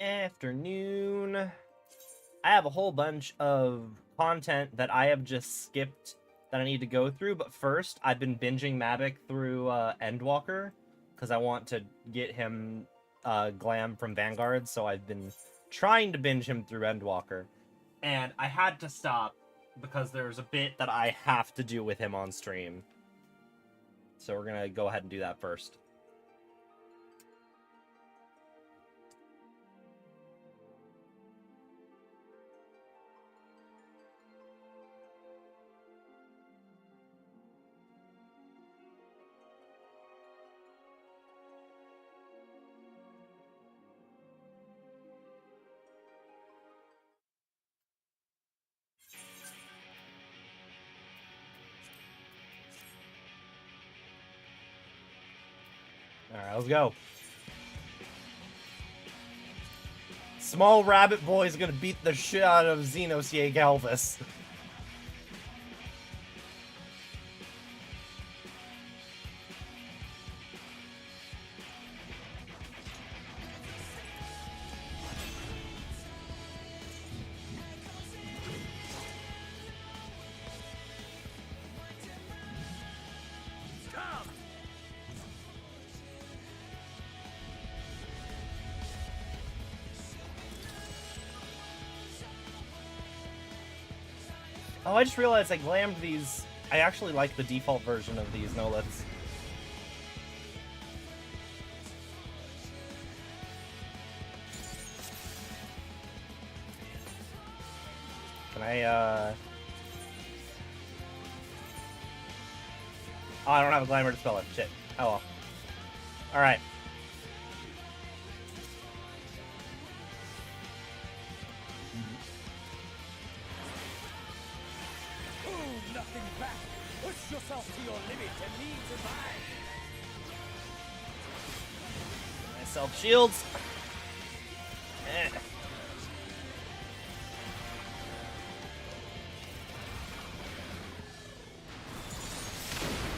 afternoon. I have a whole bunch of content that I have just skipped that I need to go through, but first, I've been binging Mavic through Endwalker, because I want to get him Glam from Vanguard, so I've been trying to binge him through Endwalker. And I had to stop, because there's a bit that I have to do with him on stream. So we're going to go ahead and do that first. Alright, let's go. Small rabbit boy is gonna beat the shit out of Xenosia Galvis. Oh, I just realized I glammed these. I actually like the default version of these Nolets. Can I, Oh, I don't have a glamour to spell it. Shit. Oh well. Alright. Yourself to your limit and leave divine. Myself shields. Eh.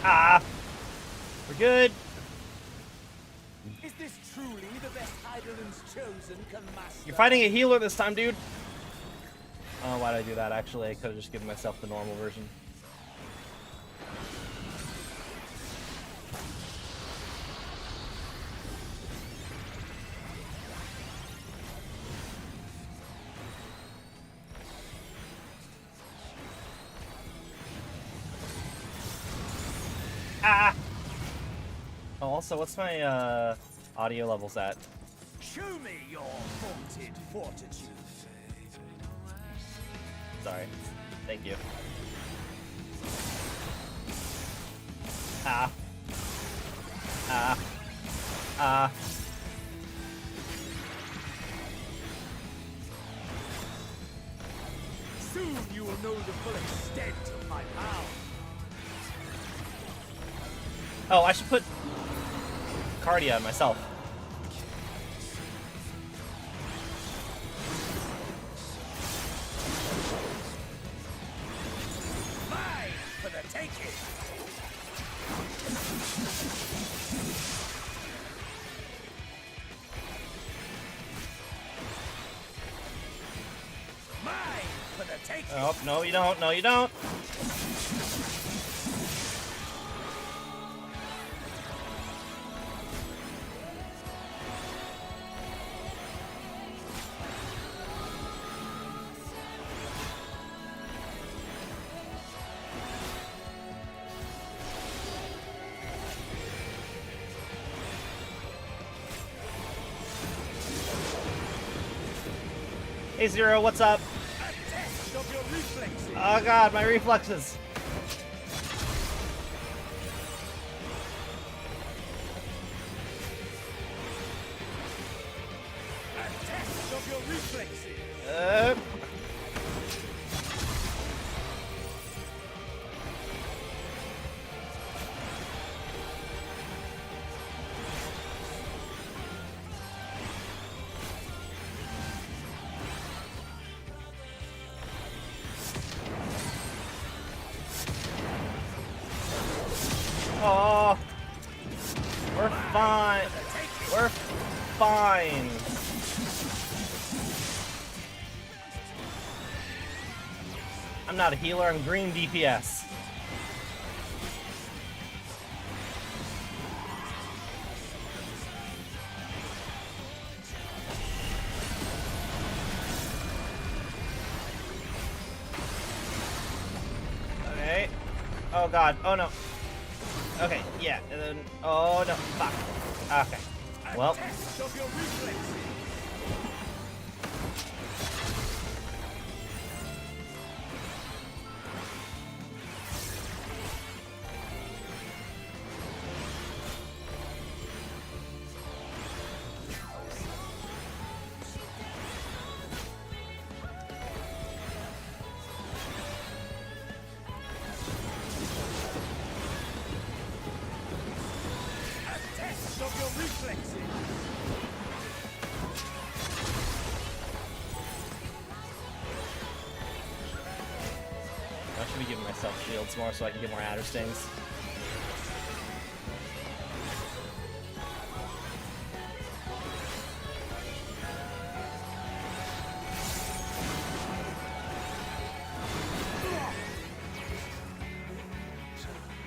Ah, we're good. Is this truly the best Eidolon's chosen can master? You're fighting a healer this time, dude. Oh, why did I do that? Actually, I could have just given myself the normal version. Ah! Oh, also, what's my audio levels at? Show me your vaunted fortitude. Sorry. Thank you. Ah. Ah. Ah. Soon you will know the full extent of my power. Oh, I should put Cardia myself. Mine for the taking. Mine for the taking. Oh, no you don't, no you don't. Hey Zero, what's up? A test of your reflexes. Oh god, my reflexes. A test of your reflexes. Oh, we're fine. We're fine. I'm not a healer, I'm green DPS. Okay. Oh god. Oh no. Okay, yeah, and then... Oh no, fuck. Okay. Well. I should be giving myself shields more so I can get more adder stings.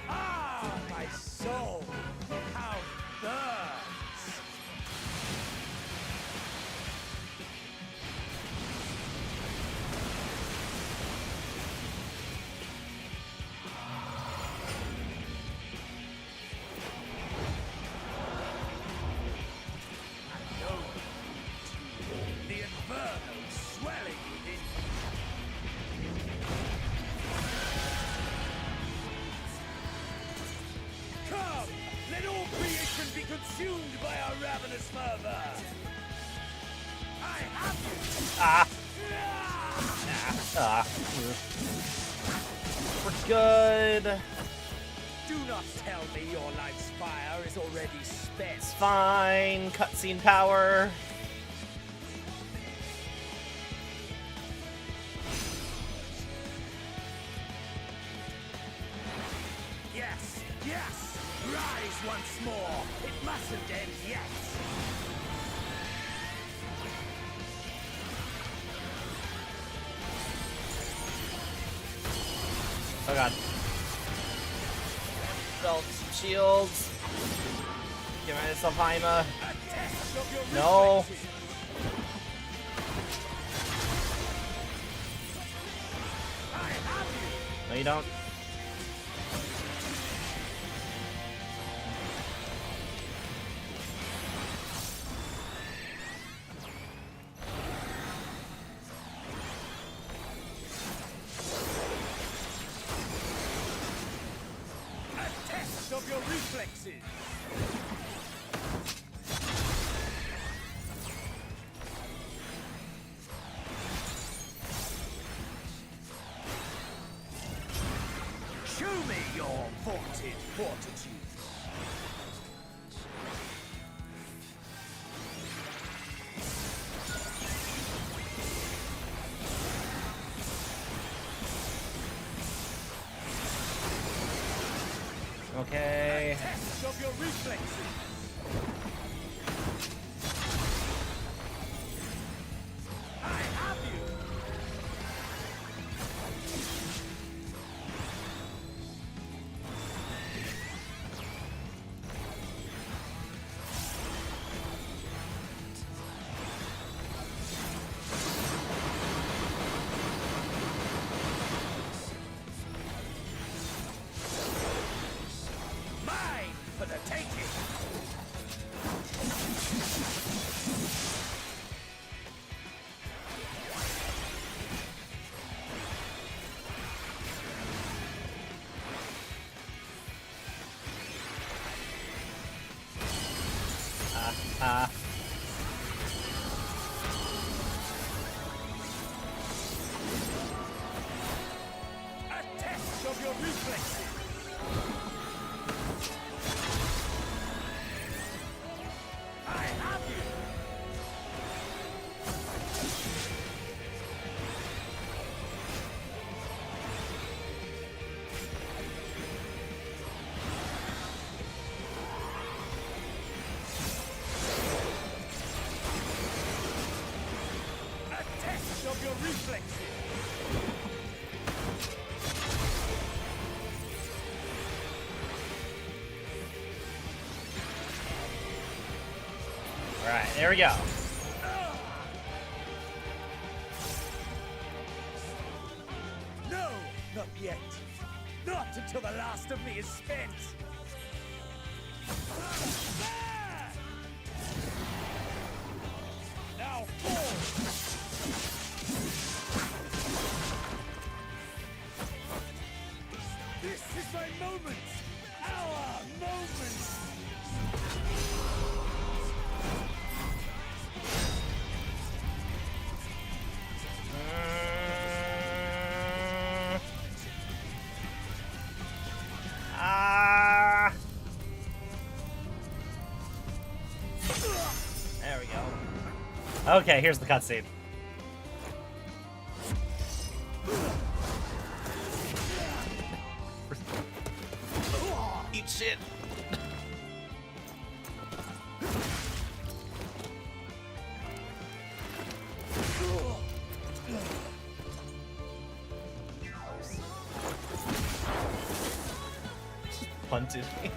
Ah, my soul! How burns! The inferno swelling within Come! Let all creation be consumed by our ravenous fervor! I have you! Ah! We're good. Do not tell me your life's fire is already spent. It's fine. Cutscene power. Yes, yes! Rise once more! It mustn't end yet! Oh god. Belt, shields. Give myself Haima. A test of your No. reflexes. I have you! No, you don't. A test of your reflexes! Show me your vaunted fortitude! Okay. Test of your reflexes! I have you! Mine for the taking! Ah. A test of your reflexes! I have you! Alright, there we go. No, not yet. Not until the last of me is spent. Now fall. This is my moment. Our moment. There we go. Okay, here's the cutscene. Eat shit. Punted me.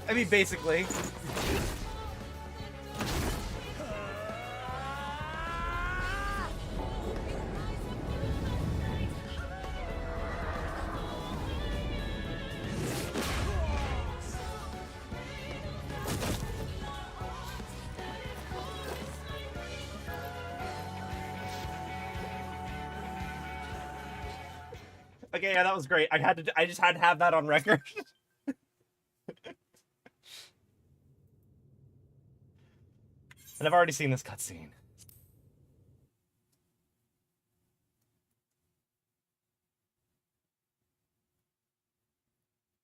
I mean, basically. Okay, yeah, that was great. I just had to have that on record. And I've already seen this cutscene.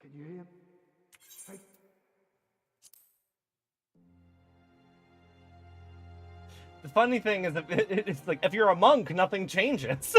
Can you hear? Hey. The funny thing is, it's like if you're a monk, nothing changes.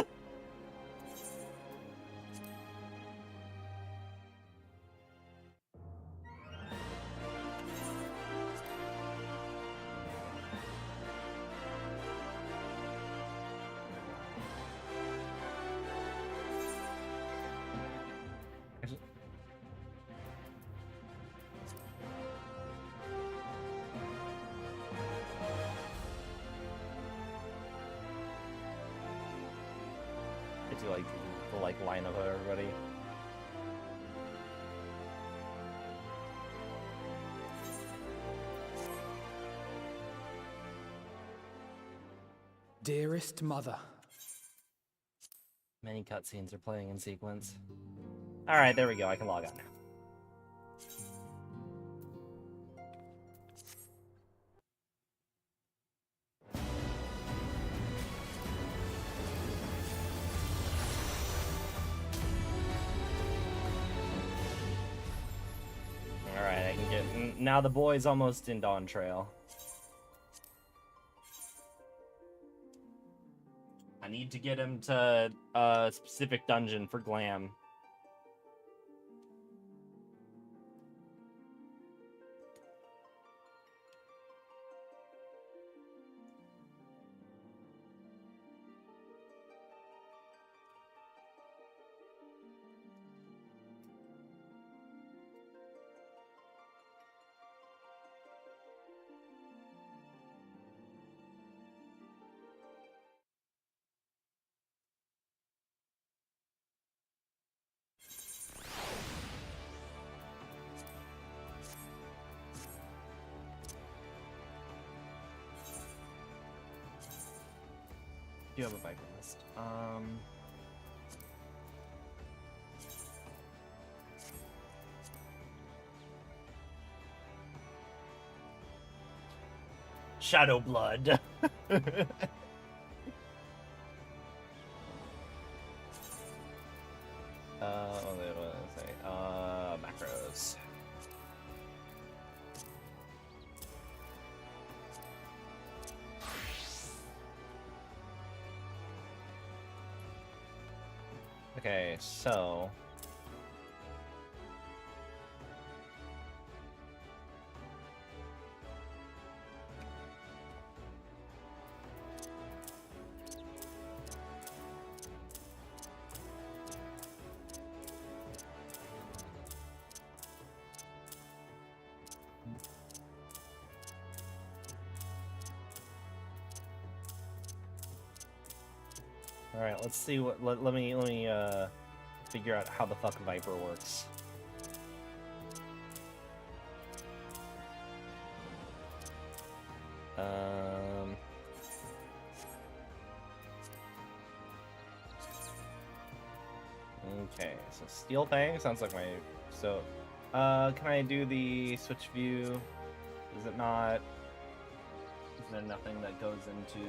I do like the lineup of everybody. Dearest mother. Many cutscenes are playing in sequence. Alright, there we go. I can log on now. Alright, I can get... Now the boy's almost in Dawn Trail. I need to get him to a specific dungeon for Glam. Do have a bike list. Shadow Blood. What did I say? Macros. Okay, so... All right, let's see what. Let me figure out how the fuck Viper works. Okay, so Steel Fang sounds like my. So, can I do the switch view? Is it not? Is there nothing that goes into?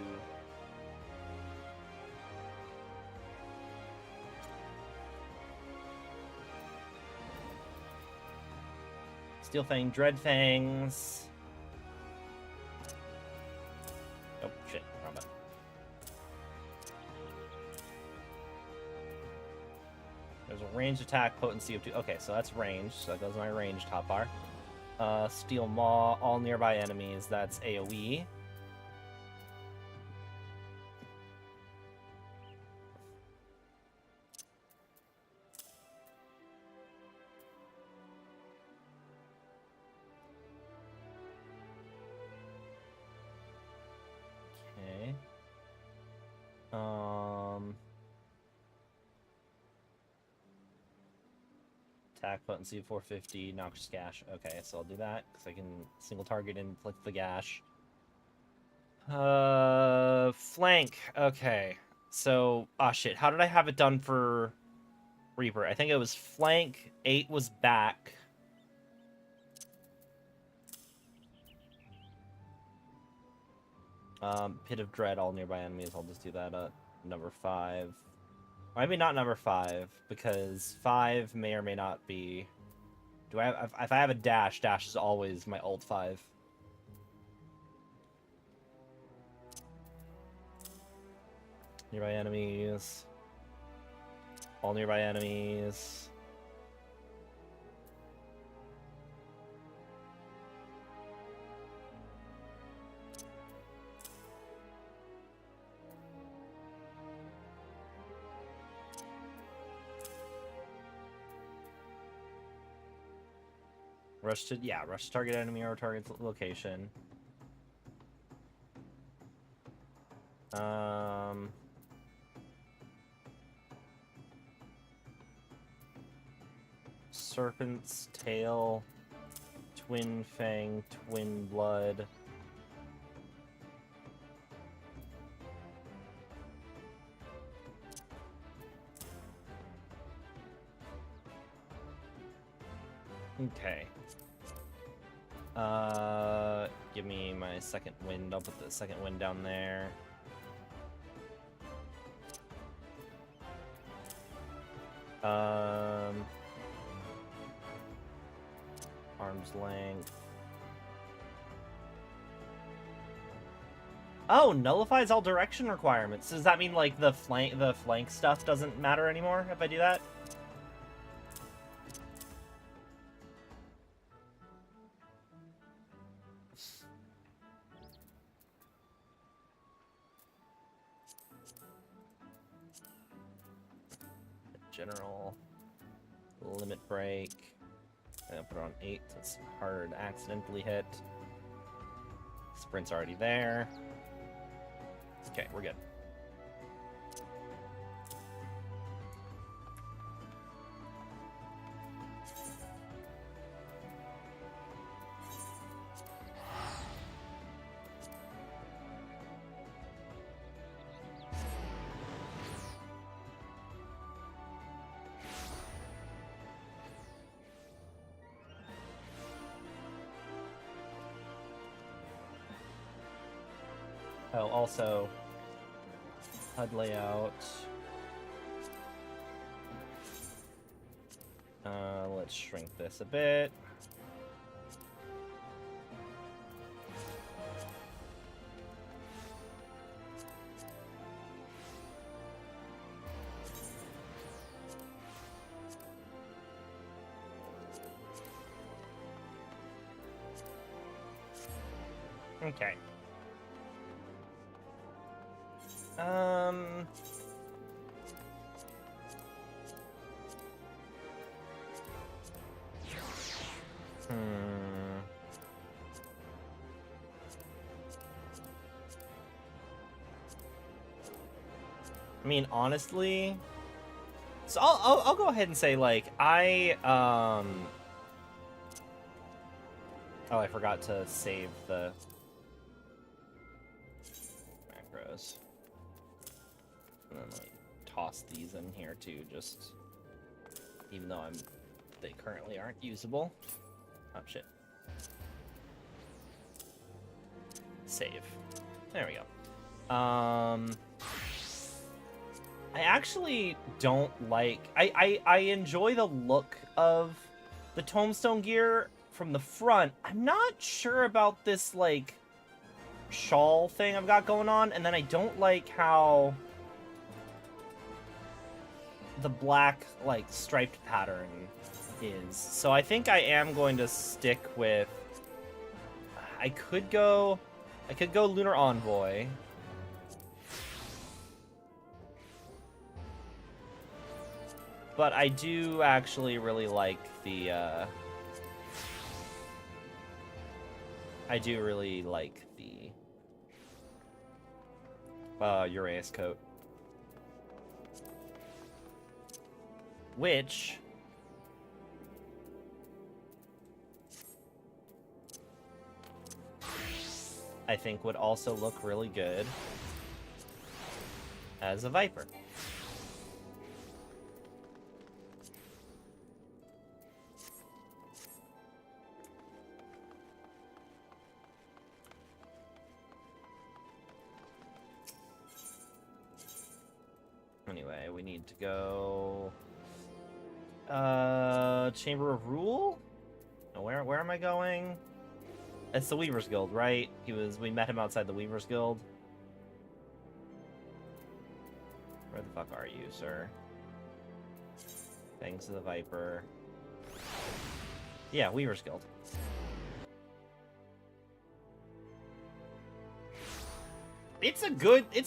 Steel Fang, Dread Fangs. Oh shit, wrong button. There's a range attack, potency of 2. Okay, so that's range, so that goes my range top bar. Steel Maw, all nearby enemies, that's AoE. Okay. Attack potency of 450, noxious gash. Okay, so I'll do that because I can single target and inflict the gash. Flank. Okay, so shit. How did I have it done for Reaper? I think it was flank. 8 was back. Pit of Dread, all nearby enemies. I'll just do that at number 5. Maybe not number 5, because 5 may or may not be... Do I have... If I have a dash, dash is always my ult 5. Nearby enemies. All nearby enemies. Rush to, yeah, rush to target enemy or target location. Serpent's Tail, Twin Fang, Twin Blood. Okay. Give me my second wind. I'll put the second wind down there. Arm's length. Oh, nullifies all direction requirements. Does that mean like the flank stuff doesn't matter anymore if I do that? General limit break. I'll put it on 8. That's harder to accidentally hit. Sprint's already there. Okay, we're good. Oh, also, HUD layout. Let's shrink this a bit. Okay. I mean, honestly, so I'll go ahead and say, like, oh, I forgot to save the macros. And then let me toss these in here too, just even though they currently aren't usable. Oh shit. Save. There we go. I actually don't like... I enjoy the look of the tombstone gear from the front. I'm not sure about this, like, shawl thing I've got going on, and then I don't like how the black, like, striped pattern is. So I think I am going to stick with... I could go Lunar Envoy. But I do actually really like the, Uraeus coat. Which... I think would also look really good as a Viper. Anyway, we need to go... Chamber of Rule? Where am I going? It's the Weaver's Guild, right? We met him outside the Weaver's Guild. Where the fuck are you, sir? Thanks to the Viper. Yeah, Weaver's Guild. It's a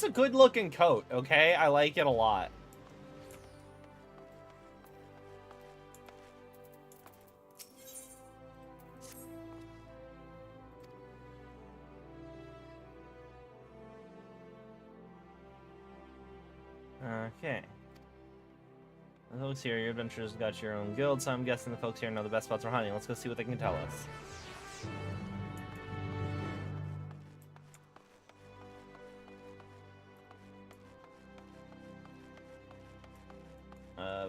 good looking coat, okay? I like it a lot. Okay. The folks here, your adventurers got your own guild, so I'm guessing the folks here know the best spots for hunting. Let's go see what they can tell us.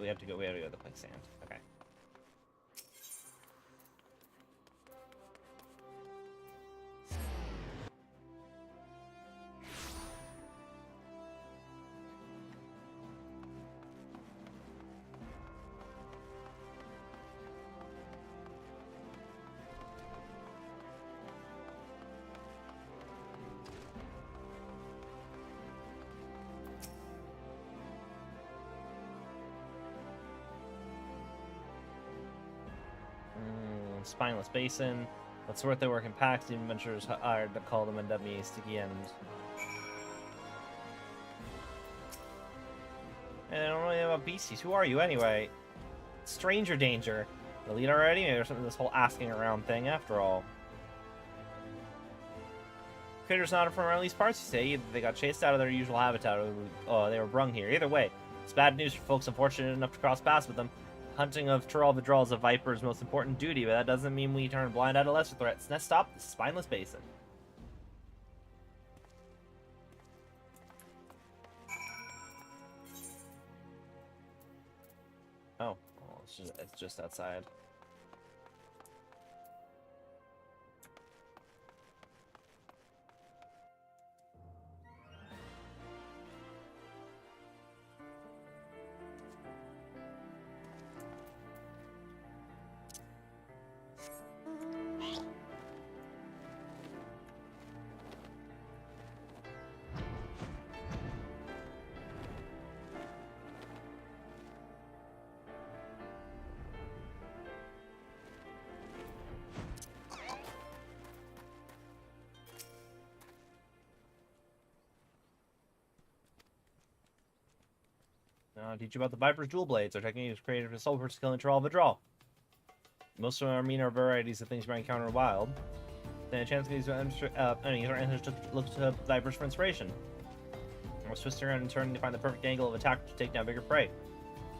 We have to go to the quicksand. Okay. Spineless Basin. What's worth their work in packs? The adventurers hired to call them a dummy sticky end. And I don't really know about beasties. Who are you anyway? Stranger danger. The lead already? Maybe there's something to this whole asking around thing after all. Critters not from around these parts, you say. Either they got chased out of their usual habitat or they were brung here. Either way, it's bad news for folks unfortunate enough to cross paths with them. Hunting of Tural Vidral is a Viper's most important duty, but that doesn't mean we turn blind eye to lesser threats. Next stop, the Spineless Basin. Oh, well, it's just outside. Now I'll teach you about the Viper's Dual Blades. Our technique is created for soul for killing Tural Vidral. Most of them are varieties of things you might encounter in wild. Then a chance to use our ancestors look to Vipers for inspiration. was twisting around and turning to find the perfect angle of attack to take down bigger prey.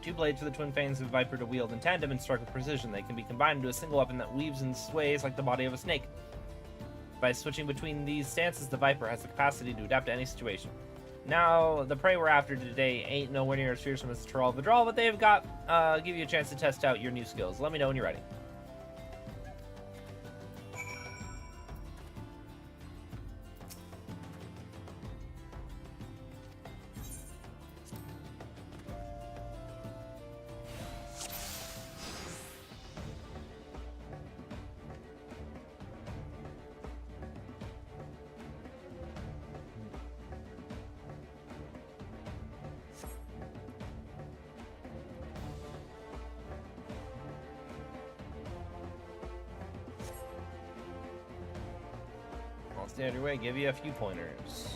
2 blades for the twin fangs of a viper to wield in tandem and strike with precision. They can be combined into a single weapon that weaves and sways like the body of a snake. By switching between these stances, the viper has the capacity to adapt to any situation. Now, the prey we're after today ain't nowhere near as fearsome as the Troll of Vidral, but they've got, give you a chance to test out your new skills. Let me know when you're ready. I'll stay out of your way, give you a few pointers.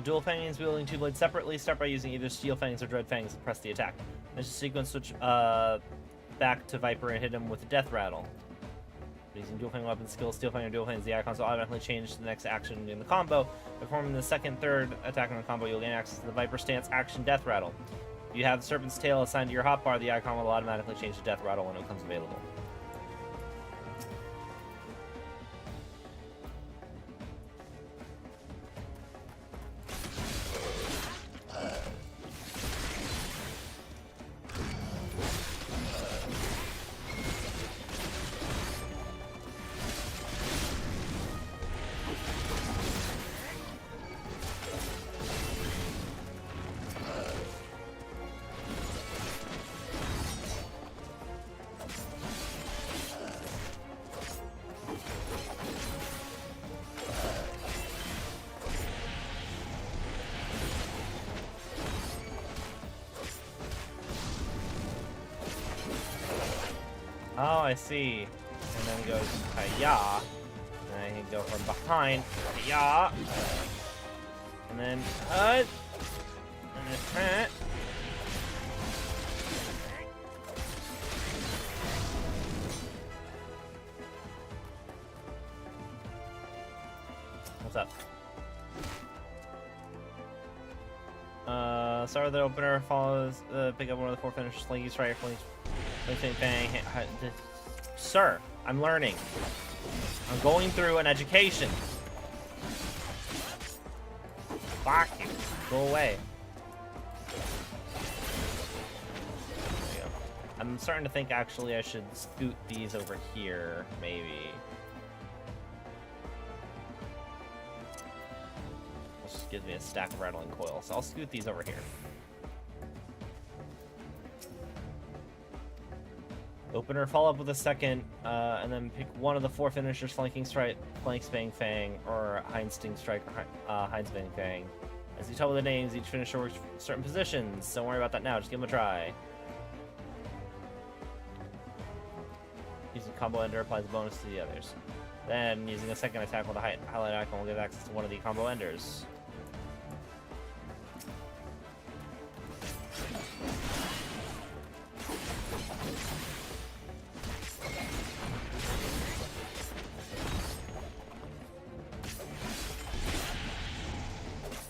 Dual fangs wielding 2 blades separately. Start by using either steel fangs or dread fangs to press the attack. There's a sequence switch back to Viper and hit him with a death rattle. Using dual fang weapon skills, steel fang or dual fangs, the icons will automatically change to the next action in the combo. Performing the second, third attack on the combo, you'll gain access to the Viper stance action death rattle. If you have the Serpent's Tail assigned to your hotbar, the icon will automatically change to death rattle when it becomes available. Oh, I see. And then it goes hi-ya. And I can go from behind. Hi-ya. And then and then What's up? Start with the opener, follows, pick up one of the 4 finishers, Slinky Strike, Bang. Sir, I'm learning. I'm going through an education. Fuck you. Go away. There you go. I'm starting to think actually I should scoot these over here, maybe. This just gives me a stack of rattling coils, so I'll scoot these over here. Opener, follow up with a second, and then pick one of the 4 finishers, Flanking Strike, Flank Spang Fang, or Hind Sting Strike, or Hind Spang Fang. As you tell with the names, each finisher works for certain positions. Don't worry about that now, just give them a try. Using combo ender applies a bonus to the others. Then, using a second attack with a highlight icon will give access to one of the combo enders.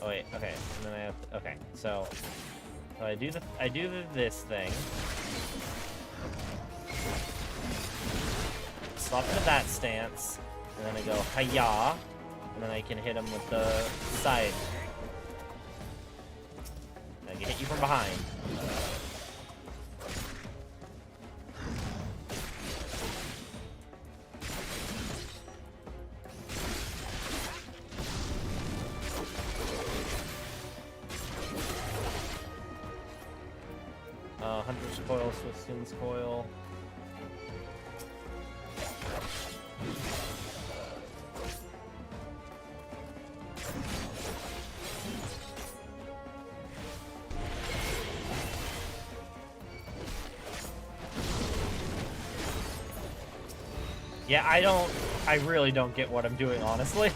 Oh wait, okay, and then I have to, okay, so I do this thing. Swap into that stance, and then I go hi-ya, and then I can hit him with the side. I can hit you from behind. 100's coil, Swift's coil. Yeah, I really don't get what I'm doing, honestly.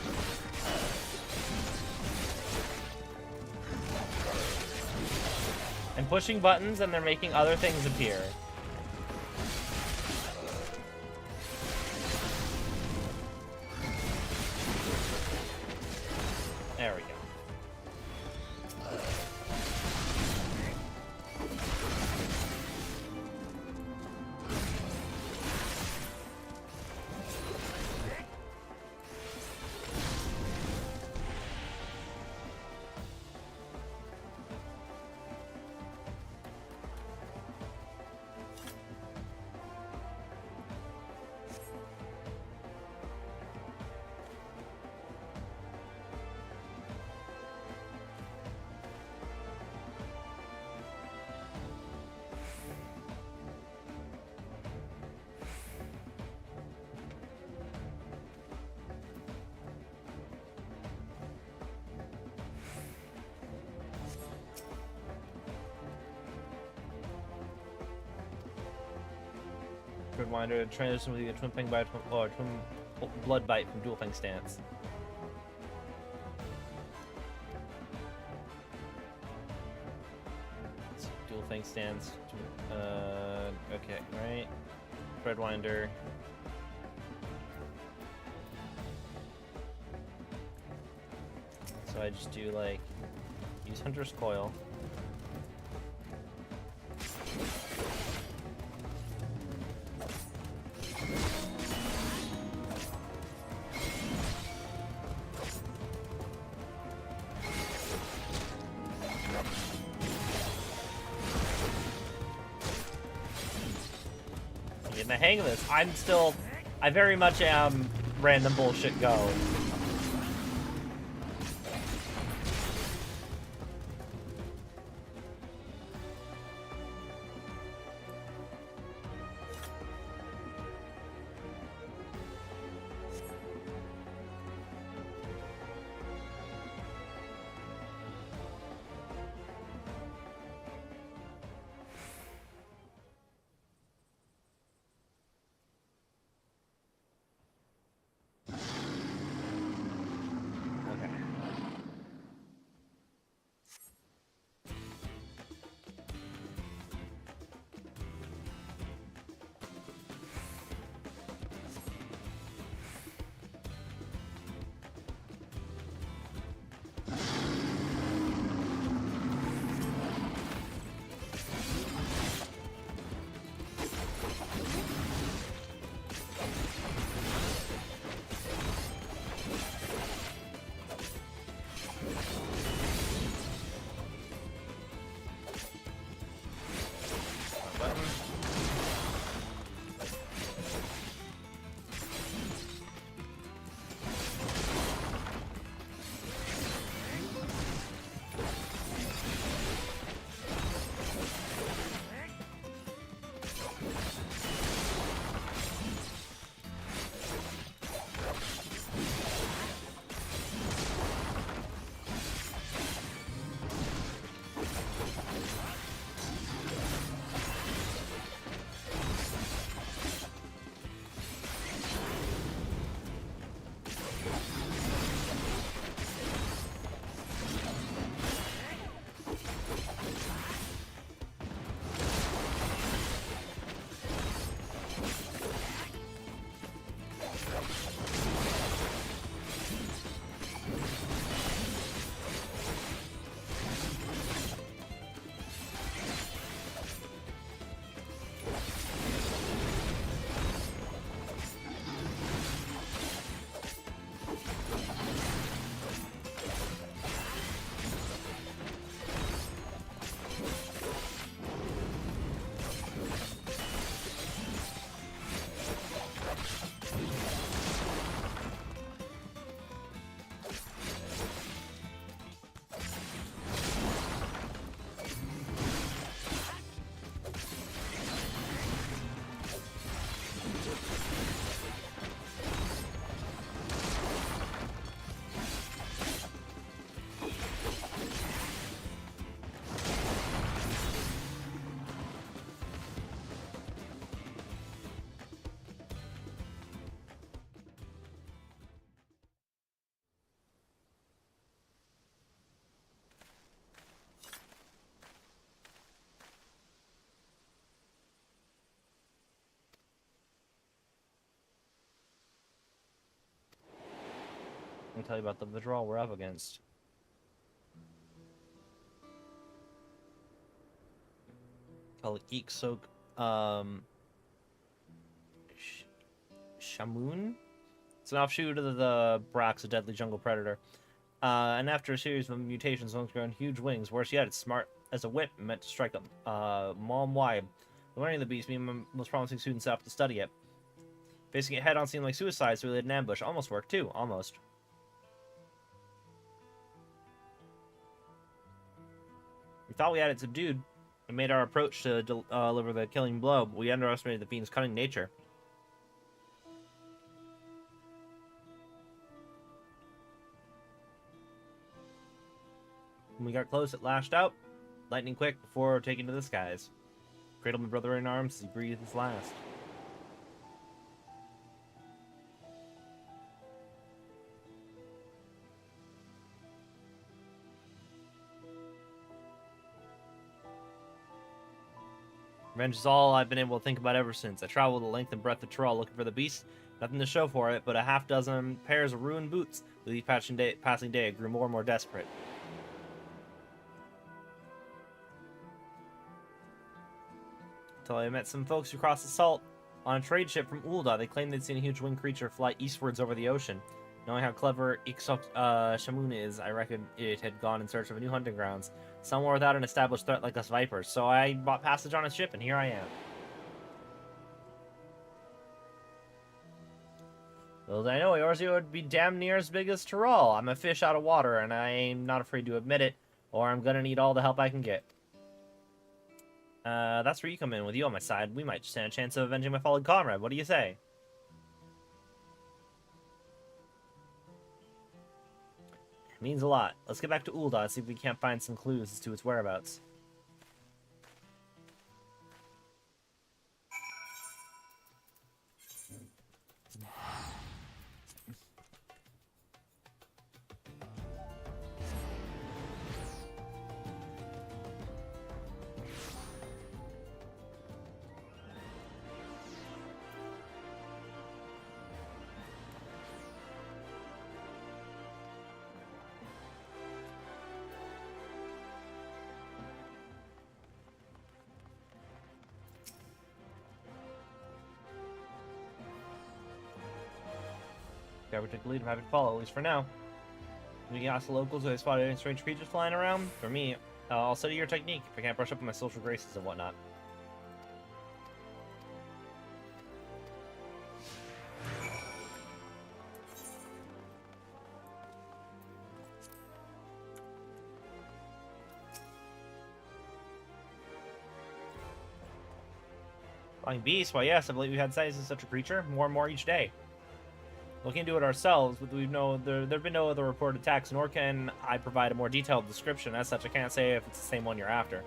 pushing buttons and they're making other things appear. There we go. Reminder, transition with either Twin Fang Bite or Twin Blood Bite from Dual Fang stance. Dual Fang stance. Okay, right. Threadwinder. So I just do like use Hunter's Coil. Getting the hang of this. I very much am random bullshit go. me tell you about the withdrawal we're up against. Called Geek Soak, Shamoon? It's an offshoot of the Brax, a deadly jungle predator. And after a series of mutations, one's grown huge wings. Worse yet, it's smart as a whip and meant to strike them mom wide. Learning the beast, me and my most promising students have to study it. Facing it head on seemed like suicide, so we laid an ambush. Almost worked, too. Almost. We thought we had it subdued and made our approach to deliver the killing blow, but we underestimated the fiend's cunning nature. When we got close, it lashed out, lightning quick, before taking to the skies. Cradled my brother in arms as he breathed his last. Revenge is all I've been able to think about ever since. I traveled the length and breadth of Tyrol looking for the beast. Nothing to show for it, but a half-dozen pairs of ruined boots. With each passing day, I grew more and more desperate. Until I met some folks who crossed the salt on a trade ship from Ul'dah. They claimed they'd seen a huge winged creature fly eastwards over the ocean. Knowing how clever Shamoon is, I reckon it had gone in search of new hunting grounds. Somewhere without an established threat like us Vipers. So I bought passage on a ship, and here I am. Little did I know, Eorzea would be damn near as big as Tyrol. I'm a fish out of water, and I'm not afraid to admit it, or I'm gonna need all the help I can get. That's where you come in. With you on my side, we might stand a chance of avenging my fallen comrade. What do you say? It means a lot. Let's get back to Ul'dah and see if we can't find some clues as to its whereabouts. Whoever took the lead, I'm happy to follow, at least for now. We can ask the locals if they spotted any strange creatures flying around. For me, I'll study your technique if I can't brush up on my social graces and whatnot. Flying beast? Why yes, I believe we had sightings of such a creature, more and more each day. Looking into it ourselves, but we know there have been no other reported attacks, nor can I provide a more detailed description. As such, I can't say if it's the same one you're after.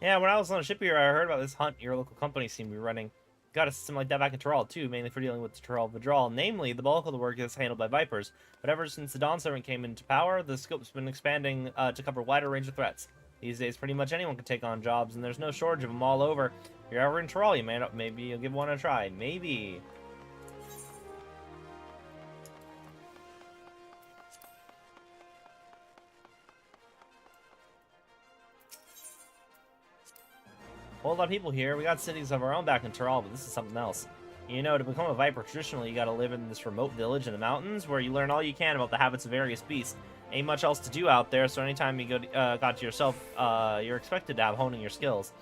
Yeah, when I was on a ship here, I heard about this hunt your local company seemed to be running. Got a system like that back in Tyrol, too, mainly for dealing with the Tyrol withdrawal. Namely, the bulk of the work is handled by Vipers. But ever since the Dawn Servant came into power, the scope's been expanding to cover a wider range of threats. These days, pretty much anyone can take on jobs, and there's no shortage of them all over. If you're ever in Tyrol, you may not, maybe you'll give one a try. Maybe. A whole lot of people here. We got cities of our own back in Tyrol, but this is something else. You know, to become a Viper, traditionally, you gotta live in this remote village in the mountains, where you learn all you can about the habits of various beasts. Ain't much else to do out there, so anytime you got to yourself, you're expected to have honing your skills.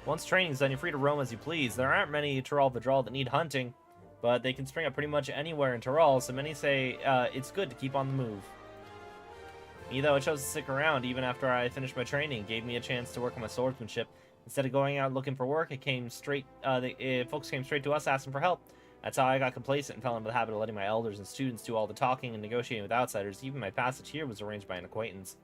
Once training's done, you're free to roam as you please. There aren't many Tyrol withdrawal that need hunting, but they can spring up pretty much anywhere in Tyrol, so many say it's good to keep on the move. Me, though, I chose to stick around even after I finished my training. Gave me a chance to work on my swordsmanship. Instead of going out looking for work, folks came straight to us asking for help. That's how I got complacent and fell into the habit of letting my elders and students do all the talking and negotiating with outsiders. Even my passage here was arranged by an acquaintance.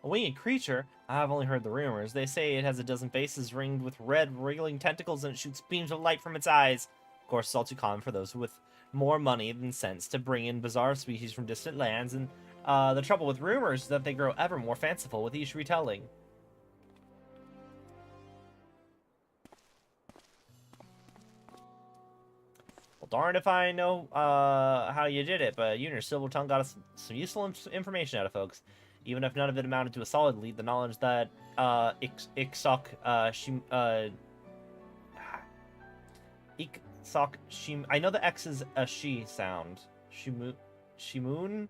A winged creature? I've only heard the rumors. They say it has a dozen faces ringed with red, wriggling tentacles and it shoots beams of light from its eyes. Of course, it's all too common for those with more money than sense to bring in bizarre species from distant lands, and the trouble with rumors is that they grow ever more fanciful with each retelling. Well, darn if I know how you did it, but you and your silver tongue got us some useful information out of folks. Even if none of it amounted to a solid lead, the knowledge that I know the X is a she sound. Shimoon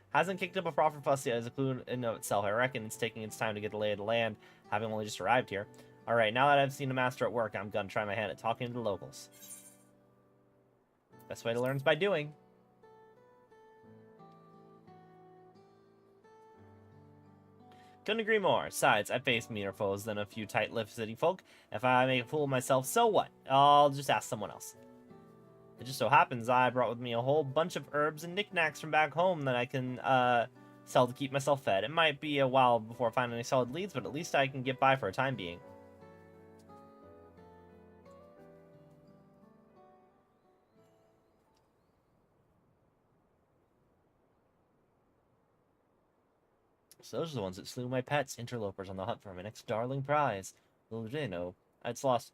hasn't kicked up a proper fuss yet as a clue in of itself. I reckon it's taking its time to get the lay of the land, having only just arrived here. Alright, now that I've seen the master at work, I'm gonna try my hand at talking to the locals. Best way to learn is by doing. Couldn't agree more. Besides, I face meaner foes than a few tight-lipped city folk. If I make a fool of myself, so what? I'll just ask someone else. It just so happens I brought with me a whole bunch of herbs and knickknacks from back home that I can sell to keep myself fed. It might be a while before I find any solid leads, but at least I can get by for a time being. So those are the ones that slew my pets, interlopers on the hunt for my next darling prize. Little do they know, it's lost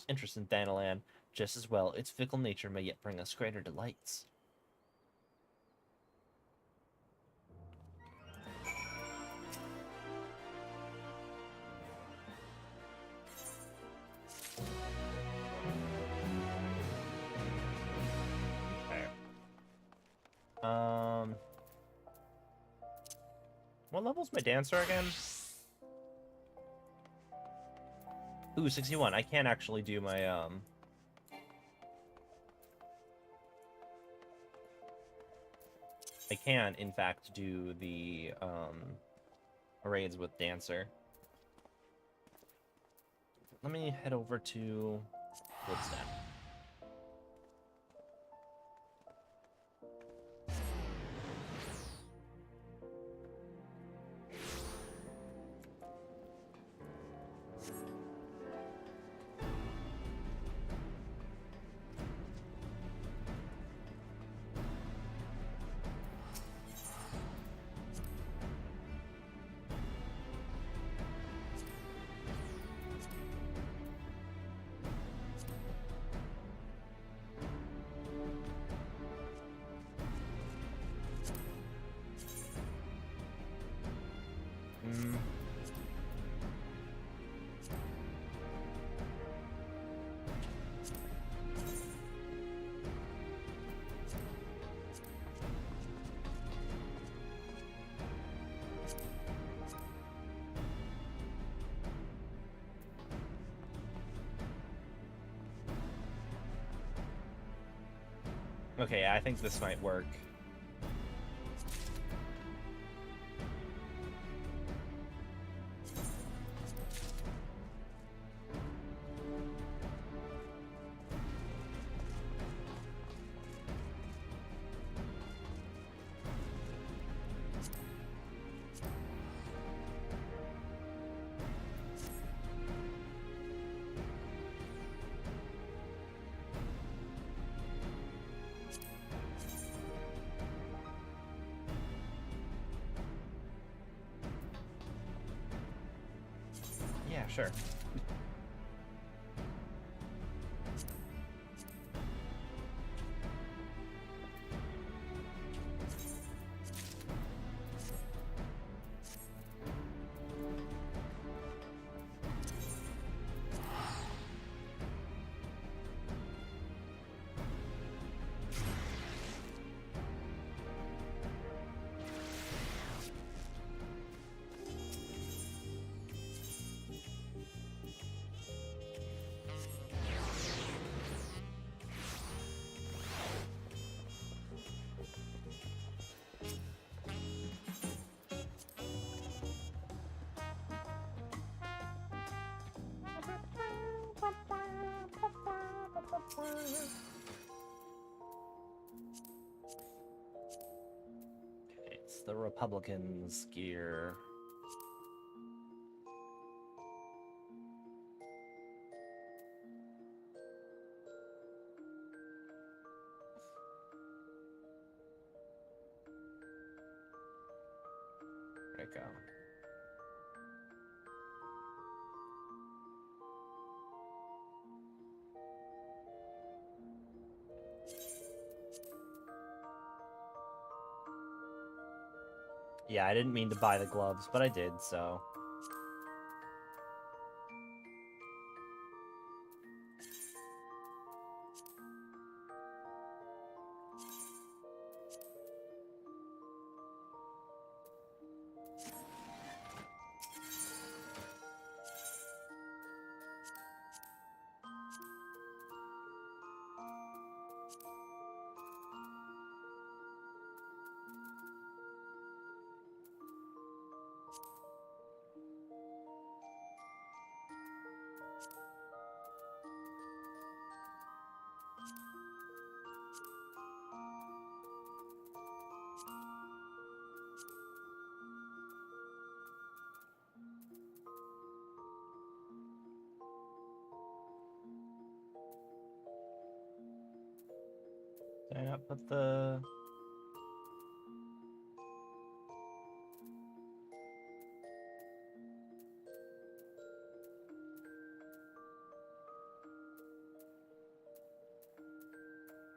interest in Thanalan. Just as well, its fickle nature may yet bring us greater delights. Okay. What level's my dancer again? Ooh, 61. I can't actually do my, I can, in fact, do the, raids with Dancer. Let me head over to Woodstead. Okay, I think this might work. Yeah, sure. It's the Republicans' gear. Yeah, I didn't mean to buy the gloves, but I did, so... Did I not put the...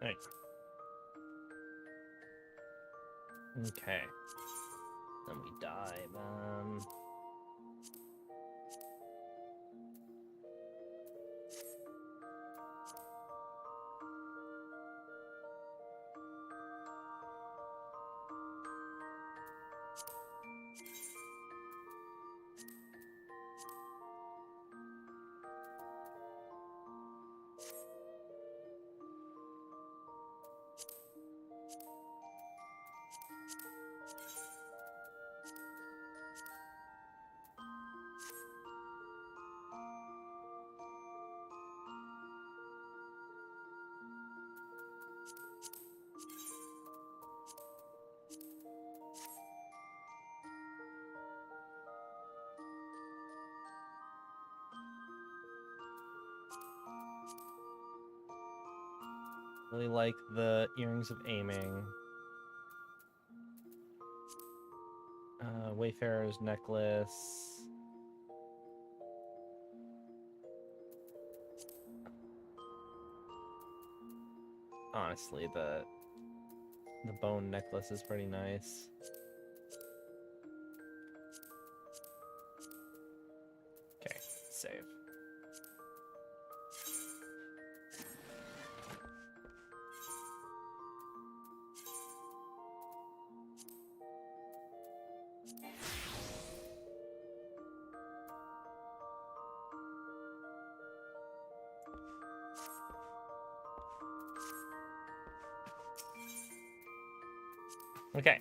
Nice. Okay. Then we die, then... Really like the earrings of aiming. Wayfarer's necklace. Honestly, the bone necklace is pretty nice. Okay, save. Okay.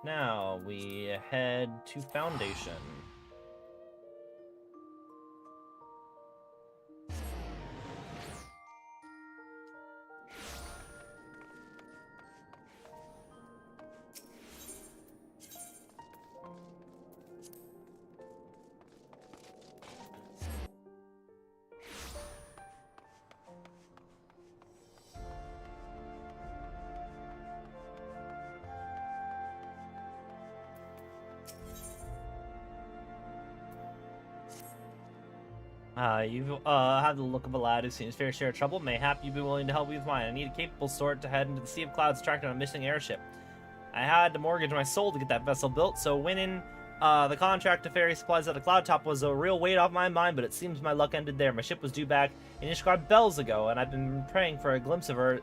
Now we head to Foundation. You have the look of a lad who's seen his fair share of trouble. Mayhap you'd be willing to help me with mine. I need a capable sort to head into the Sea of Clouds tracked on a missing airship. I had to mortgage my soul to get that vessel built, so winning the contract to ferry supplies at the Cloud Top was a real weight off my mind, but it seems my luck ended there. My ship was due back in Ishgard bells ago, and I've been praying for a glimpse of her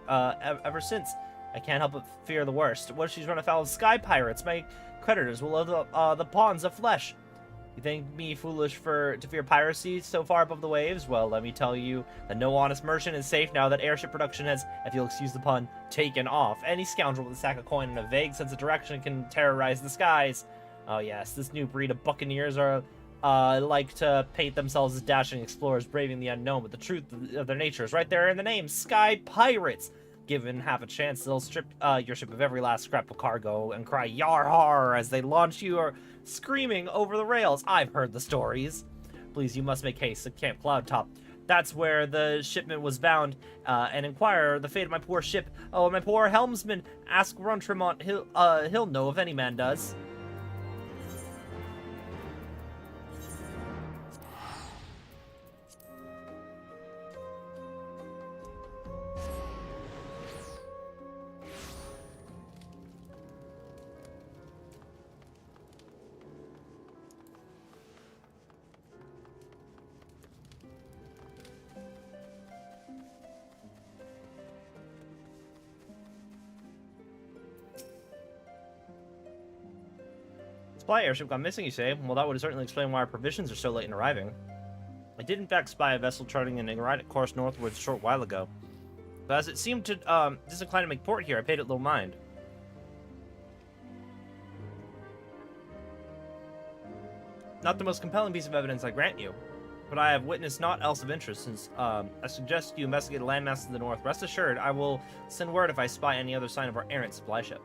ever since. I can't help but fear the worst. What if she's run afoul of sky pirates? My creditors will love the pawns of flesh. You think me foolish to fear piracy so far above the waves? Well, let me tell you that no honest merchant is safe now that airship production has, if you'll excuse the pun, taken off. Any scoundrel with a sack of coin and a vague sense of direction can terrorize the skies. Oh yes, this new breed of buccaneers are like to paint themselves as dashing explorers braving the unknown, but the truth of their nature is right there in the name, Sky Pirates. Given half a chance, they'll strip your ship of every last scrap of cargo and cry "Yar har" as they launch you or screaming over the rails. I've heard the stories. Please, you must make haste at Camp Cloudtop. That's where the shipment was bound, and inquire the fate of my poor ship. Oh, my poor helmsman. Ask Runtremont. He'll know if any man does. Supply airship gone missing, you say? Well, that would certainly explain why our provisions are so late in arriving. I did in fact spy a vessel charting an erratic course northwards a short while ago. But as it seemed to disincline to make port here, I paid it little mind. Not the most compelling piece of evidence, I grant you, but I have witnessed naught else of interest since I suggest you investigate a landmass to the north. Rest assured, I will send word if I spy any other sign of our errant supply ship.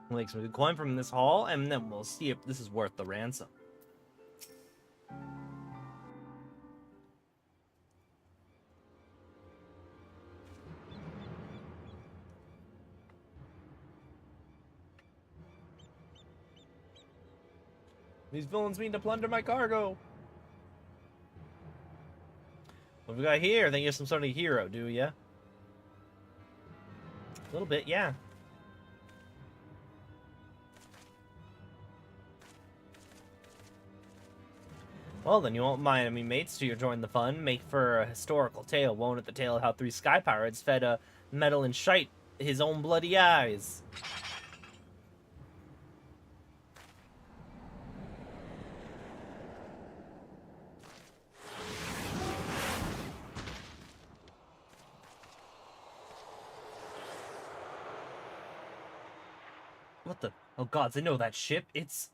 We'll make some good coin from this haul, and then we'll see if this is worth the ransom. These villains mean to plunder my cargo. What have we got here? I think you're some sort of hero, do ya? A little bit, yeah. Well, then you won't mind me, mates, to join the fun. Make for a historical tale, won't it? The tale of how 3 sky pirates fed a metal and shite his own bloody eyes. What the? Oh gods, I know that ship. It's...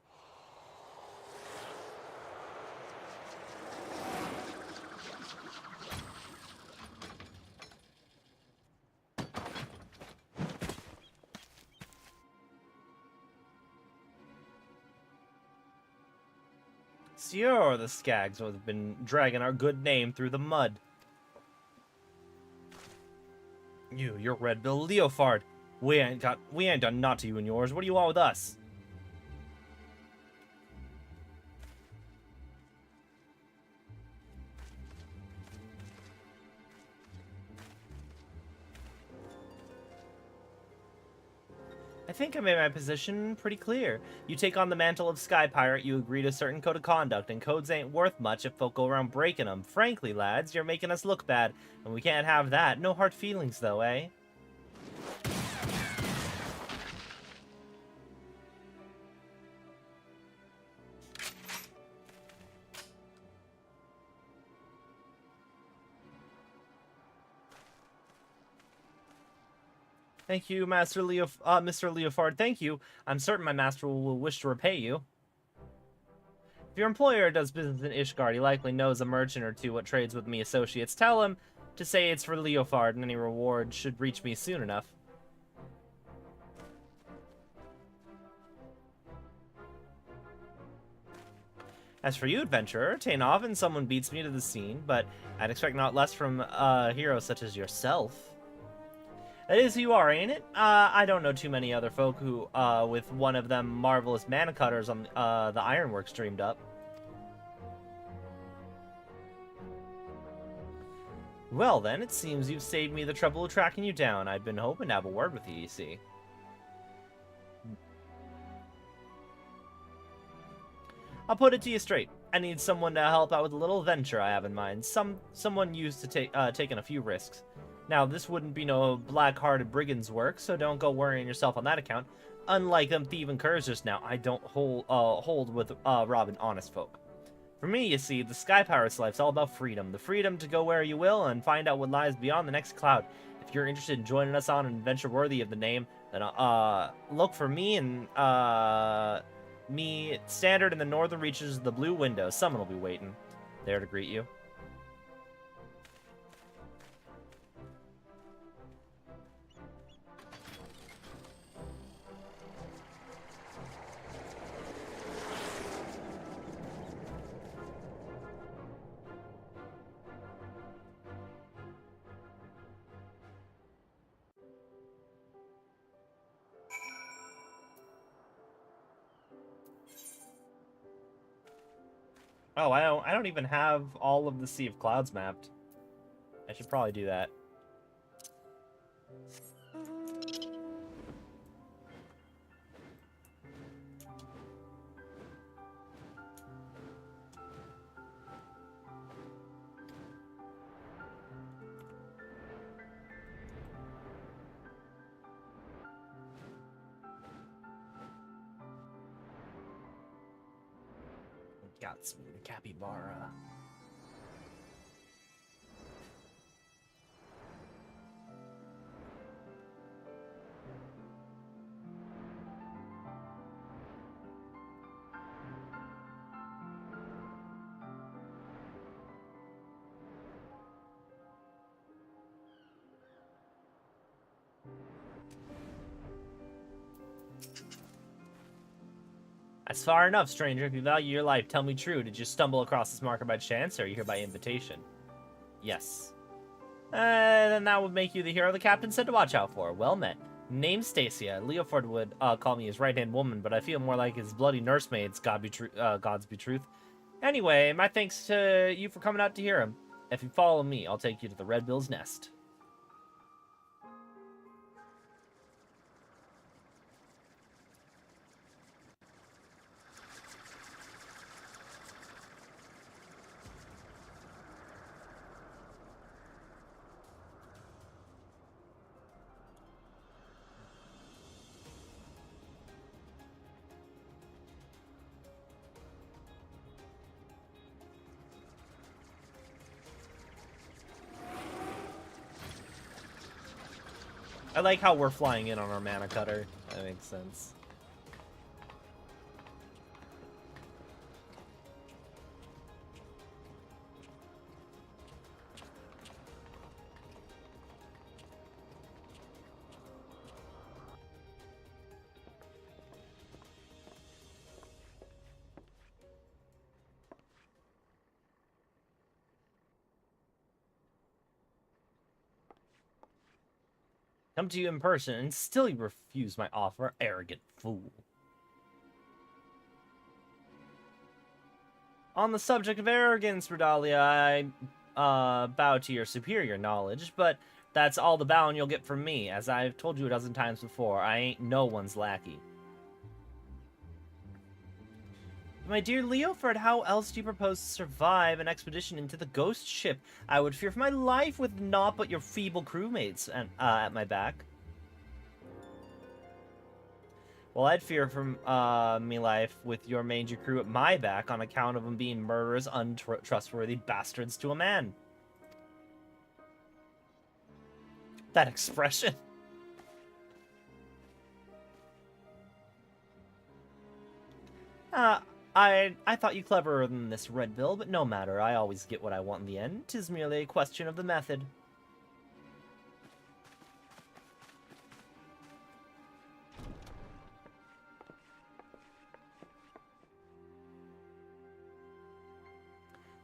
You're the skags who have been dragging our good name through the mud. You're Red Bill Leofard. We ain't done naught to you and yours. What do you want with us? I think I made my position pretty clear. You take on the mantle of Sky Pirate, you agree to a certain code of conduct, and codes ain't worth much if folk go around breaking them. Frankly, lads, you're making us look bad, and we can't have that. No hard feelings, though, eh? Thank you, Mr. Leofard, thank you. I'm certain my master will wish to repay you. If your employer does business in Ishgard, he likely knows a merchant or two what trades with me associates. Tell him to say it's for Leofard, and any reward should reach me soon enough. As for you, adventurer, ta'en often someone beats me to the scene, but I'd expect not less from a hero such as yourself. That is who you are, ain't it? I don't know too many other folk who, with one of them marvelous mana cutters on the ironworks dreamed up. Well then, it seems you've saved me the trouble of tracking you down. I'd been hoping to have a word with you, you see. I'll put it to you straight. I need someone to help out with a little venture I have in mind. Someone used to taking a few risks. Now, this wouldn't be no black-hearted brigand's work, so don't go worrying yourself on that account. Unlike them thieving curs just now, I don't hold with robbing honest folk. For me, you see, the Sky Pirate's life's all about freedom. The freedom to go where you will and find out what lies beyond the next cloud. If you're interested in joining us on an adventure worthy of the name, then look for me and me standard in the northern reaches of the Blue Window. Someone will be waiting there to greet you. Oh, I don't even have all of the Sea of Clouds mapped. I should probably do that. Got some capybara. That's far enough, stranger. If you value your life, tell me true. Did you stumble across this marker by chance, or are you here by invitation? Yes. Then that would make you the hero the captain said to watch out for. Well met. Name's Stacia. Leoford would call me his right-hand woman, but I feel more like his bloody nursemaids, gods be truth. Anyway, my thanks to you for coming out to hear him. If you follow me, I'll take you to the Red Bill's nest. I like how we're flying in on our mana cutter. That makes sense. Come to you in person, and still you refuse my offer, arrogant fool. On the subject of arrogance, Redalia, I bow to your superior knowledge, but that's all the bowing you'll get from me. As I've told you a dozen times before, I ain't no one's lackey. My dear Leoford, how else do you propose to survive an expedition into the ghost ship? I would fear for my life with naught but your feeble crewmates at my back. Well, I'd fear for me life with your mangy crew at my back on account of them being murderous, untrustworthy bastards to a man. That expression. I thought you cleverer than this, Red Bill, but no matter. I always get what I want in the end. 'Tis merely a question of the method.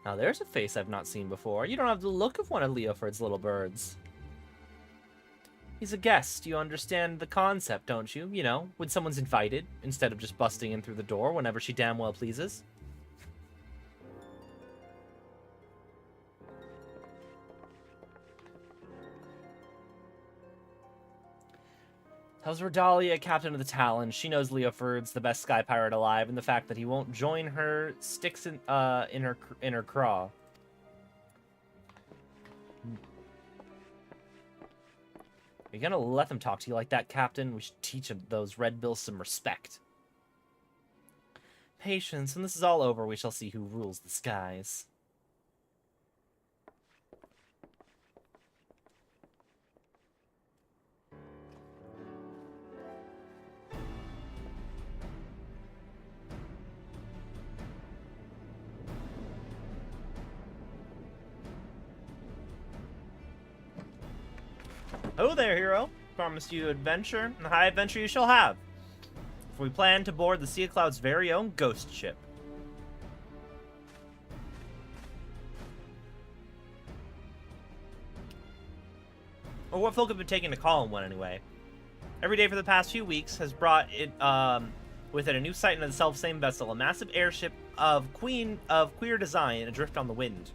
Now there's a face I've not seen before. You don't have the look of one of Leoford's little birds. He's a guest. You understand the concept, don't you? You know, when someone's invited, instead of just busting in through the door whenever she damn well pleases. Tells Redalia, captain of the Talon. She knows Leoford's the best sky pirate alive, and the fact that he won't join her sticks in her craw. Are you gonna let them talk to you like that, Captain? We should teach those Red Bills some respect. Patience. When this is all over, we shall see who rules the skies. Oh there, hero. Promised you adventure, and high adventure you shall have. For we plan to board the Sea of Cloud's very own ghost ship. Or what folk have been taking to call him one anyway. Every day for the past few weeks has brought it Within a new sight into the self-same vessel, a massive airship of queer design adrift on the wind.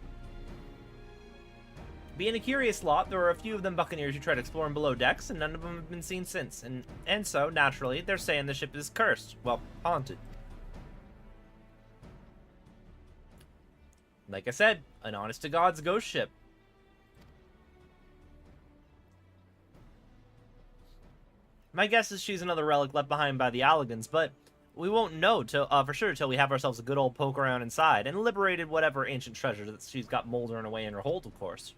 Being a curious lot, there were a few of them buccaneers who tried exploring below decks, and none of them have been seen since. And so, naturally, they're saying the ship is cursed. Well, haunted. Like I said, an honest-to-God's ghost ship. My guess is she's another relic left behind by the Alligans, but we won't know for sure till we have ourselves a good old poke around inside and liberated whatever ancient treasure that she's got moldering away in her hold, of course.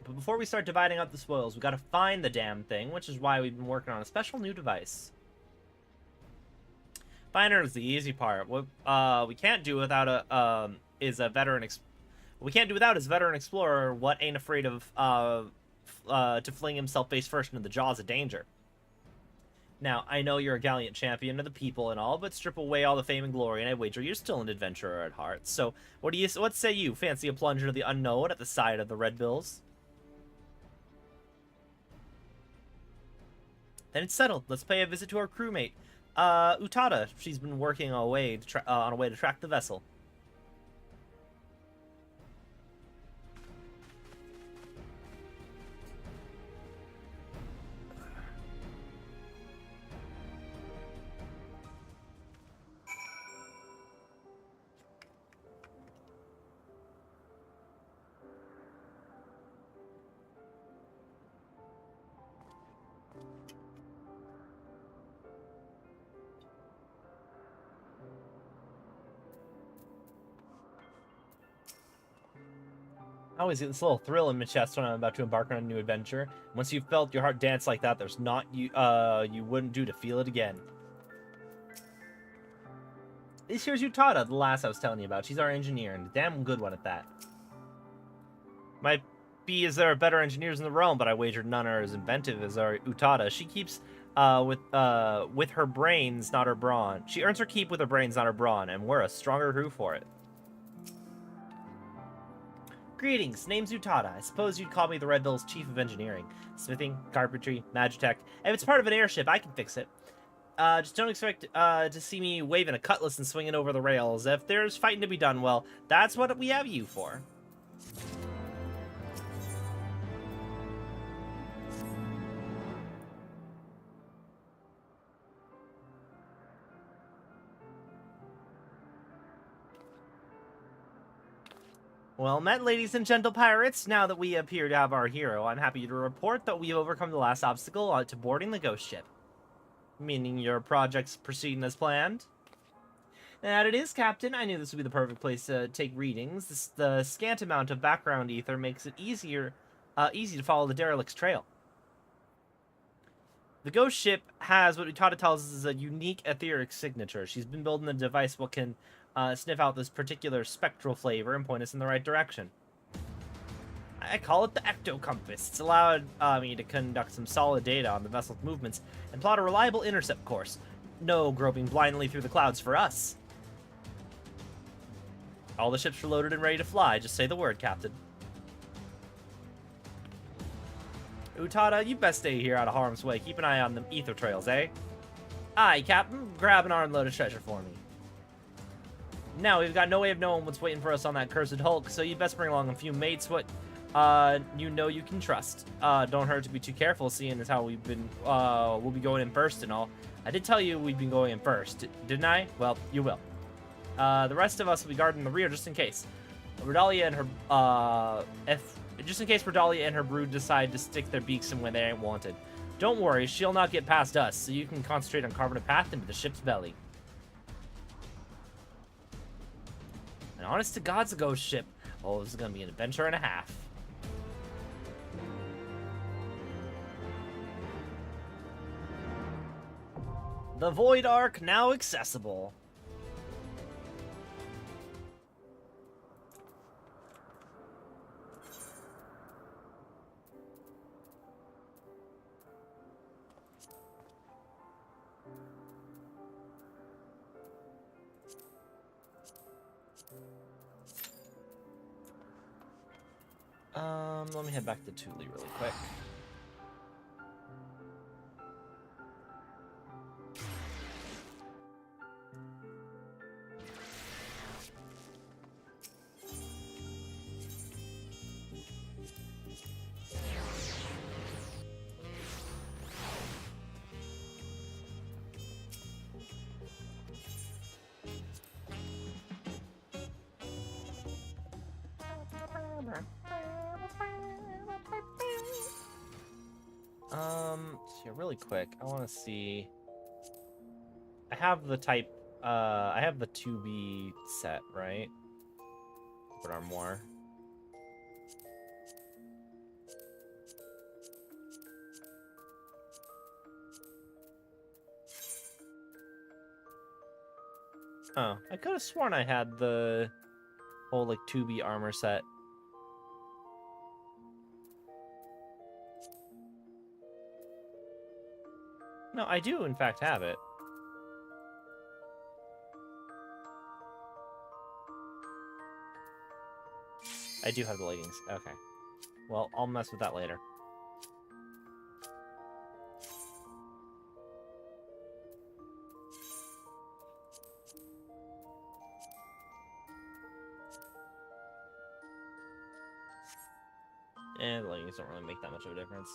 But before we start dividing up the spoils, we gotta find the damn thing, which is why we've been working on a special new device. Finding her is the easy part. What we can't do without is a veteran explorer what ain't afraid of to fling himself face first into the jaws of danger. Now, I know you're a gallant champion of the people and all, but strip away all the fame and glory, and I wager you're still an adventurer at heart. So, what say you? Fancy a plunge into the unknown at the side of the Red Bills? Then it's settled. Let's pay a visit to our crewmate, Utada. She's been working on a way to track the vessel. I always get this little thrill in my chest when I'm about to embark on a new adventure. Once you've felt your heart dance like that, there's not you wouldn't do to feel it again. This here's Utada, the lass I was telling you about. She's our engineer, and a damn good one at that. Might be as there are better engineers in the realm, but I wager none are as inventive as our Utada. She keeps with her brains, not her brawn. She earns her keep with her brains, not her brawn, and we're a stronger crew for it. Greetings, name's Utada. I suppose you'd call me the Red Bill's chief of engineering. Smithing, carpentry, magitech. If it's part of an airship, I can fix it. Just don't expect to see me waving a cutlass and swinging over the rails. If there's fighting to be done, well, that's what we have you for. Well met, ladies and gentle pirates. Now that we appear to have our hero, I'm happy to report that we've overcome the last obstacle to boarding the ghost ship. Meaning your project's proceeding as planned? That it is, Captain. I knew this would be the perfect place to take readings. The scant amount of background ether makes it easy to follow the derelict's trail. The ghost ship has what Utada tells us is a unique etheric signature. She's been building a device what can sniff out this particular spectral flavor and point us in the right direction. I call it the Ecto Compass. It's allowed me to conduct some solid data on the vessel's movements and plot a reliable intercept course. No groping blindly through the clouds for us. All the ships are loaded and ready to fly. Just say the word, Captain. Utada, you best stay here out of harm's way. Keep an eye on them ether trails, eh? Aye, Captain. Grab an armload of treasure for me. Now, we've got no way of knowing what's waiting for us on that cursed hulk, so you'd best bring along a few mates what you know you can trust. Don't hurt to be too careful, seeing as how we've been, we'll be going in first and all. I did tell you we'd be going in first, didn't I? Well, you will. The rest of us will be guarding the rear just in case. Redalia and her, just in case Redalia and her brood decide to stick their beaks in when they ain't wanted. Don't worry, she'll not get past us, so you can concentrate on carving a path into the ship's belly. And honest to God's a ghost ship. Oh, this is gonna be an adventure and a half. The Void Ark now accessible. Let me head back to Thule really quick. really quick, I want to see. I have the type. I have the 2B set, right? Open armoire. Oh, I could have sworn I had the whole like 2B armor set. No, I do in fact have it. I do have the leggings. Okay. Well, I'll mess with that later. And the leggings don't really make that much of a difference.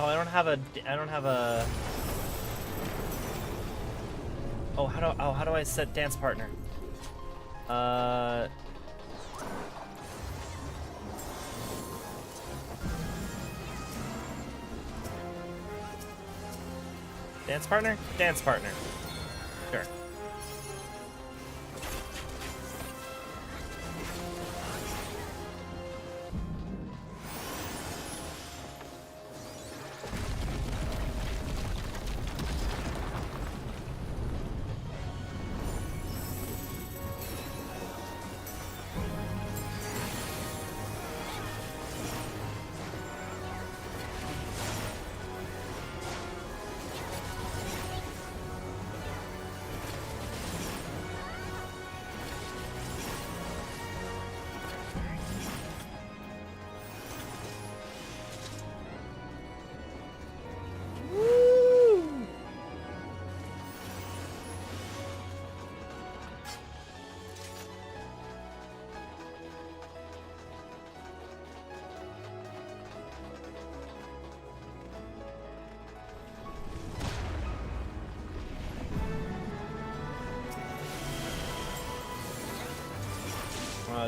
Oh, I don't have a. Oh, how do I set dance partner? Dance partner? Dance partner. Sure.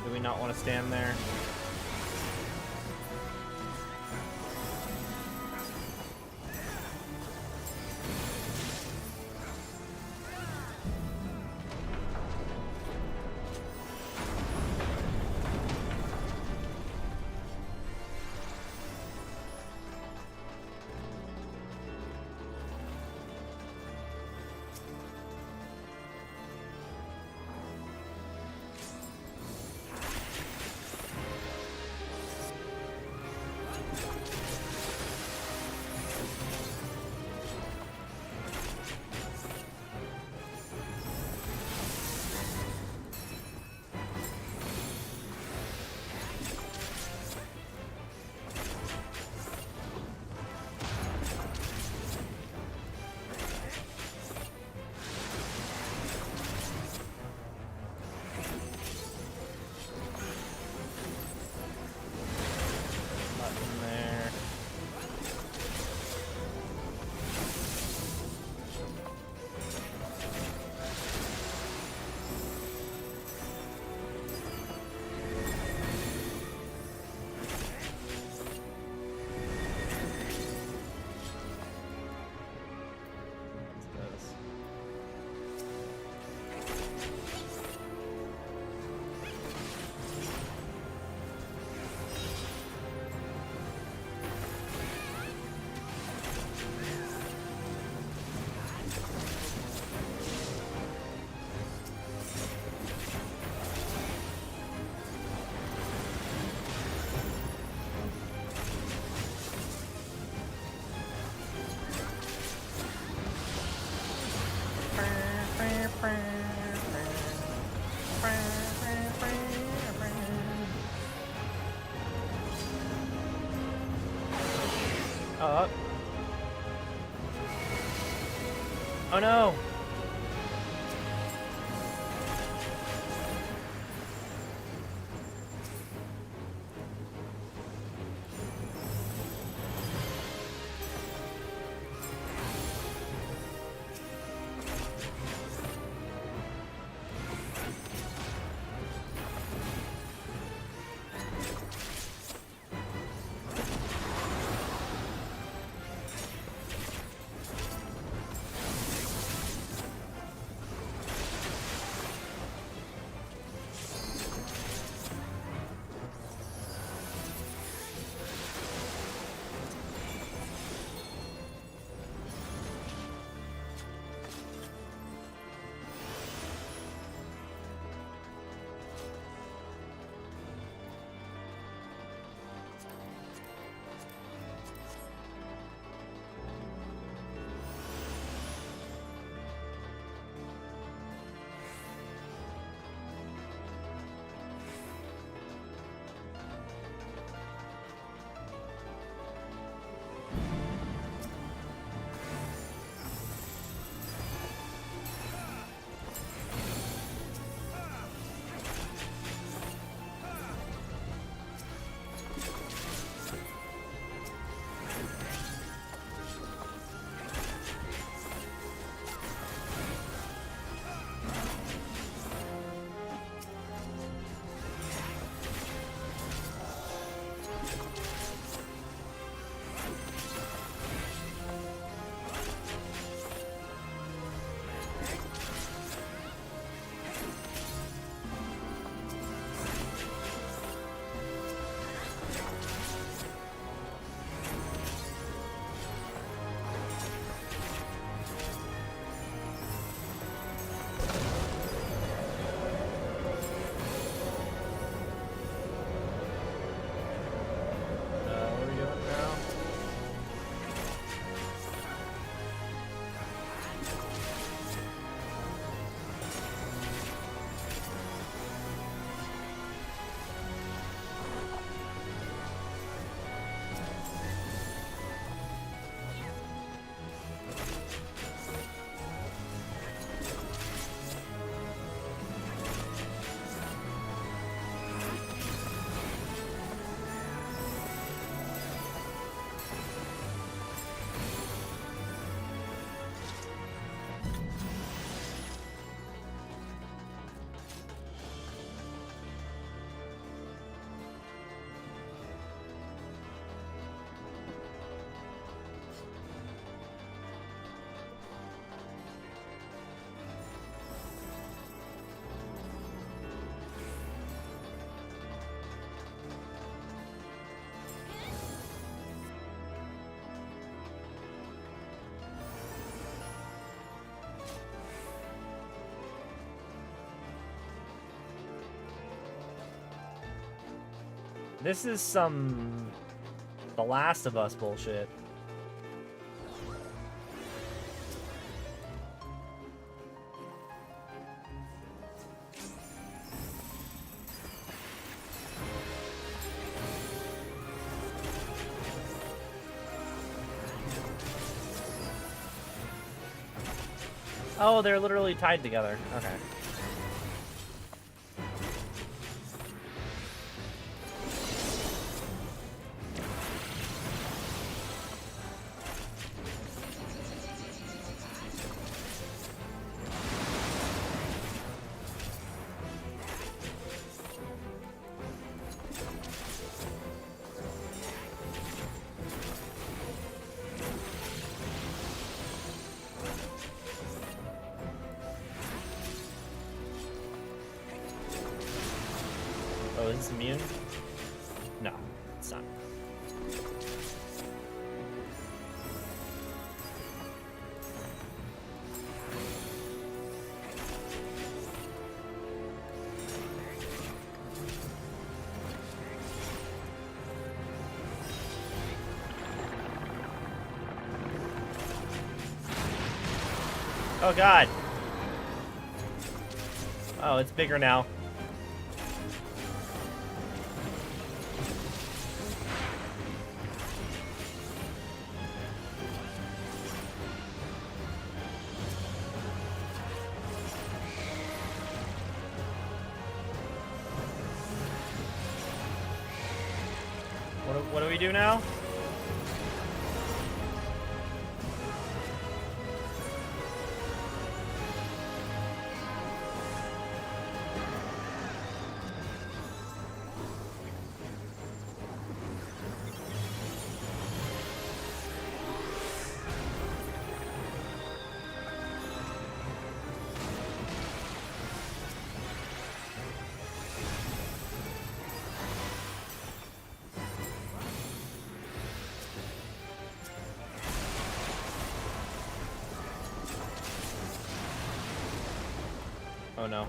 Do we not want to stand there? Oh. Oh no! What are we doing now? This is some The Last of Us bullshit. Oh, they're literally tied together. Okay. Oh, is this immune? No, it's not. Oh God. Oh, it's bigger now. What do we do now? Oh no.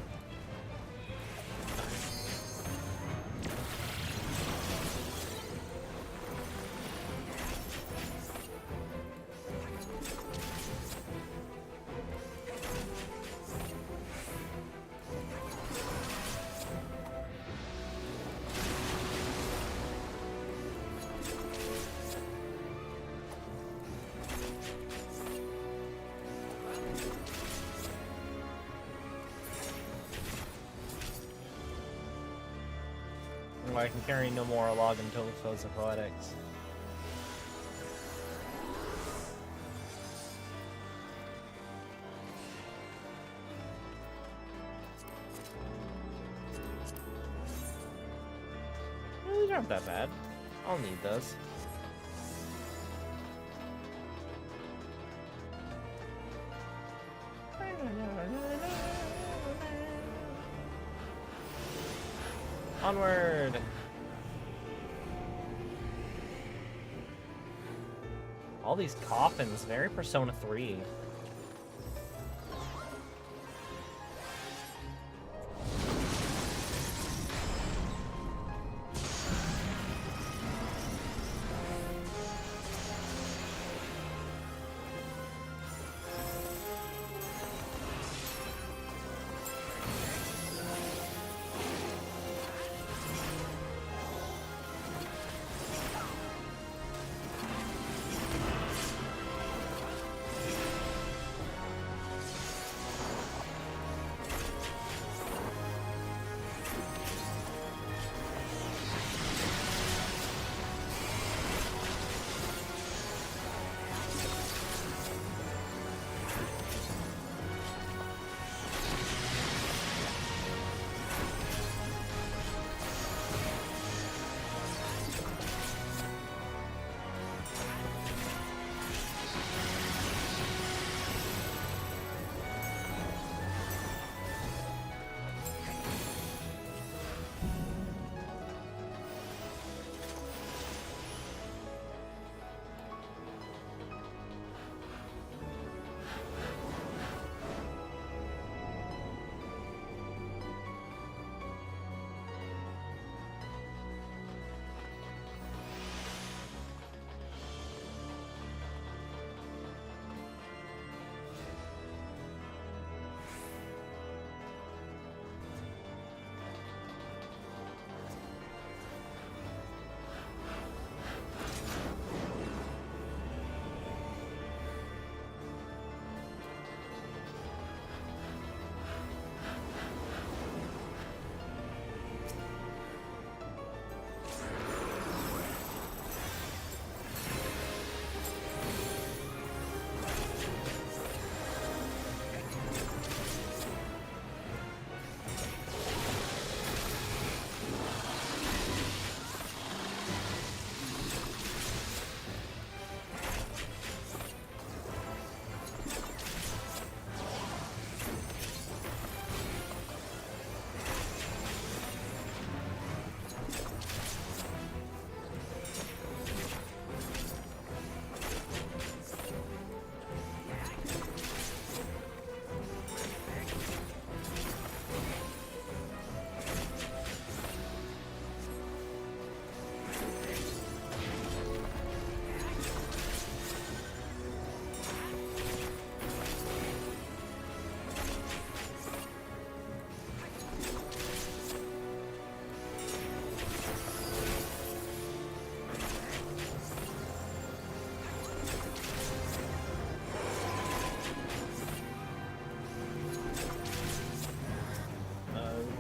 I can carry no more log until it fills the poetics. Well, these aren't that bad. I'll need those. Onward! All these coffins, very Persona 3.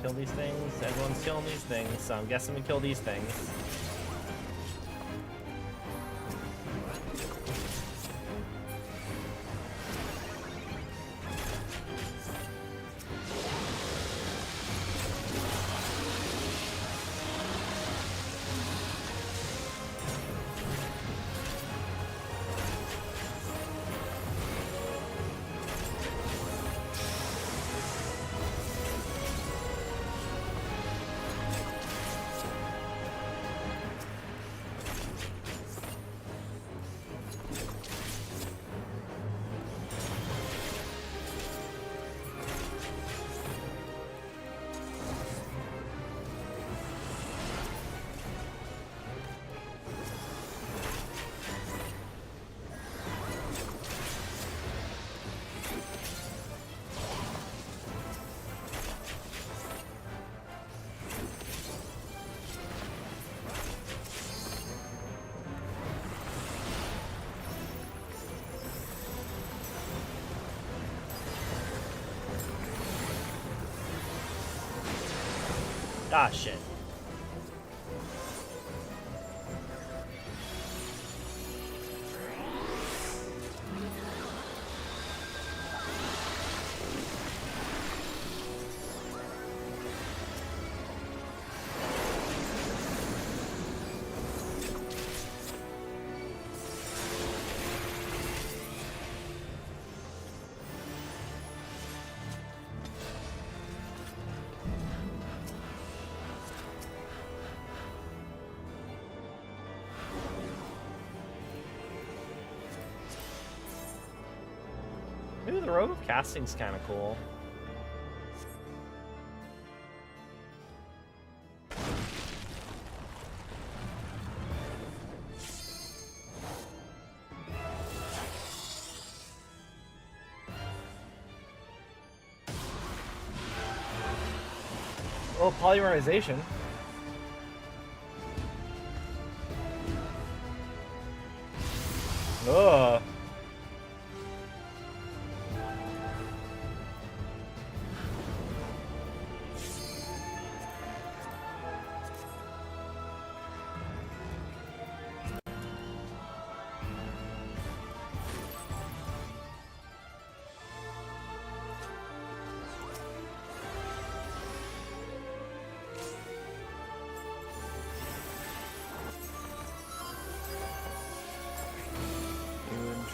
Kill these things. Everyone's killing these things, so I'm guessing we kill these things. Ah, shit. Maybe the rogue of casting's kind of cool. Oh, polymerization. Ugh.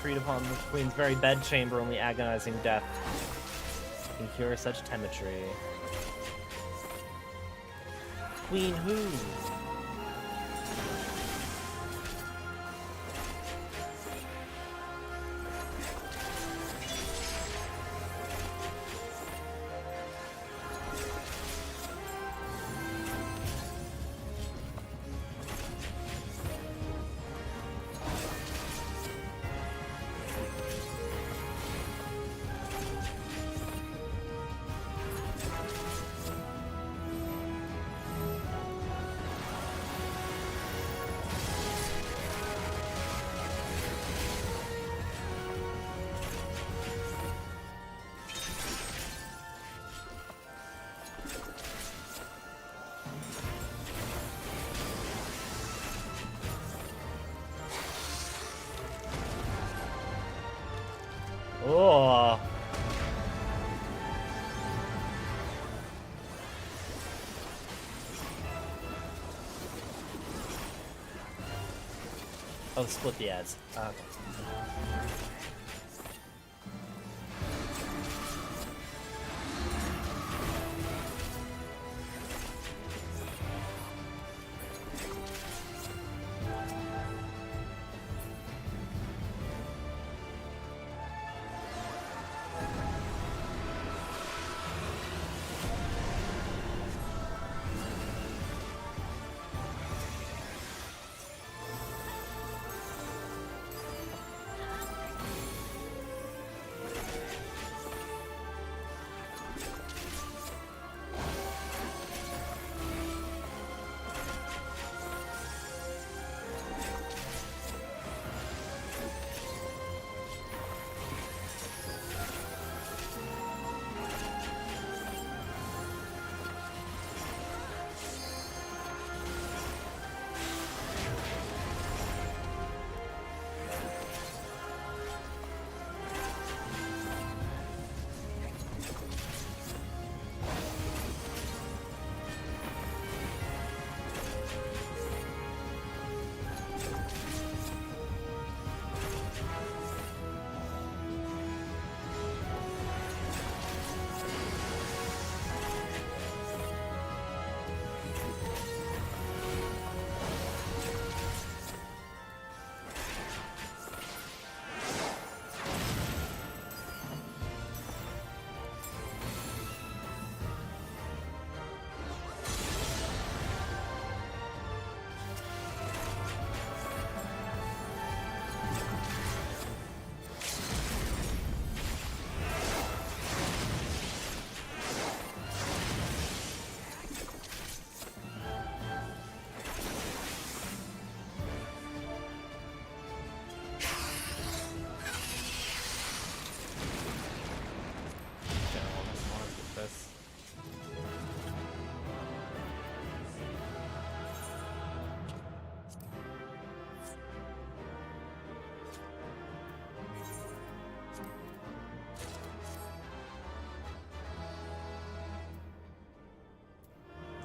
Treat upon the queen's very bedchamber, only agonizing death can cure such temetry. Queen who? Oh. Oh, split the ads. Okay.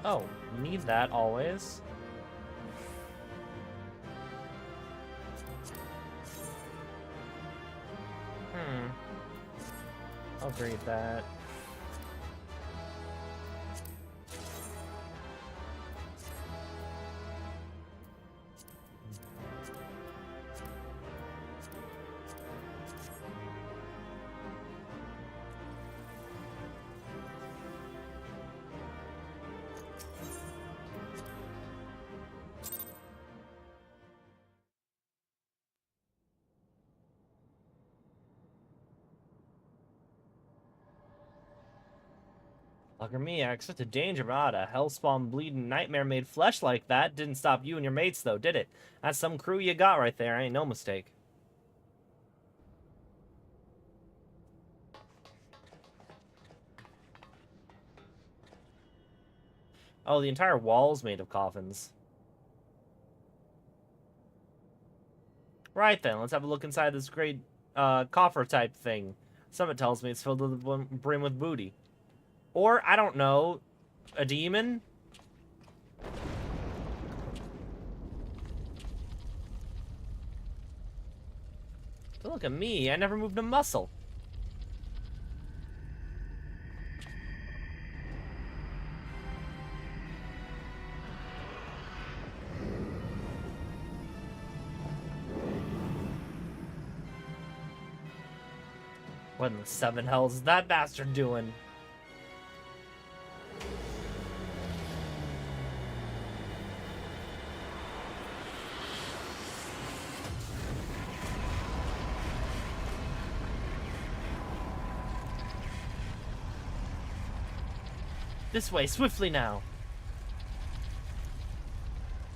Oh, need that always. I'll read that. Bugger me, I such a danger, but a hellspawn bleeding nightmare made flesh like that didn't stop you and your mates, though, did it? That's some crew you got right there, ain't no mistake. Oh, the entire wall's made of coffins. Right then, let's have a look inside this great coffer-type thing. Summit tells me it's filled to the brim with booty. Or, I don't know, a demon? But look at me, I never moved a muscle. What in the seven hells is that bastard doing? This way, swiftly now.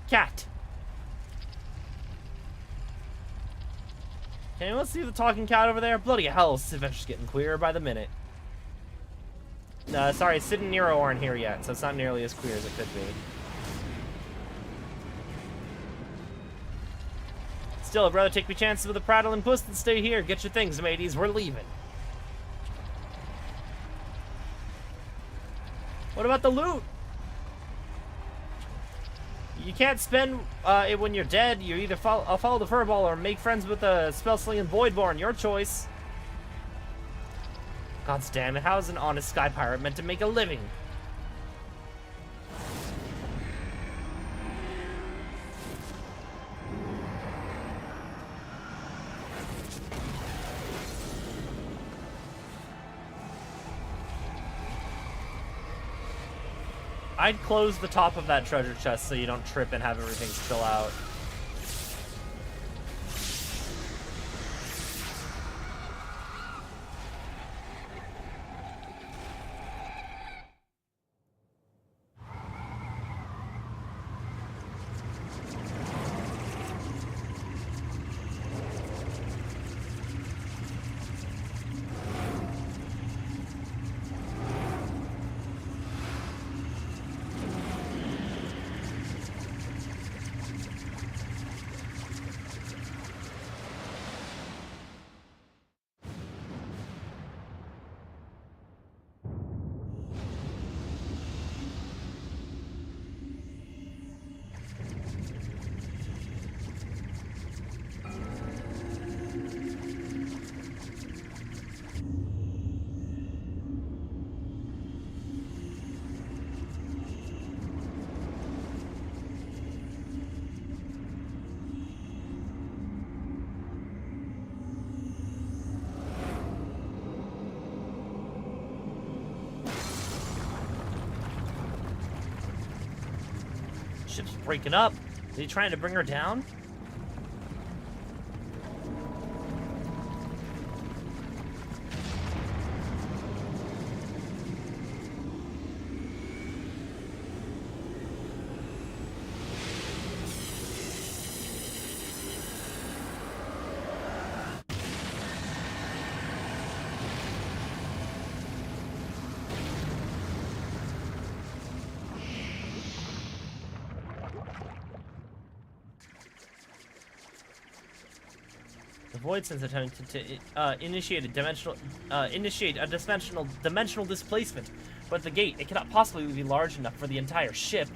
Cat. Can anyone see the talking cat over there? Bloody hell, this adventure's getting queerer by the minute. Sorry, Sid and Nero aren't here yet, so it's not nearly as queer as it could be. Still, I'd rather take me chances with a prattling puss than stay here. Get your things, mateys. We're leaving. What about the loot? You can't spend it when you're dead. You either I'll follow the furball or make friends with a spell-slinging voidborn. Your choice. God damn it! How is an honest sky pirate meant to make a living? I'd close the top of that treasure chest so you don't trip and have everything spill out. Ship's breaking up. Are you trying to bring her down? The Void Sense attempted to initiate a dimensional displacement. But the gate, it cannot possibly be large enough for the entire ship.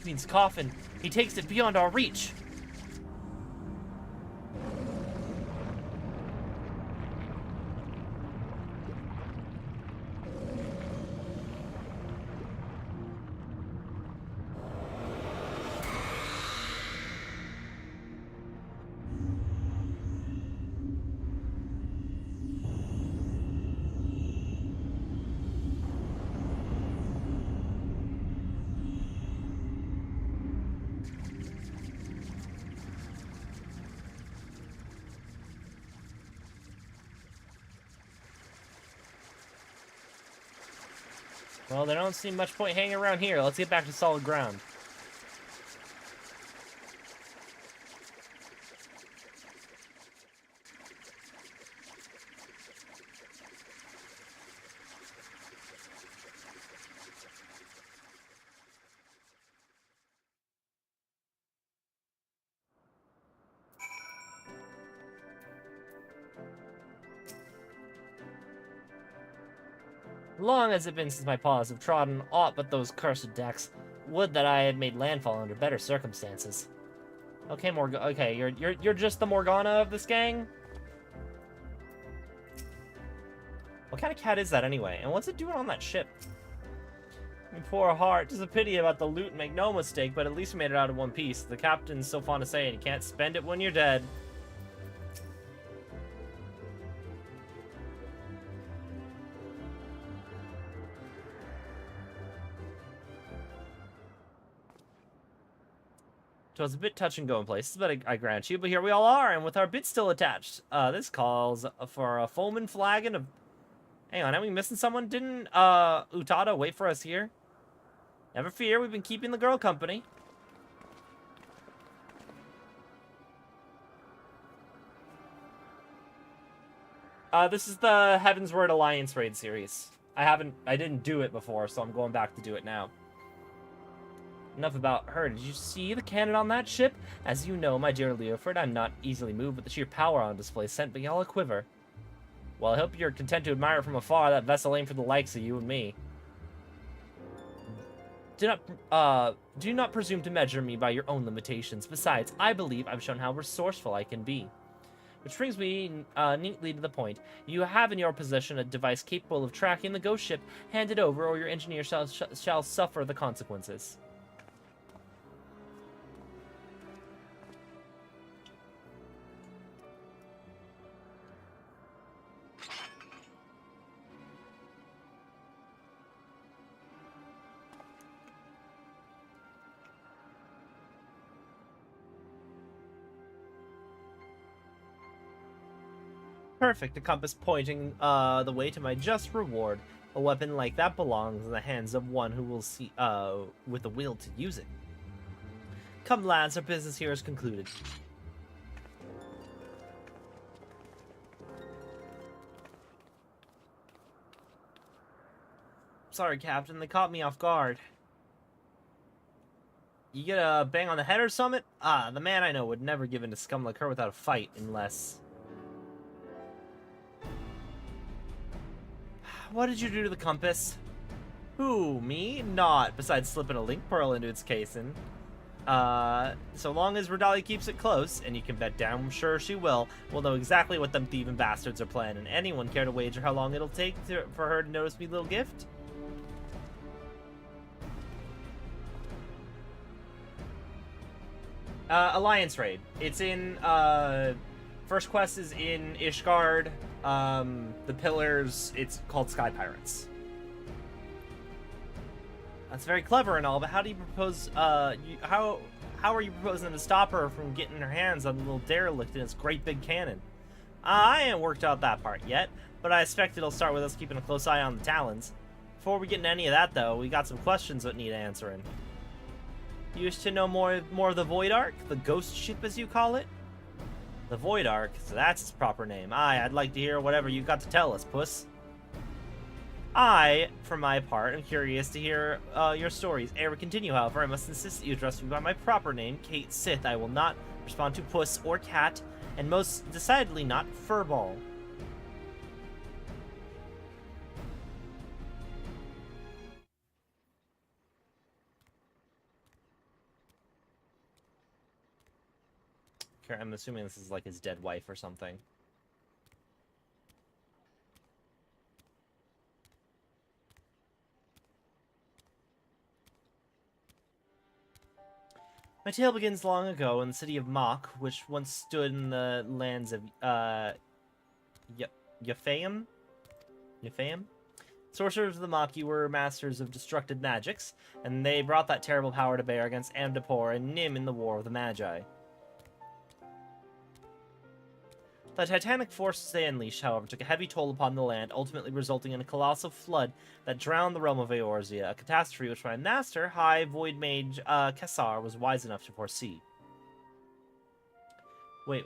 Means coffin. He takes it beyond our reach. Well, there don't seem much point hanging around here. Let's get back to solid ground. Long has it been since my paws have trodden aught but those cursed decks. Would that I had made landfall under better circumstances. Okay, okay, you're just the Morgana of this gang? What kind of cat is that anyway? And what's it doing on that ship? My poor heart. It's a pity about the loot, make no mistake, but at least we made it out in one piece. The captain's so fond of saying you can't spend it when you're dead. So it's a bit touch and go in places, but I grant you. But here we all are, and with our bit still attached. This calls for a foeman flagon of... Hang on, are we missing someone? Didn't Utada wait for us here? Never fear, we've been keeping the girl company. This is the Heaven's Word Alliance raid series. I didn't do it before, so I'm going back to do it now. Enough about her. Did you see the cannon on that ship? As you know, my dear Leoford, I'm not easily moved, but the sheer power on display sent me all a quiver. Well, I hope you're content to admire from afar. That vessel ain't for the likes of you and me. Do not presume to measure me by your own limitations. Besides, I believe I've shown how resourceful I can be. Which brings me neatly to the point. You have in your possession a device capable of tracking the ghost ship. Hand it over, or your engineer shall suffer the consequences. Perfect, a compass pointing the way to my just reward. A weapon like that belongs in the hands of one who will see with the will to use it. Come, lads, our business here is concluded. Sorry, Captain, they caught me off guard. You get a bang on the head or something? The man I know would never give in to scum like her without a fight, unless... What did you do to the compass? Who, me? Not, besides slipping a link pearl into its casing. So long as Redalia keeps it close, and you can bet down I'm sure she will, we'll know exactly what them thieving bastards are planning. Anyone care to wager how long it'll take for her to notice me little gift? Alliance raid. It's in, first quest is in Ishgard. The pillars, it's called Sky Pirates. That's very clever and all, but how do you propose, how how are you proposing to stop her from getting her hands on the little derelict in its great big cannon? I ain't worked out that part yet, but I expect it'll start with us keeping a close eye on the Talons. Before we get into any of that, though, we got some questions that need answering. You wish to know more of the Void Ark? The ghost ship, as you call it? The Void Ark, so that's its proper name. Aye, I'd like to hear whatever you've got to tell us, puss. I, for my part, am curious to hear your stories. Ere we continue, however, I must insist that you address me by my proper name, Kate Sith. I will not respond to puss or cat, and most decidedly not furball. I'm assuming this is like his dead wife or something. My tale begins long ago in the city of Mach, which once stood in the lands of Yafayim? Sorcerers of the Maki were masters of destructive magics, and they brought that terrible power to bear against Amdapor and Nim in the War of the Magi. The titanic forces they unleashed, however, took a heavy toll upon the land, ultimately resulting in a colossal flood that drowned the realm of Eorzea, a catastrophe which my master, High Void Mage Kesar, was wise enough to foresee. Wait,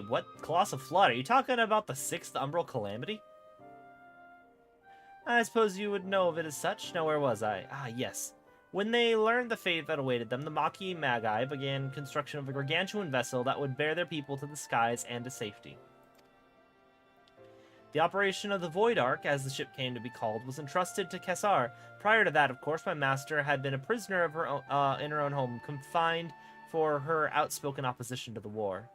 what? Colossal flood? Are you talking about the 6th Umbral Calamity? I suppose you would know of it as such. Now, where was I? Ah, yes. When they learned the fate that awaited them, the Maki Magi began construction of a gargantuan vessel that would bear their people to the skies and to safety. The operation of the Void Ark, as the ship came to be called, was entrusted to Kesar. Prior to that, of course, my master had been a prisoner of her own, in her own home, confined for her outspoken opposition to the war.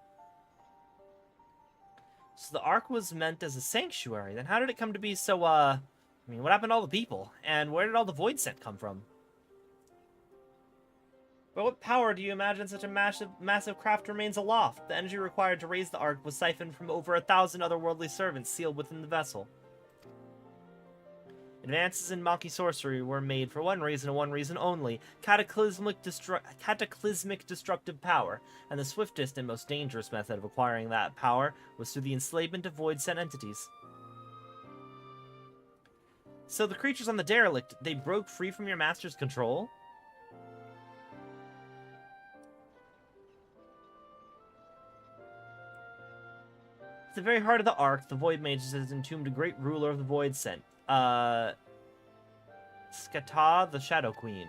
So the Ark was meant as a sanctuary. Then how did it come to be so, I mean, what happened to all the people? And where did all the Void Scent come from? But what power do you imagine such a massive craft remains aloft? The energy required to raise the Ark was siphoned from over 1,000 otherworldly servants sealed within the vessel. Advances in Maki sorcery were made for one reason and one reason only: cataclysmic destructive power, and the swiftest and most dangerous method of acquiring that power was through the enslavement of void-sent entities. So the creatures on the derelict, they broke free from your master's control? At the very heart of the Ark, the Void Mages has entombed a great ruler of the Void Scent, Skata, the Shadow Queen.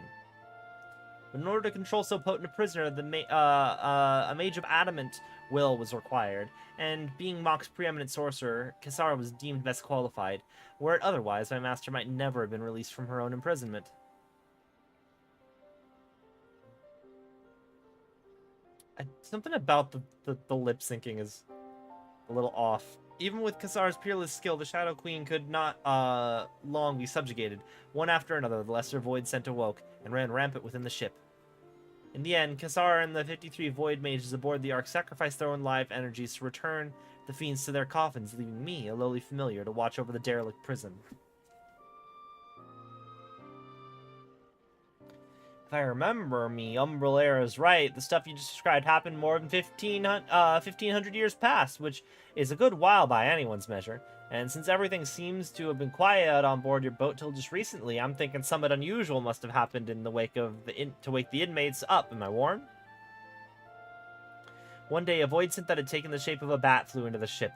But in order to control so potent a prisoner, a mage of adamant will was required, and being Mach's preeminent sorcerer, Kesara was deemed best qualified. Were it otherwise, my master might never have been released from her own imprisonment. Something about the lip syncing is a little off. Even with Kesar's peerless skill, the Shadow Queen could not long be subjugated. One after another, the lesser Void Scent awoke and ran rampant within the ship. In the end, Kesar and the 53 Void Mages aboard the Ark sacrificed their own life energies to return the fiends to their coffins, leaving me, a lowly familiar, to watch over the derelict prison. If I remember me, Umbral Era is right. The stuff you just described happened more than 1,500 years past, which is a good while by anyone's measure. And since everything seems to have been quiet on board your boat till just recently, I'm thinking somewhat unusual must have happened in the wake of to wake the inmates up. Am I warned? One day, a void scent that had taken the shape of a bat flew into the ship.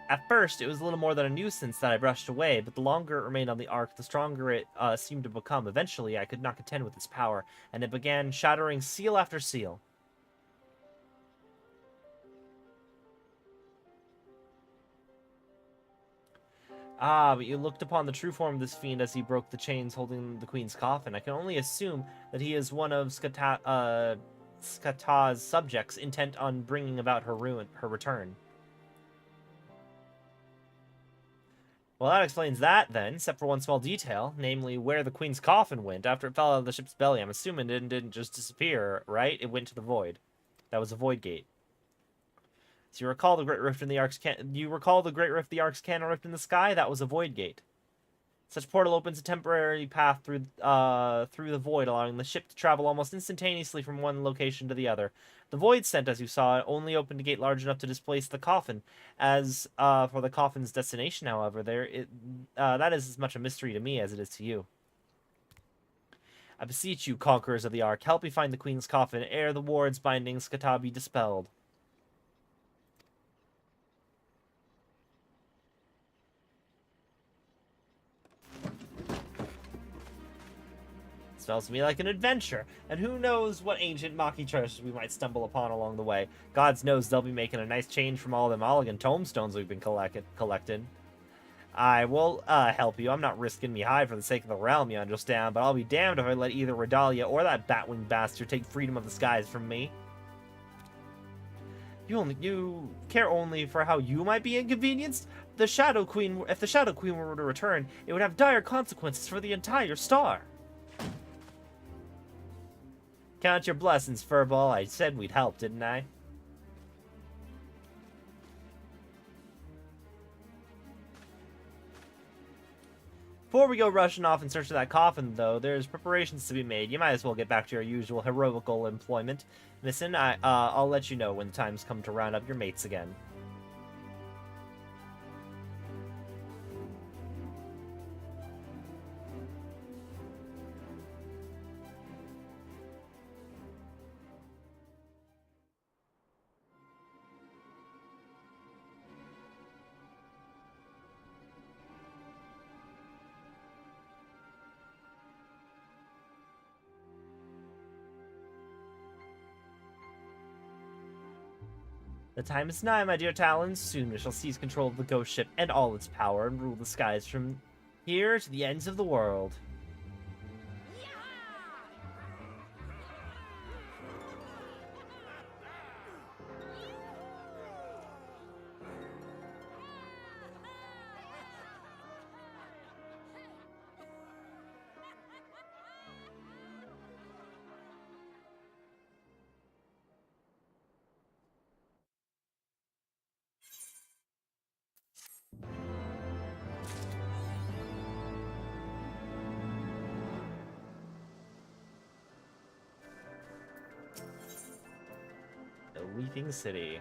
At first, it was a little more than a nuisance that I brushed away, but the longer it remained on the Ark, the stronger it seemed to become. Eventually, I could not contend with its power, and it began shattering seal after seal. Ah, but you looked upon the true form of this fiend as he broke the chains holding the Queen's coffin. I can only assume that he is one of Skata's subjects, intent on bringing about her return. Well, that explains that, then, except for one small detail, namely where the Queen's coffin went after it fell out of the ship's belly. I'm assuming it didn't just disappear, right? It went to the void. That was a void gate. So you recall the great rift in the Ark's the Ark's cannon rift in the sky? That was a void gate. Such portal opens a temporary path through the void, allowing the ship to travel almost instantaneously from one location to the other. The void sent, as you saw, only opened a gate large enough to displace the coffin. As for the coffin's destination, however, that is as much a mystery to me as it is to you. I beseech you, conquerors of the Ark, help me find the Queen's coffin ere the ward's binding Skata be dispelled. Smells to me like an adventure, and who knows what ancient Maki treasures we might stumble upon along the way. Gods knows they'll be making a nice change from all them Mulligan tombstones we've been collecting. I will help you. I'm not risking me hide for the sake of the realm, you understand, but I'll be damned if I let either Redalia or that Batwing bastard take freedom of the skies from me. You care only for how you might be inconvenienced? If the Shadow Queen were to return, it would have dire consequences for the entire star. Count your blessings, Furball. I said we'd help, didn't I? Before we go rushing off in search of that coffin, though, there's preparations to be made. You might as well get back to your usual heroical employment. Missin, I'll let you know when the time's come to round up your mates again. The time is nigh, my dear Talons. Soon we shall seize control of the ghost ship and all its power and rule the skies from here to the ends of the world. The Weeping City.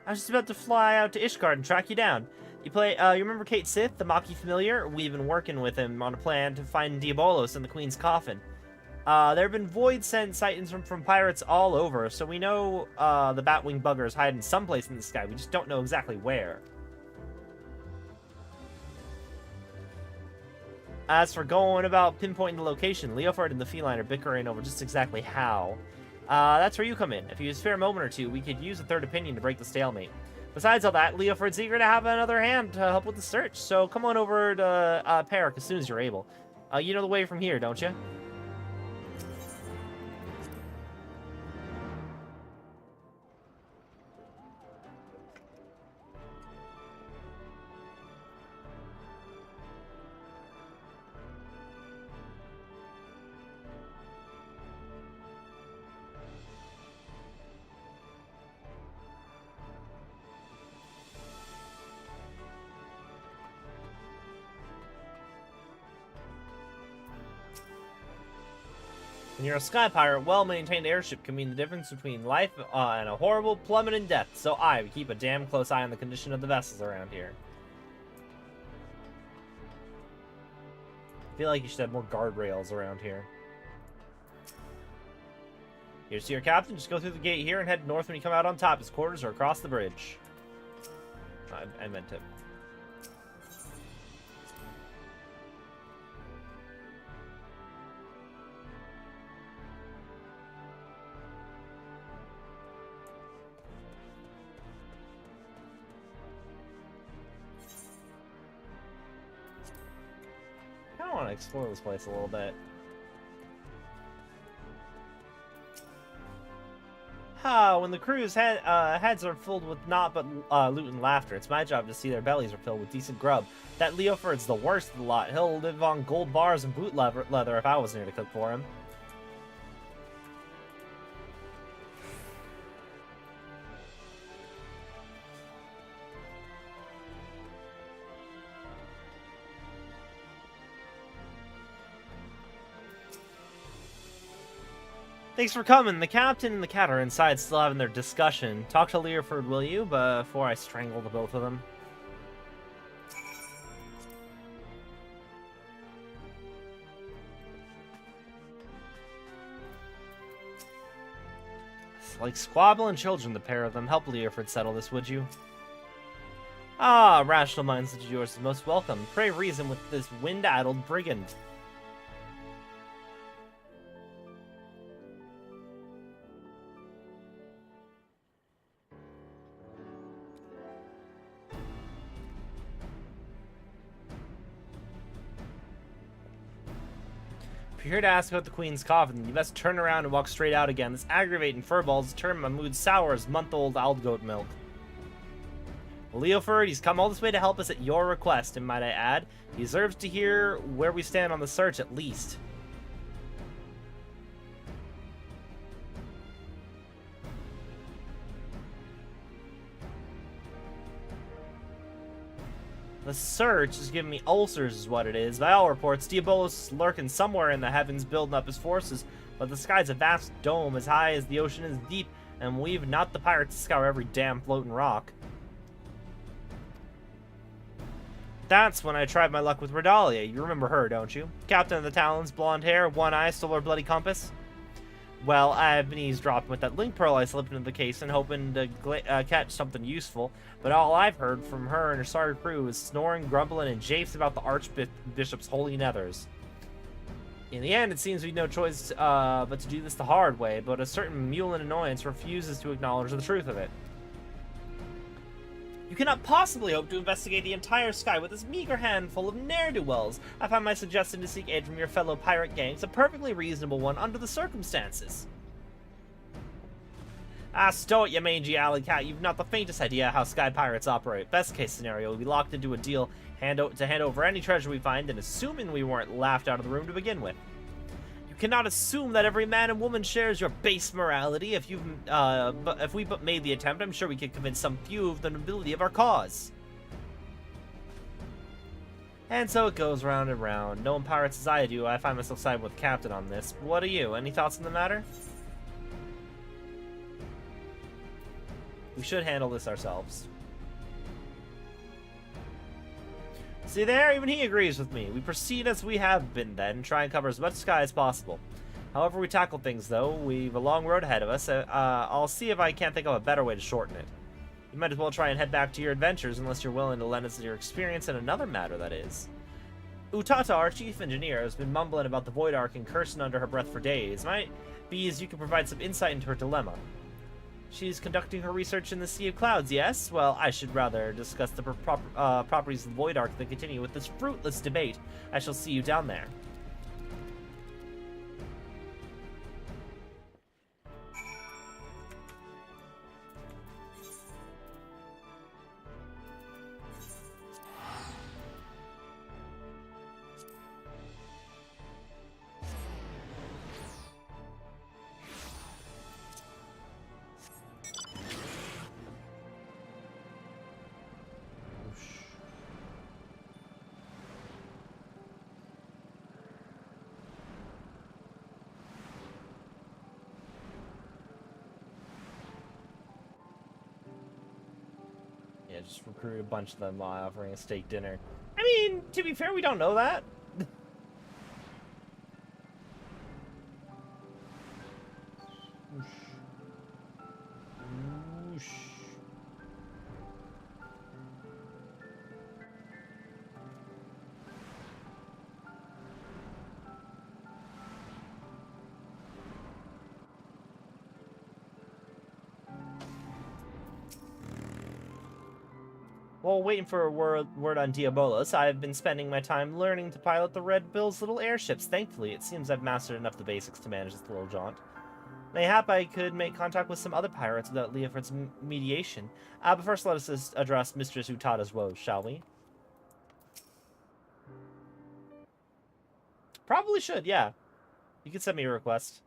I was just about to fly out to Ishgard and track you down. You remember Kate Sith, the Maki familiar? We've been working with him on a plan to find Diabolos in the Queen's coffin. There have been void sent sightings from pirates all over, so we know the Batwing buggers hide in someplace in the sky. We just don't know exactly where. As for going about pinpointing the location, Leofard and the feline are bickering over just exactly how. That's where you come in. If you use a spare moment or two, we could use a third opinion to break the stalemate. Besides all that, Leofard's eager to have another hand to help with the search, so come on over to Perik as soon as you're able. You know the way from here, don't you? When you're a sky pirate, well-maintained airship can mean the difference between life and a horrible plummet in death, so we keep a damn close eye on the condition of the vessels around here. I feel like you should have more guardrails around here. Here's to your captain. Just go through the gate here and head north when you come out on top. His quarters are across the bridge. I meant it. I want to explore this place a little bit. When the crew's heads are filled with naught but loot and laughter, it's my job to see their bellies are filled with decent grub. That Leofard's the worst of the lot. He'll live on gold bars and boot leather if I was near to cook for him. Thanks for coming. The captain and the cat are inside still having their discussion. Talk to Leoford, will you? Before I strangle the both of them. It's like squabbling children, the pair of them. Help Leoford settle this, would you? Ah, rational minds such as yours is most welcome. Pray reason with this wind-addled brigand. If you're here to ask about the Queen's coffin, you best turn around and walk straight out again. This aggravating furball's turned my mood sour as month-old goat milk. Leoford, he's come all this way to help us at your request, and might I add, he deserves to hear where we stand on the search at least. The search is giving me ulcers is what it is. By all reports, Diabolos is lurking somewhere in the heavens building up his forces, but the sky's a vast dome as high as the ocean is deep, and we've not the pirates to scour every damn floating rock. That's when I tried my luck with Redalia. You remember her, don't you? Captain of the Talons, blonde hair, one eye, stole her bloody compass. Well, I've been eavesdropping with that link pearl I slipped into the case and hoping to catch something useful, but all I've heard from her and her sorry crew is snoring, grumbling, and japes about the Archbishop's holy nethers. In the end, it seems we've no choice but to do this the hard way, but a certain mulin annoyance refuses to acknowledge the truth of it. You cannot possibly hope to investigate the entire sky with this meager handful of ne'er-do-wells. I find my suggestion to seek aid from your fellow pirate gangs a perfectly reasonable one under the circumstances. Ah, stow it, you mangy alley cat. You've not the faintest idea how sky pirates operate. Best case scenario, we'll be locked into a deal to hand over any treasure we find, and assuming we weren't laughed out of the room to begin with. Cannot assume that every man and woman shares your base morality. If we but made the attempt, I'm sure we could convince some few of the nobility of our cause. And so it goes round and round. Knowing pirates as I do, I find myself siding with the captain on this. What are you? Any thoughts on the matter? We should handle this ourselves. See there, even he agrees with me. We proceed as we have been then, and try and cover as much sky as possible. However we tackle things, though, we've a long road ahead of us. I'll see if I can't think of a better way to shorten it. You might as well try and head back to your adventures, unless you're willing to lend us your experience in another matter, that is. Utata, our chief engineer, has been mumbling about the Void Ark and cursing under her breath for days. Might be as you can provide some insight into her dilemma. She's conducting her research in the Sea of Clouds, yes? Well, I should rather discuss the properties of the Void Ark than continue with this fruitless debate. I shall see you down there. Yeah, just recruit a bunch of them while offering a steak dinner. I mean, to be fair, we don't know that. While waiting for a word on Diabolos, I've been spending my time learning to pilot the Red Bill's little airships. Thankfully, it seems I've mastered enough of the basics to manage this little jaunt. Mayhap I could make contact with some other pirates without Leoford's mediation. But first let us address Mistress Utada's woes, shall we? Probably should, yeah. You can send me a request.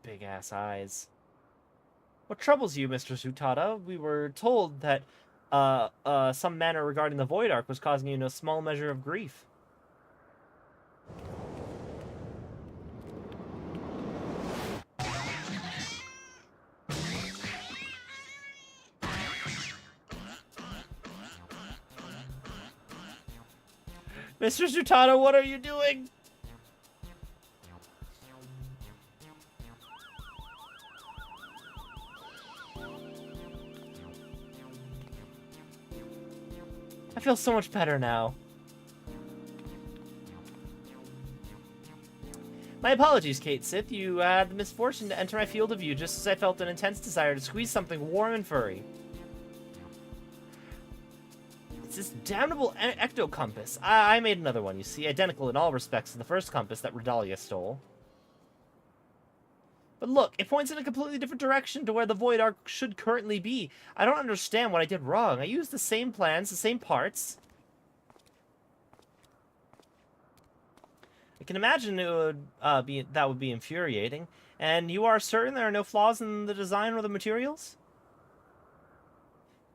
big-ass eyes. What troubles you, Mr. Zutada? We were told that some manner regarding the Void Ark was causing you no small measure of grief. Mr. Zutada, what are you doing? I feel so much better now. My apologies, Kate Sith. You had the misfortune to enter my field of view just as I felt an intense desire to squeeze something warm and furry. It's this damnable ecto compass. I made another one, you see, identical in all respects to the first compass that Redalia stole. But look, it points in a completely different direction to where the Void Ark should currently be. I don't understand what I did wrong. I used the same plans, the same parts. I can imagine it would that would be infuriating. And you are certain there are no flaws in the design or the materials?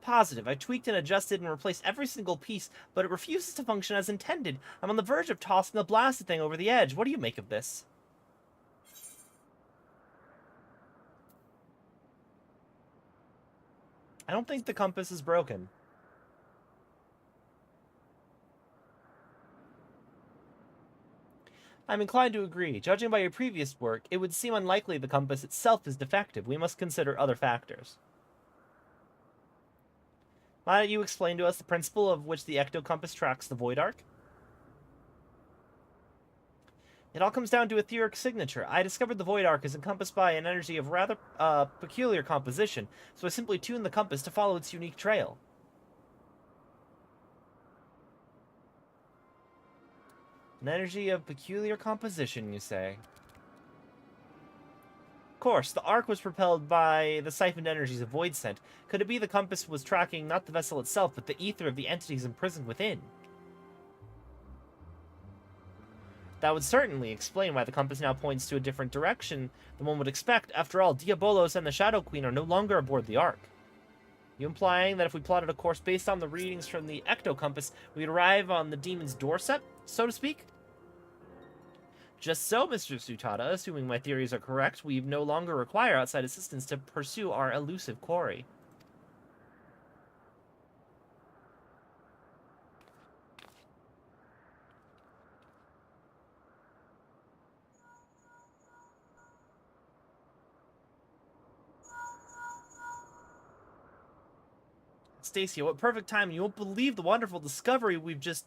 Positive. I tweaked and adjusted and replaced every single piece, but it refuses to function as intended. I'm on the verge of tossing the blasted thing over the edge. What do you make of this? I don't think the compass is broken. I'm inclined to agree. Judging by your previous work, it would seem unlikely the compass itself is defective. We must consider other factors. Why don't you explain to us the principle of which the ecto compass tracks the Void Ark? It all comes down to etheric signature. I discovered the Void Ark is encompassed by an energy of rather peculiar composition, so I simply tuned the compass to follow its unique trail. An energy of peculiar composition, you say? Of course, the Ark was propelled by the siphoned energies of Void Scent. Could it be the compass was tracking not the vessel itself, but the ether of the entities imprisoned within? That would certainly explain why the compass now points to a different direction than one would expect. After all, Diabolos and the Shadow Queen are no longer aboard the Ark. You implying that if we plotted a course based on the readings from the ecto compass, we'd arrive on the demon's doorstep, so to speak? Just so, Mr. Zutada. Assuming my theories are correct, we no longer require outside assistance to pursue our elusive quarry. Stacia, what perfect time. You won't believe the wonderful discovery we've just...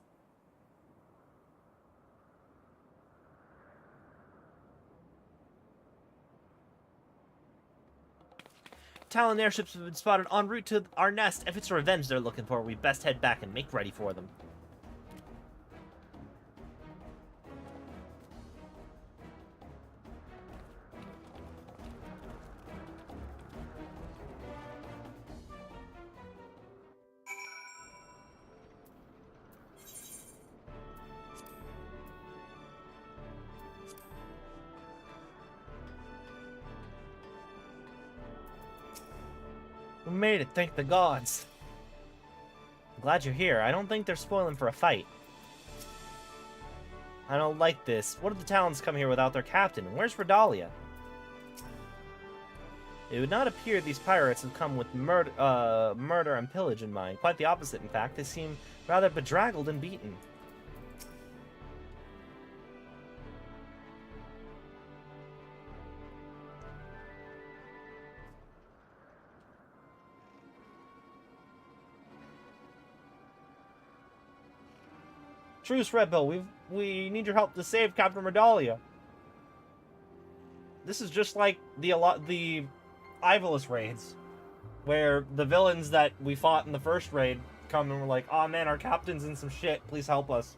Talon airships have been spotted en route to our nest. If it's revenge they're looking for, we best head back and make ready for them. We made it, thank the gods. I'm glad you're here. I don't think they're spoiling for a fight. I don't like this. What if the Talons come here without their captain? Where's Redalia? It would not appear these pirates have come with murder and pillage in mind. Quite the opposite, in fact. They seem rather bedraggled and beaten. Truce, Red Bull. We need your help to save Captain Redalia. This is just like the Ivolus raids, where the villains that we fought in the first raid come and we're like, "Oh man, our captain's in some shit. Please help us."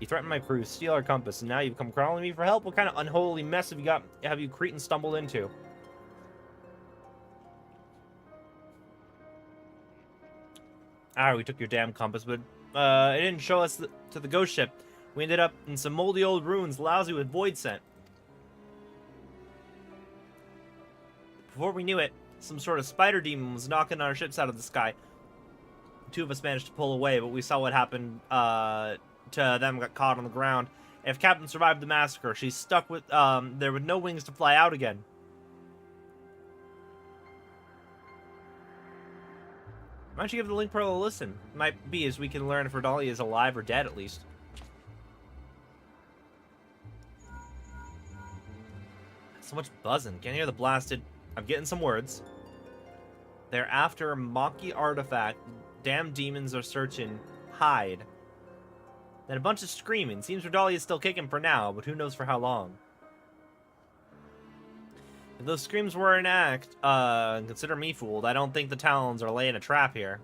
You threatened my crew, steal our compass, and now you've come crawling to me for help. What kind of unholy mess have you Cretan stumbled into? We took your damn compass, but it didn't show us to the ghost ship. We ended up in some moldy old ruins, lousy with void scent. Before we knew it, some sort of spider demon was knocking our ships out of the sky. Two of us managed to pull away, but we saw what happened to them, got caught on the ground. If Captain survived the massacre, she's stuck with there with no wings to fly out again. Why don't you give the link pearl a listen? Might be as we can learn if Redalia is alive or dead at least. So much buzzing. Can't hear the blasted. I'm getting some words. They're after a Maki artifact. Damn demons are searching. Hide. Then a bunch of screaming. Seems Redalia is still kicking for now, but who knows for how long. If those screams were an act, consider me fooled. I don't think the Talons are laying a trap here.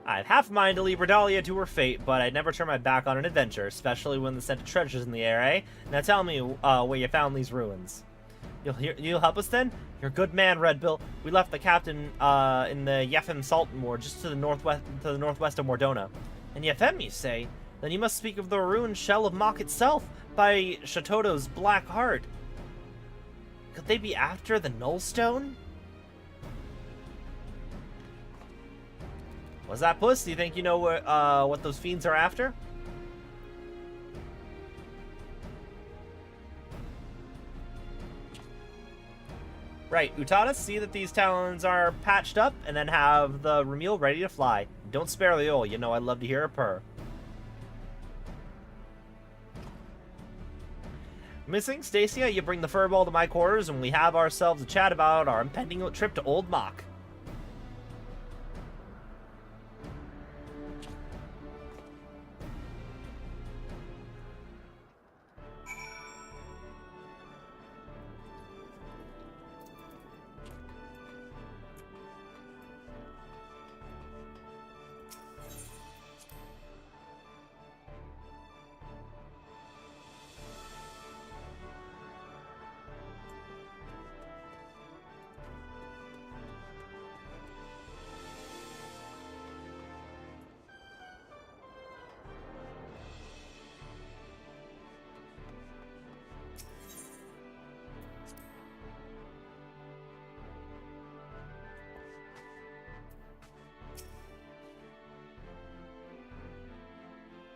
I had half a mind to leave Redalia to her fate, but I'd never turn my back on an adventure, especially when the scent of treasures in the air, eh? Now tell me where you found these ruins. You'll help us then? You're a good man, Red Bill. We left the captain in the Yefim Salt Moor, just to the northwest of Mordona. And Yefim, you say? Then you must speak of the ruined shell of Mok itself, by Shatoto's black heart. Could they be after the Nullstone? What's that, Puss? Do you think you know what those fiends are after? Right, Utada, see that these talons are patched up, and then have the Ramil ready to fly. Don't spare the oil, you know I'd love to hear a purr. Missing, Stacia, you bring the furball to my quarters, and we have ourselves a chat about our impending trip to Old Mok.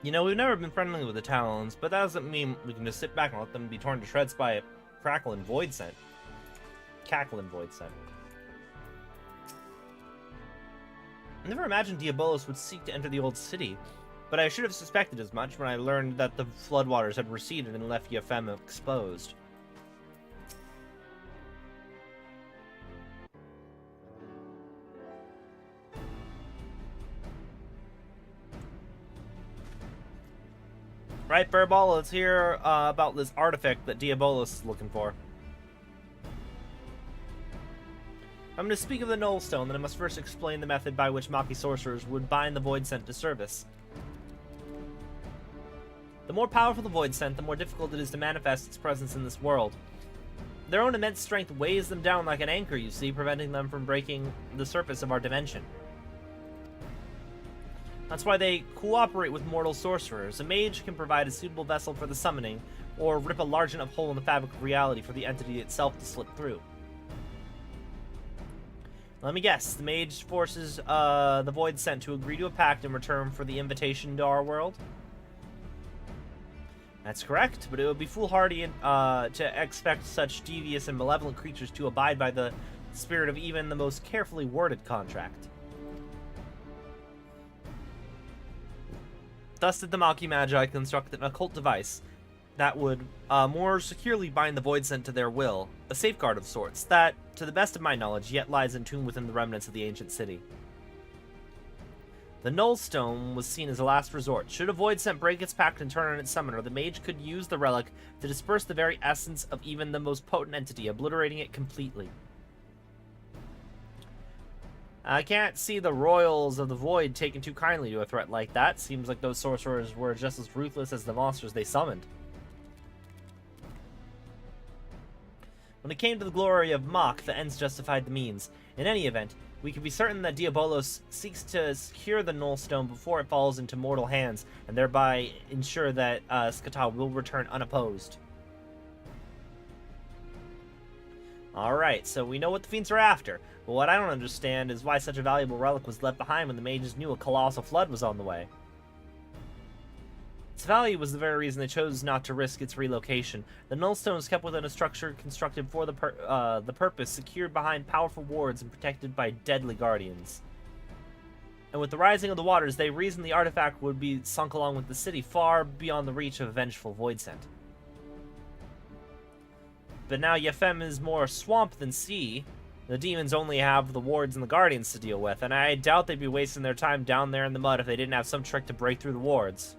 You know, we've never been friendly with the Talons, but that doesn't mean we can just sit back and let them be torn to shreds by a crackling void scent. Cackling void scent. I never imagined Diabolos would seek to enter the old city, but I should have suspected as much when I learned that the floodwaters had receded and left Yefem exposed. Right, Furball, let's hear about this artifact that Diabolos is looking for. I'm going to speak of the Nullstone, then I must first explain the method by which Maki sorcerers would bind the Void Scent to service. The more powerful the Void Scent, the more difficult it is to manifest its presence in this world. Their own immense strength weighs them down like an anchor, you see, preventing them from breaking the surface of our dimension. That's why they cooperate with mortal sorcerers. A mage can provide a suitable vessel for the summoning, or rip a large enough hole in the fabric of reality for the entity itself to slip through. Let me guess, the mage forces the Void Scent to agree to a pact in return for the invitation to our world? That's correct, but it would be foolhardy to expect such devious and malevolent creatures to abide by the spirit of even the most carefully worded contract. Thus did the Maki Magi construct an occult device that would more securely bind the Void Scent to their will, a safeguard of sorts that, to the best of my knowledge, yet lies entombed within the remnants of the ancient city. The Nullstone was seen as a last resort. Should a Void Scent break its pact and turn on its summoner, the mage could use the relic to disperse the very essence of even the most potent entity, obliterating it completely. I can't see the Royals of the Void taking too kindly to a threat like that. Seems like those sorcerers were just as ruthless as the monsters they summoned. When it came to the glory of Mach, the ends justified the means. In any event, we can be certain that Diabolos seeks to secure the Null Stone before it falls into mortal hands, and thereby ensure that Skata will return unopposed. Alright, so we know what the fiends are after, but what I don't understand is why such a valuable relic was left behind when the mages knew a colossal flood was on the way. Its value was the very reason they chose not to risk its relocation. The Nullstone was kept within a structure constructed for the purpose, secured behind powerful wards and protected by deadly guardians. And with the rising of the waters, they reasoned the artifact would be sunk along with the city, far beyond the reach of a vengeful Voidsent. But now Yefem is more swamp than sea. The demons only have the wards and the guardians to deal with, and I doubt they'd be wasting their time down there in the mud if they didn't have some trick to break through the wards.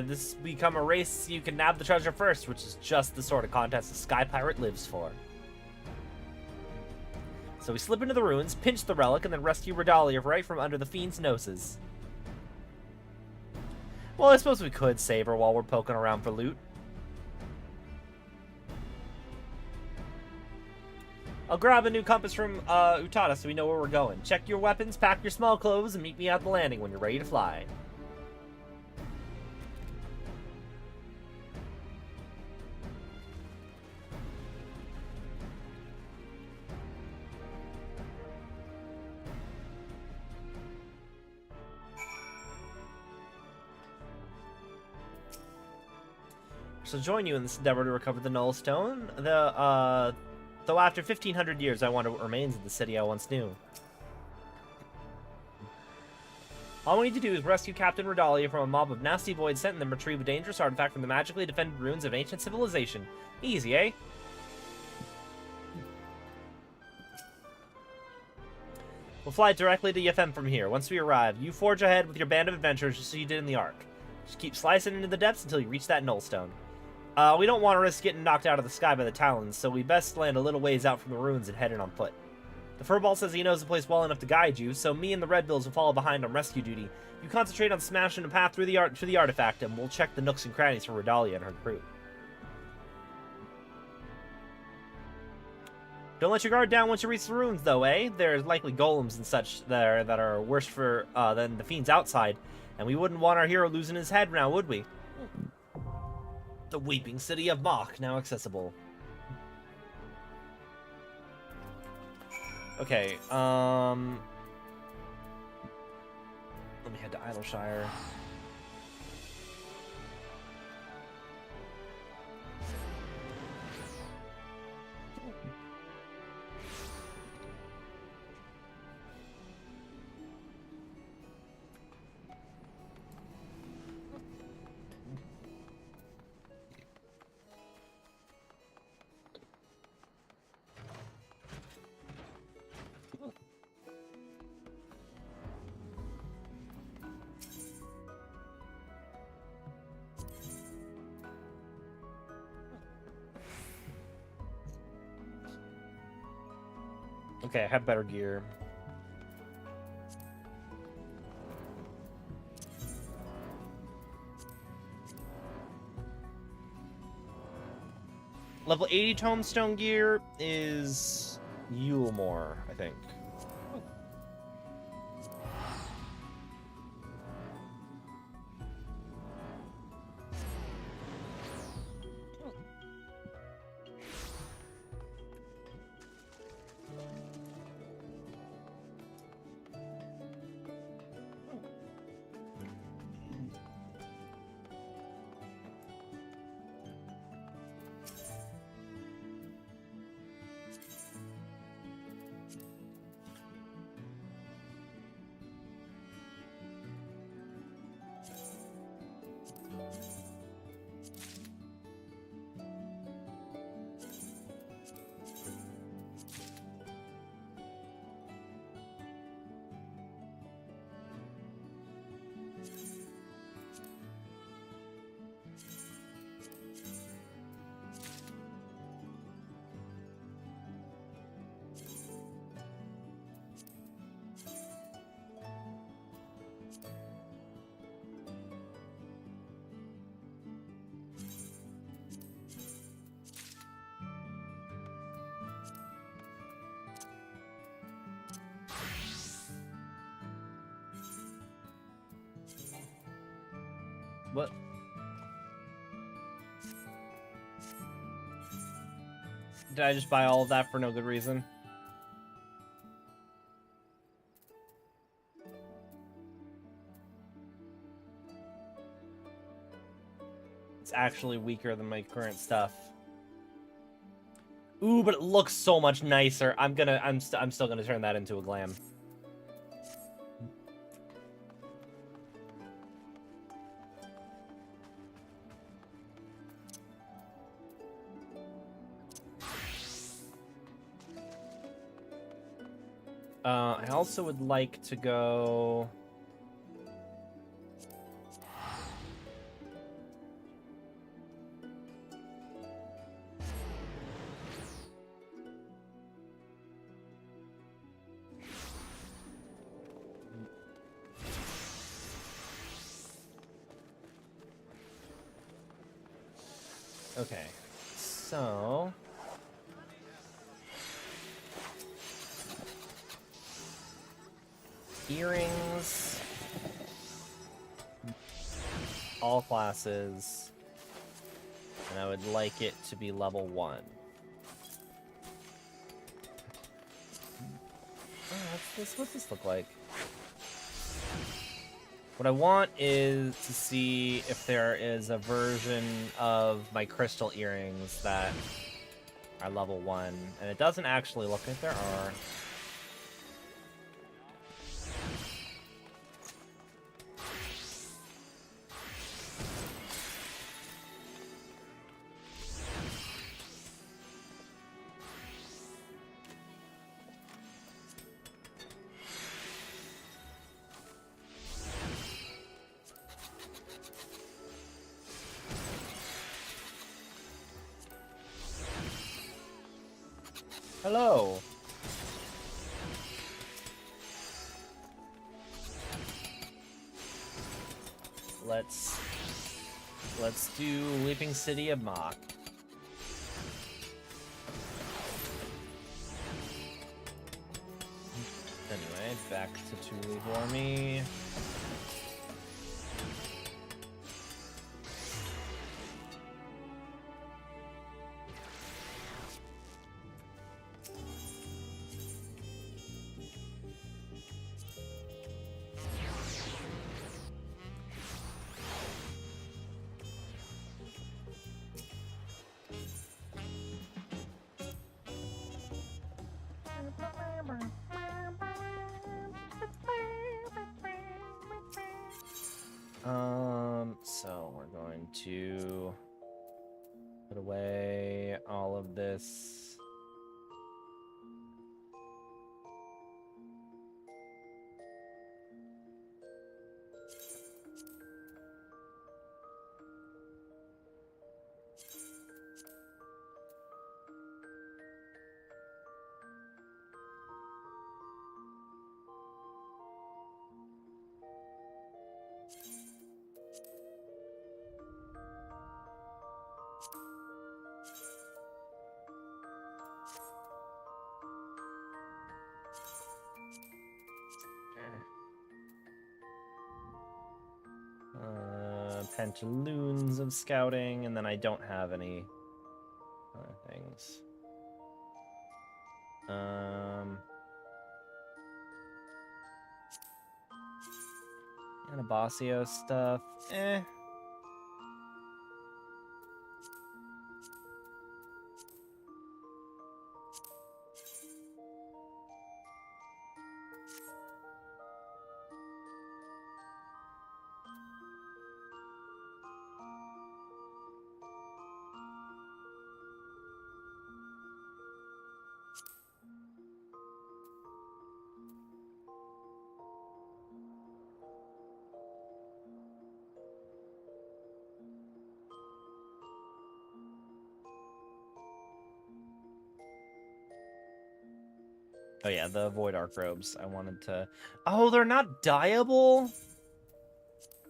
This has become a race so you can nab the treasure first, which is just the sort of contest the Sky Pirate lives for. So we slip into the ruins, pinch the relic, and then rescue Redalia right from under the fiend's noses. Well, I suppose we could save her while we're poking around for loot. I'll grab a new compass from Utada so we know where we're going. Check your weapons, pack your small clothes, and meet me at the landing when you're ready to fly. So join you in this endeavor to recover the Null Stone. Though after 1,500 years, I wonder what remains of the city I once knew. All we need to do is rescue Captain Redalia from a mob of nasty Voidsent and then retrieve a dangerous artifact from the magically defended ruins of ancient civilization. Easy, eh? We'll fly directly to Yefem from here. Once we arrive, you forge ahead with your band of adventurers just as you did in the Ark. Just keep slicing into the depths until you reach that Null Stone. We don't want to risk getting knocked out of the sky by the Talons, so we best land a little ways out from the ruins and head in on foot. The Furball says he knows the place well enough to guide you, so me and the Red Bills will follow behind on rescue duty. You concentrate on smashing a path through to the artifact, and we'll check the nooks and crannies for Redalia and her crew. Don't let your guard down once you reach the ruins, though, eh? There's likely golems and such there that are worse than the fiends outside, and we wouldn't want our hero losing his head now, would we? The Weeping City of Mach, now accessible. Okay, let me head to Idleshire. Okay, I have better gear. Level 80 Tomestone gear is Yulemore, I think. What? Did I just buy all of that for no good reason? It's actually weaker than my current stuff. Ooh, but it looks so much nicer. I'm still gonna turn that into a glam. I also would like to go... Okay, so... Earrings. All classes. And I would like it to be level 1. Oh, what's this look like? What I want is to see if there is a version of my crystal earrings that are level 1. And it doesn't actually look like there are. Hello. Let's do Leaping City of Mach. Anyway, back to Tuli Vormi. So we're going to put away all of this. Pantaloons of scouting, and then I don't have any other things. Anabasio stuff, eh. Oh yeah, the Void Arc robes. I wanted to... Oh, they're not dyeable?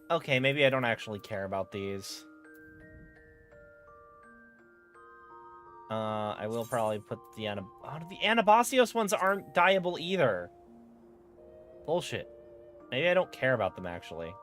Okay, maybe I don't actually care about these. I will probably put the Oh, the Anabasios ones aren't dyeable either. Bullshit. Maybe I don't care about them, actually.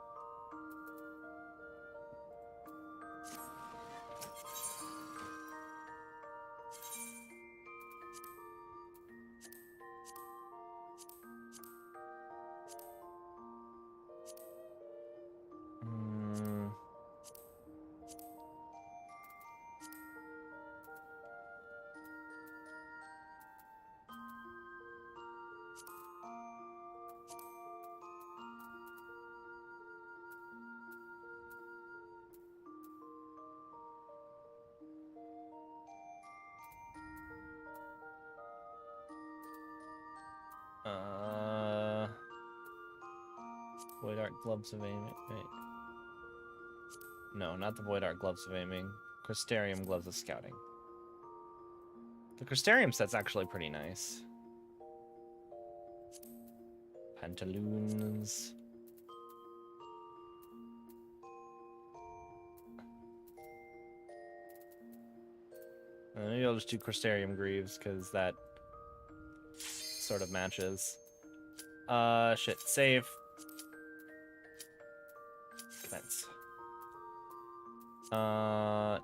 Void Art Gloves of Aiming. Wait. No, not the Void Art Gloves of Aiming. Crystarium Gloves of Scouting. The Crystarium set's actually pretty nice. Pantaloons. Maybe I'll just do Crystarium Greaves, because that sort of matches. Shit. Save. Commence.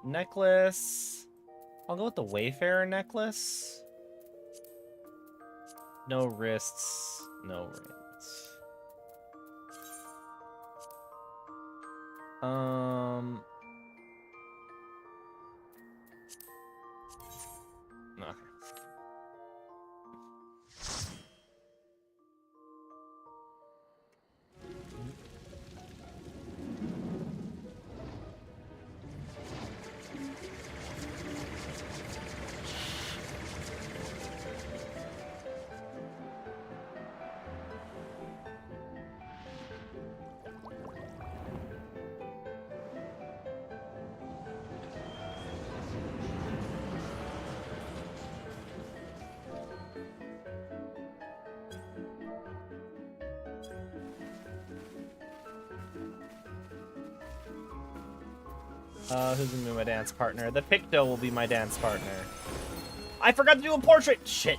Necklace. I'll go with the Wayfarer necklace. No wrists, no rings. Okay. Who's gonna be my dance partner? The Picto will be my dance partner. I forgot to do a portrait! Shit!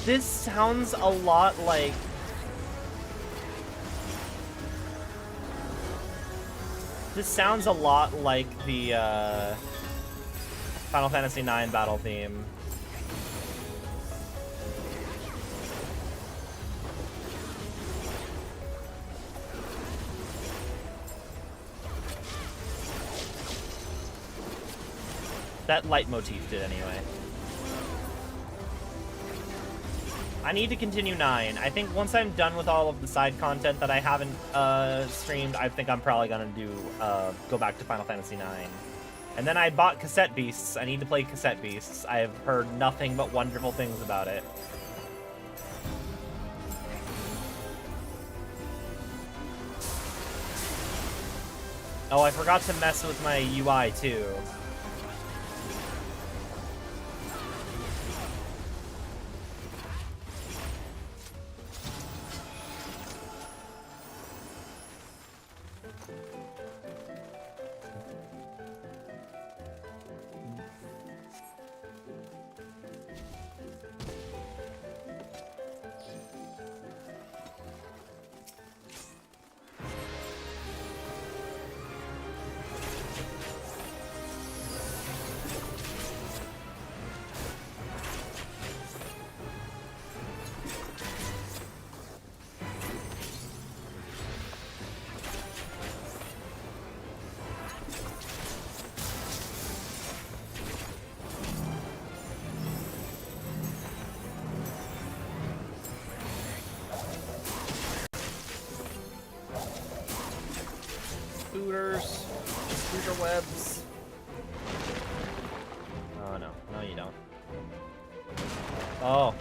This sounds a lot like... This sounds a lot like the, Final Fantasy IX battle theme. That leitmotif did anyway. I need to continue 9. I think once I'm done with all of the side content that I haven't streamed, I think I'm probably gonna do go back to Final Fantasy 9. And then I bought Cassette Beasts. I need to play Cassette Beasts. I have heard nothing but wonderful things about it. Oh, I forgot to mess with my UI too. Scooter webs. Oh no, no you don't. Oh.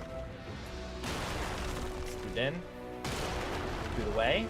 Scoot in. Scoot away.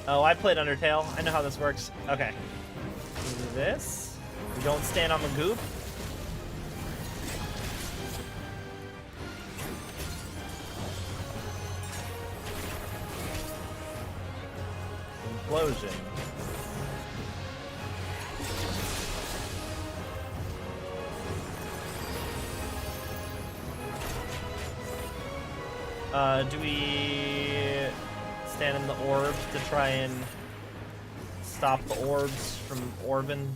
Oh, I played Undertale. I know how this works. Okay. Do this. We don't stand on the goop. Implosion. Do we stand in the orbs to try and stop the orbs from orbing?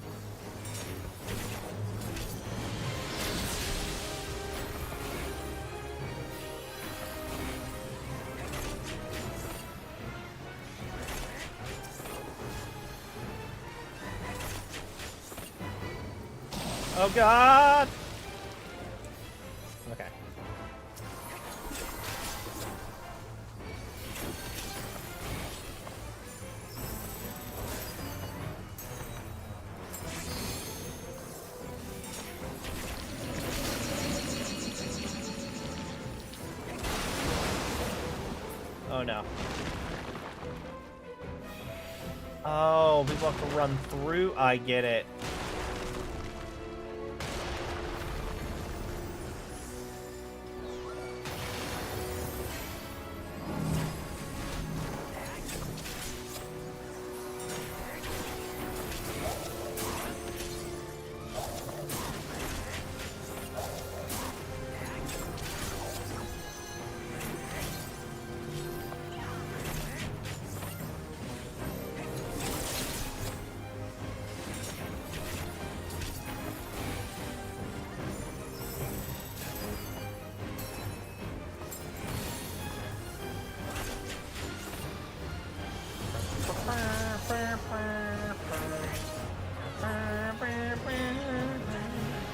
Oh god! Okay. Oh no. Oh, we have to run through? I get it.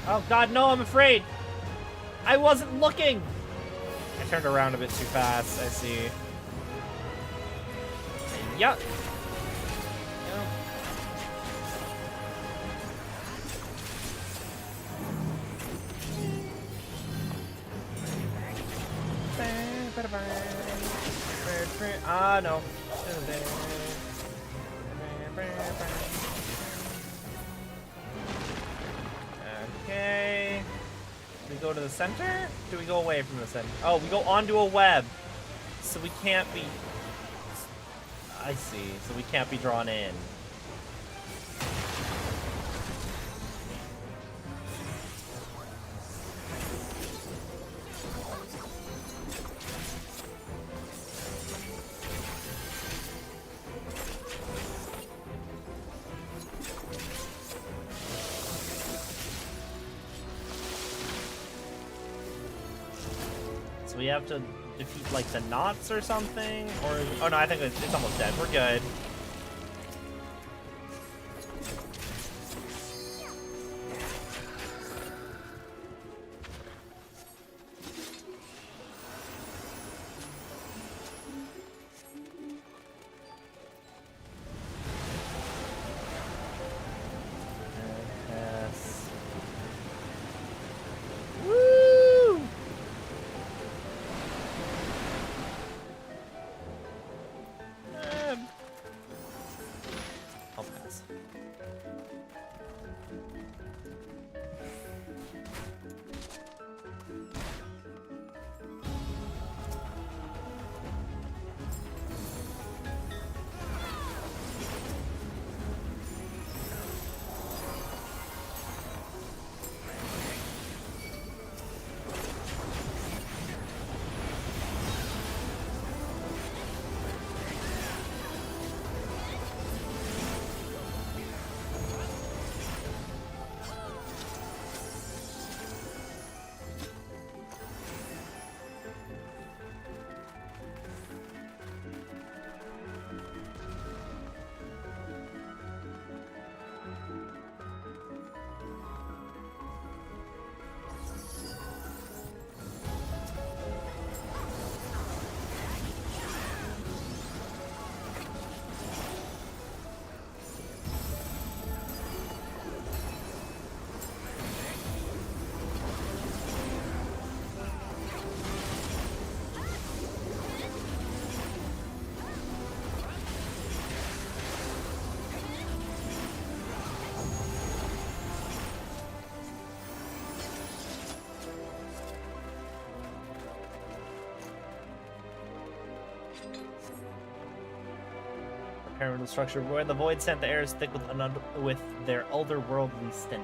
Oh god, no, I'm afraid! I wasn't looking! I turned around a bit too fast, I see. Yup. Ah, no. Okay. Do we go to the center? Do we go away from the center? Oh, we go onto a web. So we can't be... I see. So we can't be drawn in. So we have to defeat, like, the knots or something? Or... Oh, no, I think it's almost dead. We're good. Yes. Woo! I'll pass. Pyramidal structure where the void sent the air is thick with their otherworldly stench.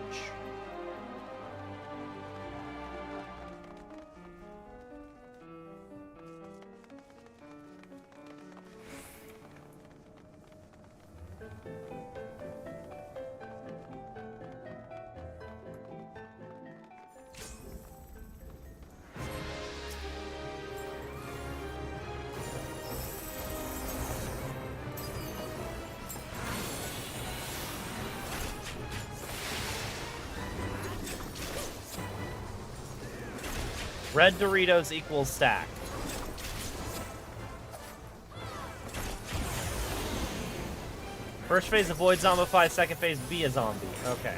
Red Doritos equals stack. First phase, avoid zombify. Second phase, be a zombie. Okay.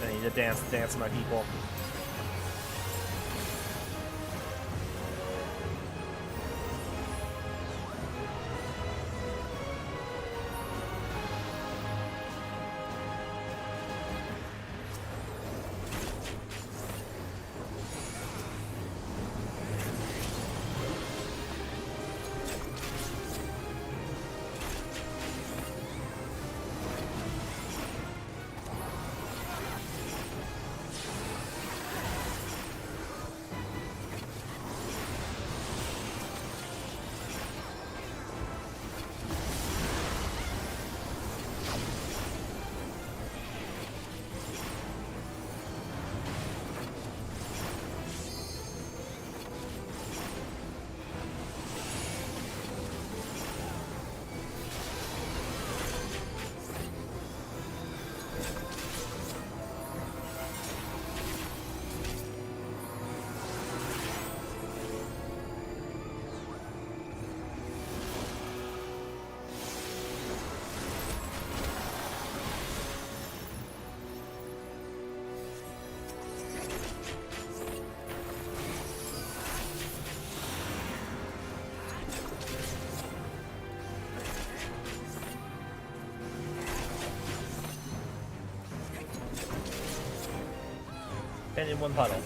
I need to dance my people. And in one puddle.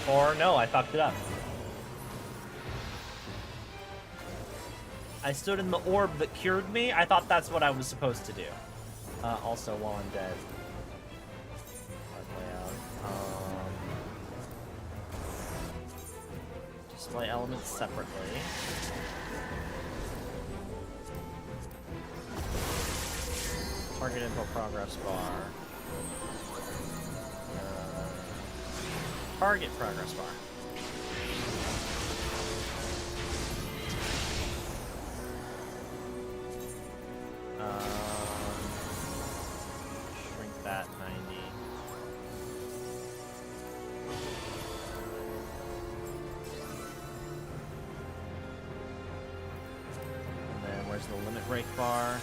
Or no, I fucked it up. I stood in the orb that cured me. I thought that's what I was supposed to do. Also, while I'm dead. Display elements separately. Target info progress bar. Target progress bar. Shrink that 90. And then where's the limit break bar?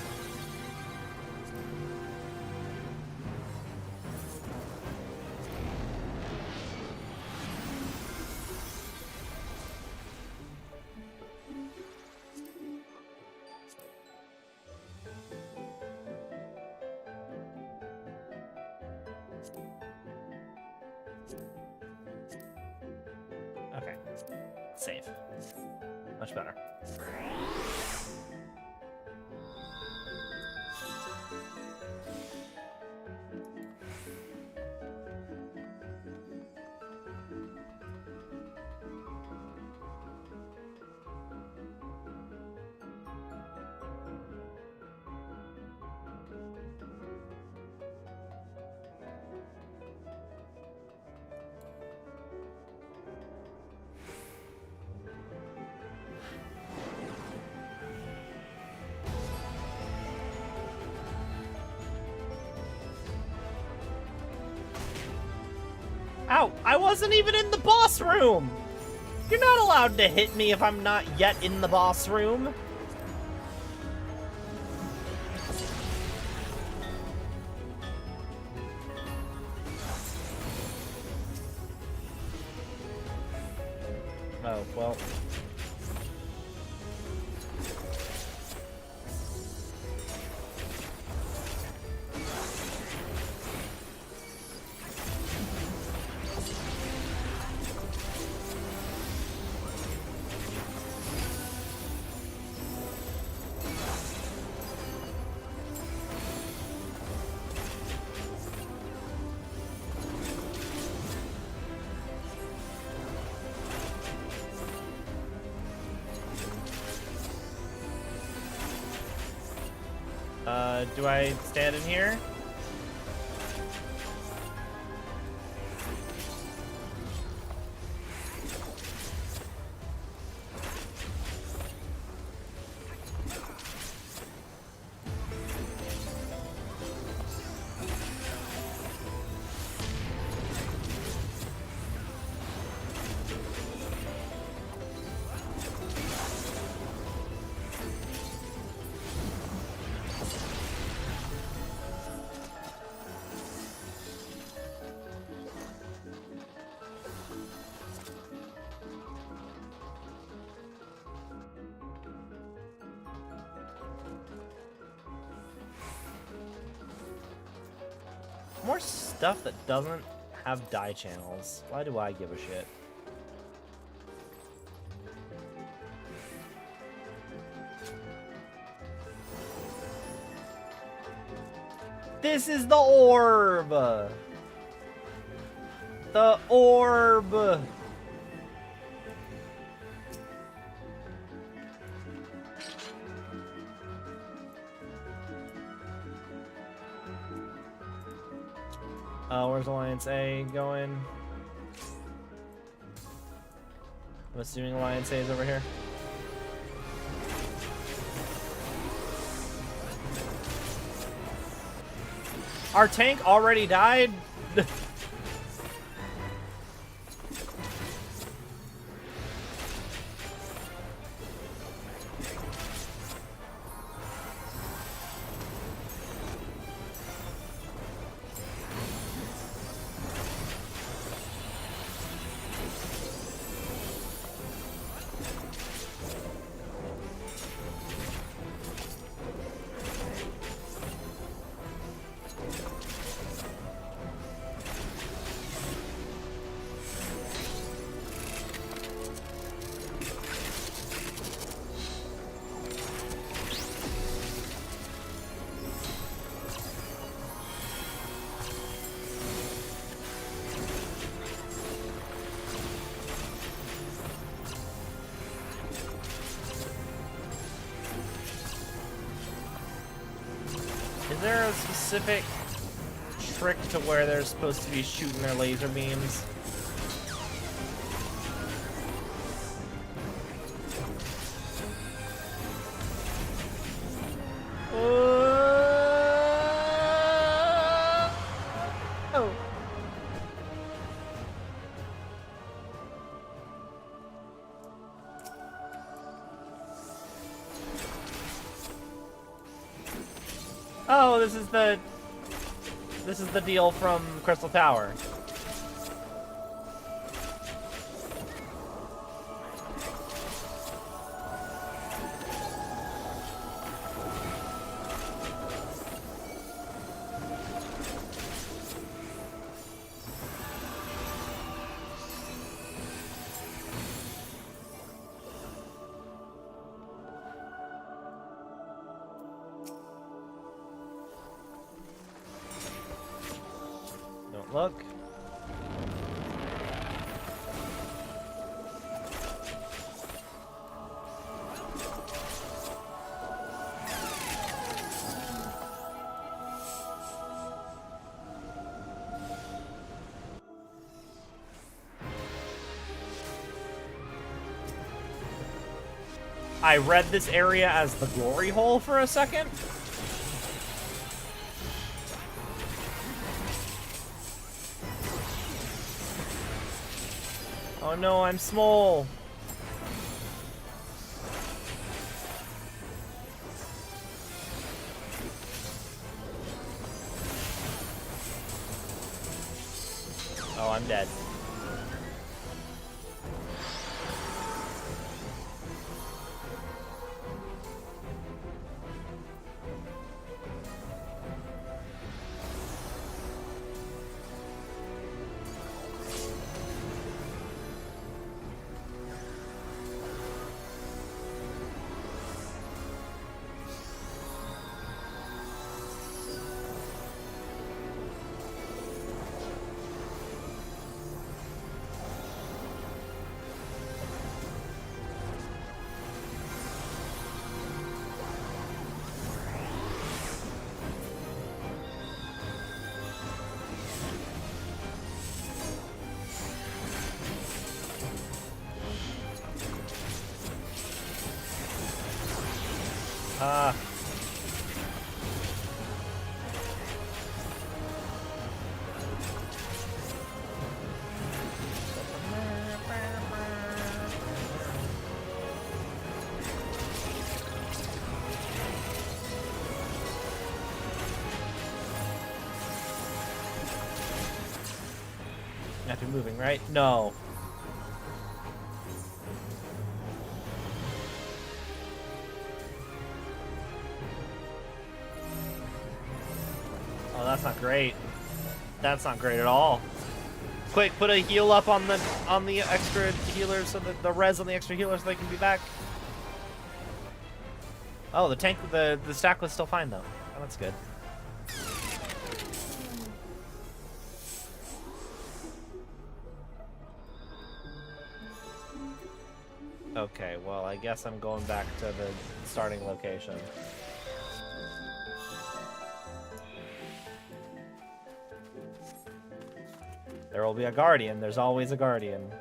Okay. Save. Much better. Ow! I wasn't even in the boss room! You're not allowed to hit me if I'm not yet in the boss room. Oh, well. Do I stand in here? More stuff that doesn't have die channels. Why do I give a shit? This is the orb! The orb! Where's Alliance A going? I'm assuming Alliance A is over here. Our tank already died? Is there a specific trick to where they're supposed to be shooting their laser beams? Oh. Oh, this is the deal from Crystal Tower. Look. I read this area as the glory hole for a second. Oh no, I'm small. Oh, I'm dead. Ah. I have to be moving, right? No. Oh, that's not great. That's not great at all. Quick, put a heal up on the extra healer so that the res on the extra healer so they can be back. Oh, the stack was still fine though. Oh, that's good. Okay, well, I guess I'm going back to the starting location. There will be a guardian. There's always a guardian.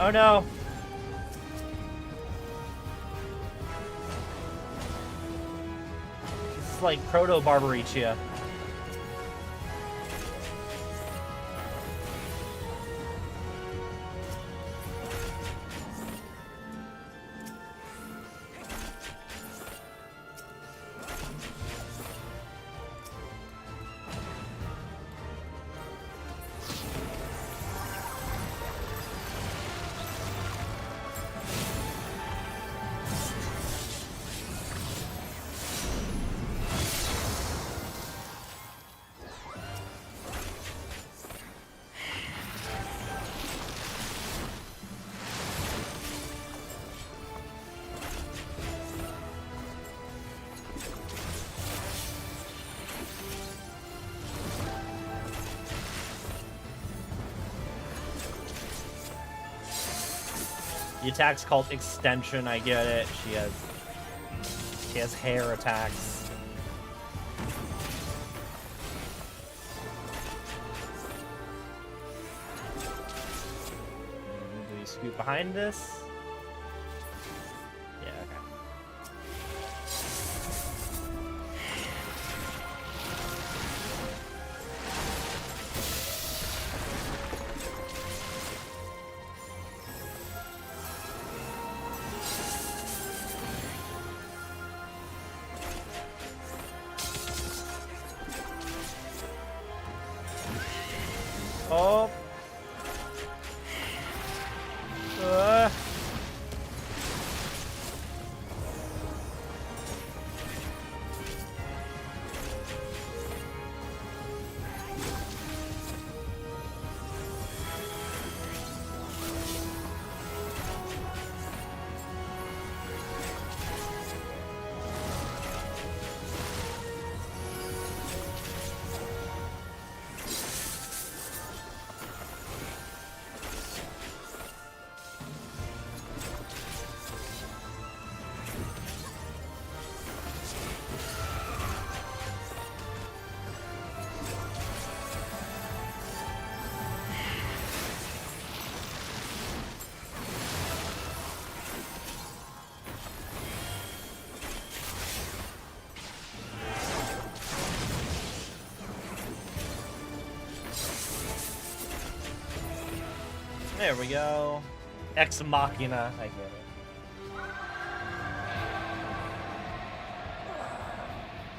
Oh no! This is like proto-Barbariccia. The attack's called Extension, I get it. She has hair attacks. we scoot behind this? Yeah, okay. Oh. There we go. Ex Machina. I get it.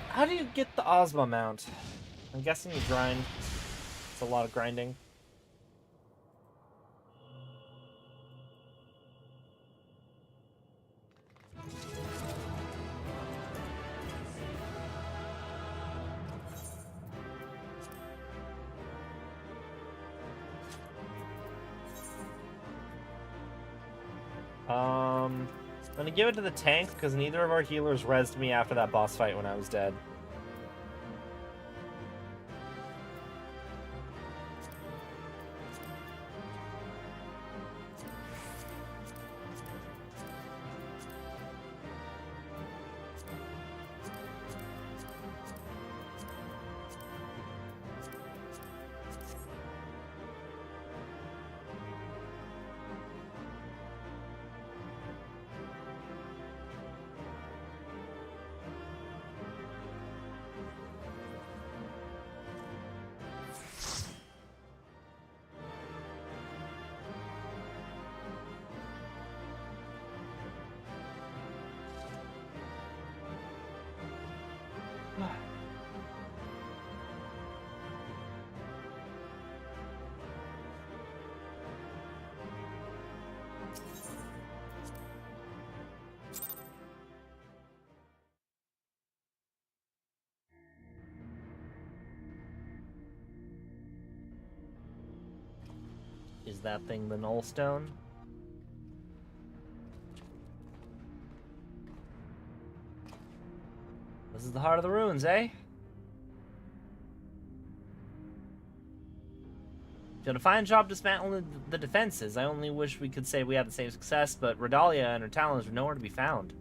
How do you get the Ozma mount? I'm guessing you grind. It's a lot of grinding. I'm gonna give it to the tank because neither of our healers rezzed me after that boss fight when I was dead. Is that thing the Null Stone? This is the heart of the ruins, eh? Did a fine job dismantling the defenses. I only wish we could say we had the same success, but Redalia and her talons are nowhere to be found.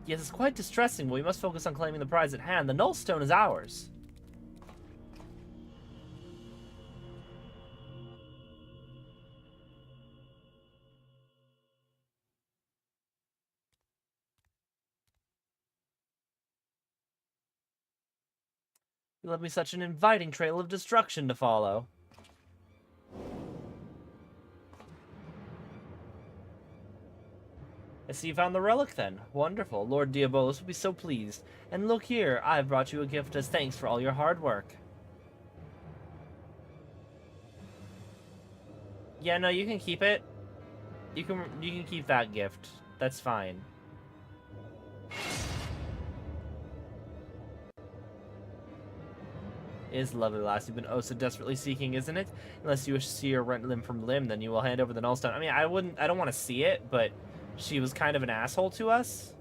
Yes, it's quite distressing, but we must focus on claiming the prize at hand. The Null Stone is ours. You left me such an inviting trail of destruction to follow. I see you found the relic then. Wonderful. Lord Diabolus will be so pleased. And look here, I've brought you a gift as thanks for all your hard work. Yeah, no, you can keep it. You can keep that gift. That's fine. It is lovely lass you've been oh so desperately seeking, isn't it? Unless you wish to see her rent limb from limb, then you will hand over the Nullstone. I mean, I don't want to see it, but she was kind of an asshole to us.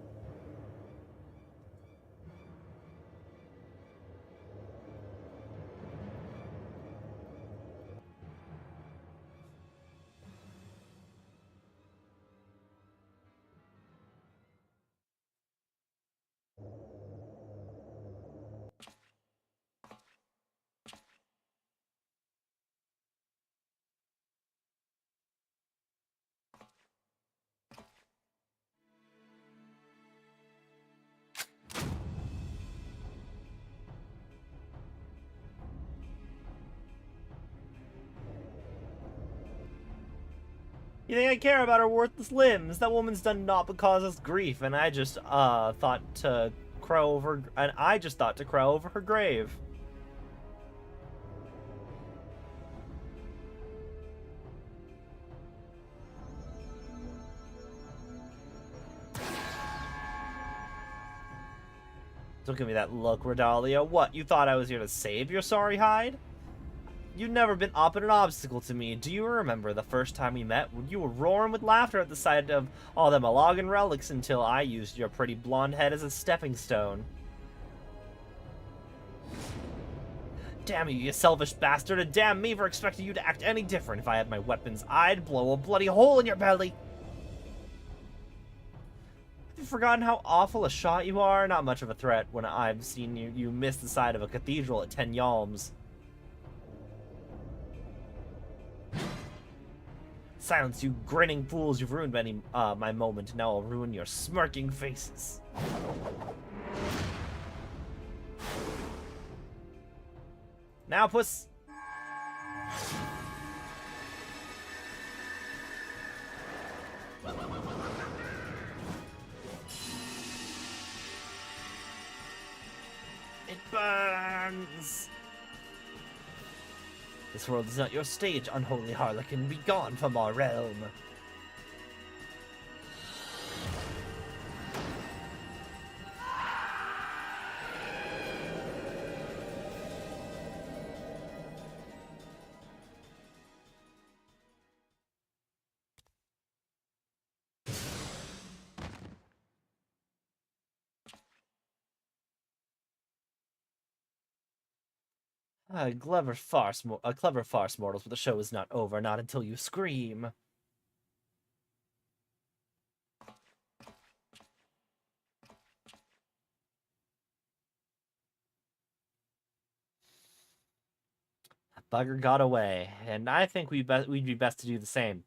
You think I care about her worthless limbs? That woman's done naught but cause us grief, and I just thought to crow over her grave. Don't give me that look, Redalia. What, you thought I was here to save your sorry hide? You've never been up at an obstacle to me. Do you remember the first time we met? You were roaring with laughter at the sight of all them Alagan relics until I used your pretty blonde head as a stepping stone. Damn you, you selfish bastard, and damn me for expecting you to act any different. If I had my weapons, I'd blow a bloody hole in your belly. Have you forgotten how awful a shot you are? Not much of a threat when I've seen you miss the side of a cathedral at 10 yalms. Silence, you grinning fools. You've ruined my moment. Now I'll ruin your smirking faces. Now, puss. It burns. This world is not your stage, unholy harlequin. Be gone from our realm. A clever farce, mortals, but the show is not over, not until you scream. Bugger got away, and I think we'd be best to do the same.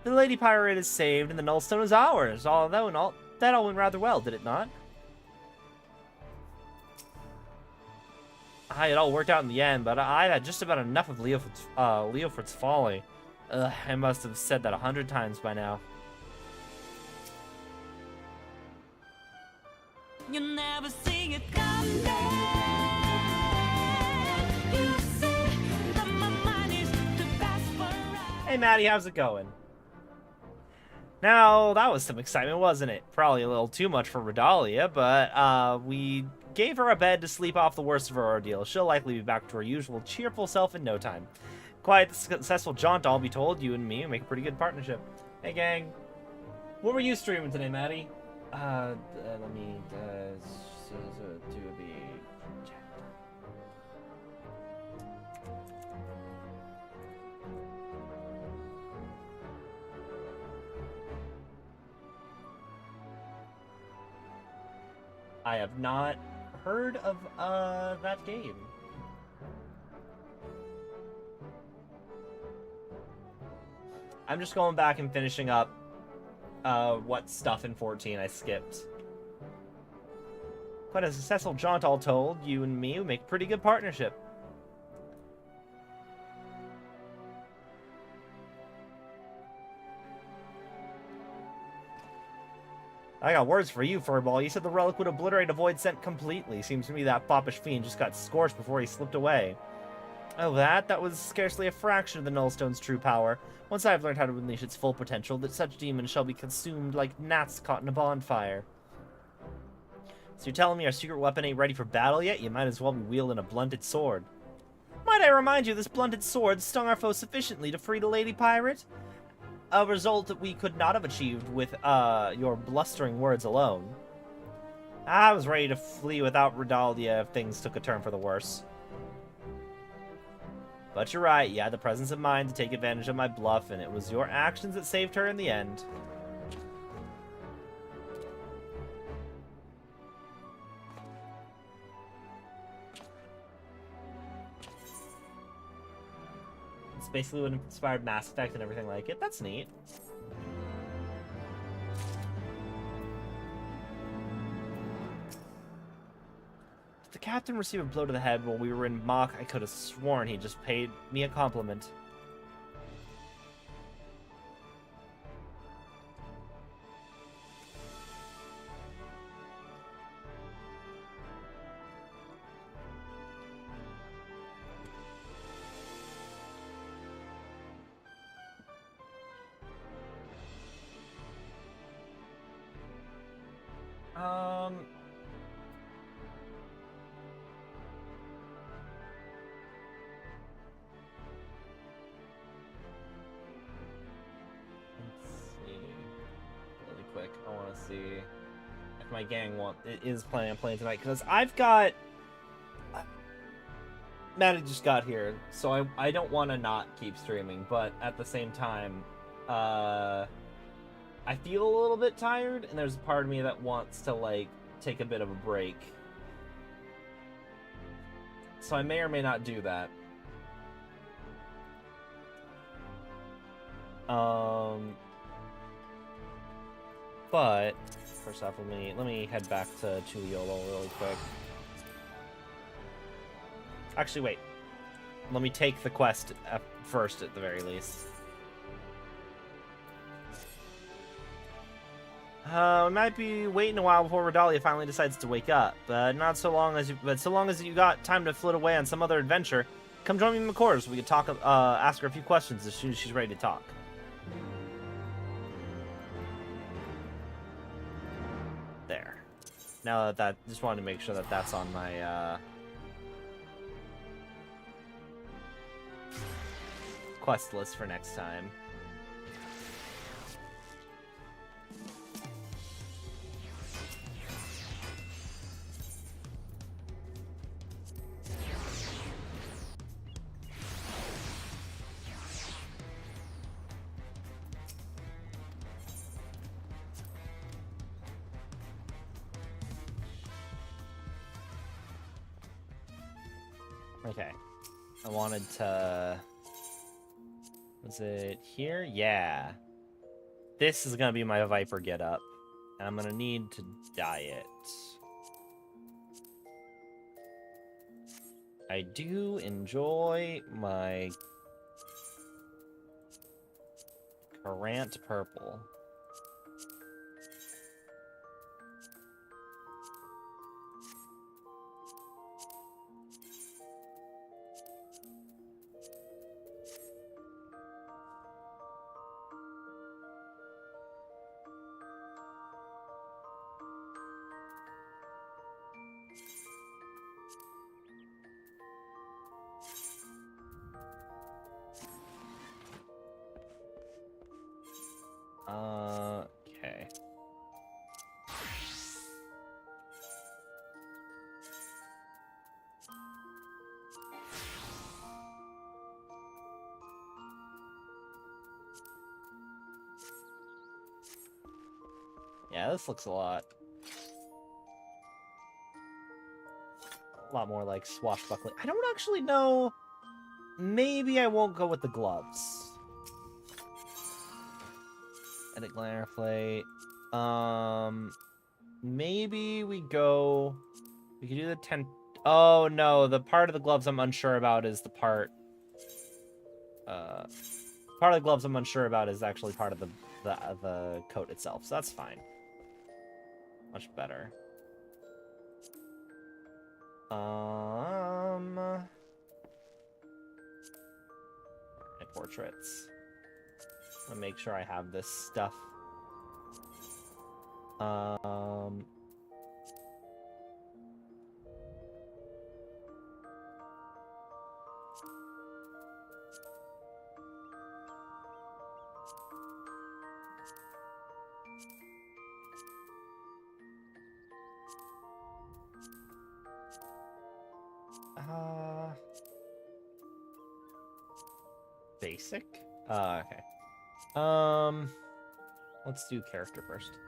The Lady Pirate is saved, and the Nullstone is ours. That all went rather well, did it not? It all worked out in the end, but I had just about enough of Leoford's folly. I must have said that 100 times by now. You never see it come back. You say that my mind is too fast for right. Hey Maddie, how's it going? Now, that was some excitement, wasn't it? Probably a little too much for Redalia, but we gave her a bed to sleep off the worst of her ordeal. She'll likely be back to her usual cheerful self in no time. Quite a successful jaunt, I'll be told. You and me make a pretty good partnership. Hey gang, what were you streaming today, Maddie? Let me do the chat. I have not heard of that game. I'm just going back and finishing up what stuff in 14 I skipped. Quite a successful jaunt, all told. You and me make a pretty good partnership. I got words for you, Furball. You said the relic would obliterate a void scent completely. Seems to me that foppish fiend just got scorched before he slipped away. Oh, that was scarcely a fraction of the Nullstone's true power. Once I have learned how to unleash its full potential, that such demons shall be consumed like gnats caught in a bonfire. So you're telling me our secret weapon ain't ready for battle yet? You might as well be wielding a blunted sword. Might I remind you, this blunted sword stung our foe sufficiently to free the Lady Pirate? A result that we could not have achieved with your blustering words alone. I was ready to flee without Redalia if things took a turn for the worse. But you're right, you had the presence of mind to take advantage of my bluff, and it was your actions that saved her in the end. It's basically what inspired Mass Effect and everything like it. That's neat. the captain received a blow to the head while we were in mock, I could have sworn he just paid me a compliment. Quick. I want to see if my gang is planning on playing tonight, because I've got Maddie just got here, so I don't want to not keep streaming, but at the same time, I feel a little bit tired, and there's a part of me that wants to like take a bit of a break, so I may or may not do that. But first off, let me head back to Chuliolo really quick. Actually, wait. Let me take the quest first, at the very least. We might be waiting a while before Redalia finally decides to wake up, but not so long as you got time to flit away on some other adventure, come join me in the quarters. We could talk, ask her a few questions as soon as she's ready to talk. There. Now that just wanted to make sure that that's on my quest list for next time. Okay. I wanted to... Was it here? Yeah. This is gonna be my Viper getup. And I'm gonna need to dye it. I do enjoy my Currant purple. Okay. Yeah, this looks a lot more like swashbuckling. I don't actually know. Maybe I won't go with the gloves. Edit glare plate. Maybe we go. We could do the 10. Oh no, the part of the gloves I'm unsure about is the part. Part of the gloves I'm unsure about is actually part of the coat itself, so that's fine. Much better. My portraits. I'm gonna make sure I have this stuff. Basic? Okay. Let's do character first.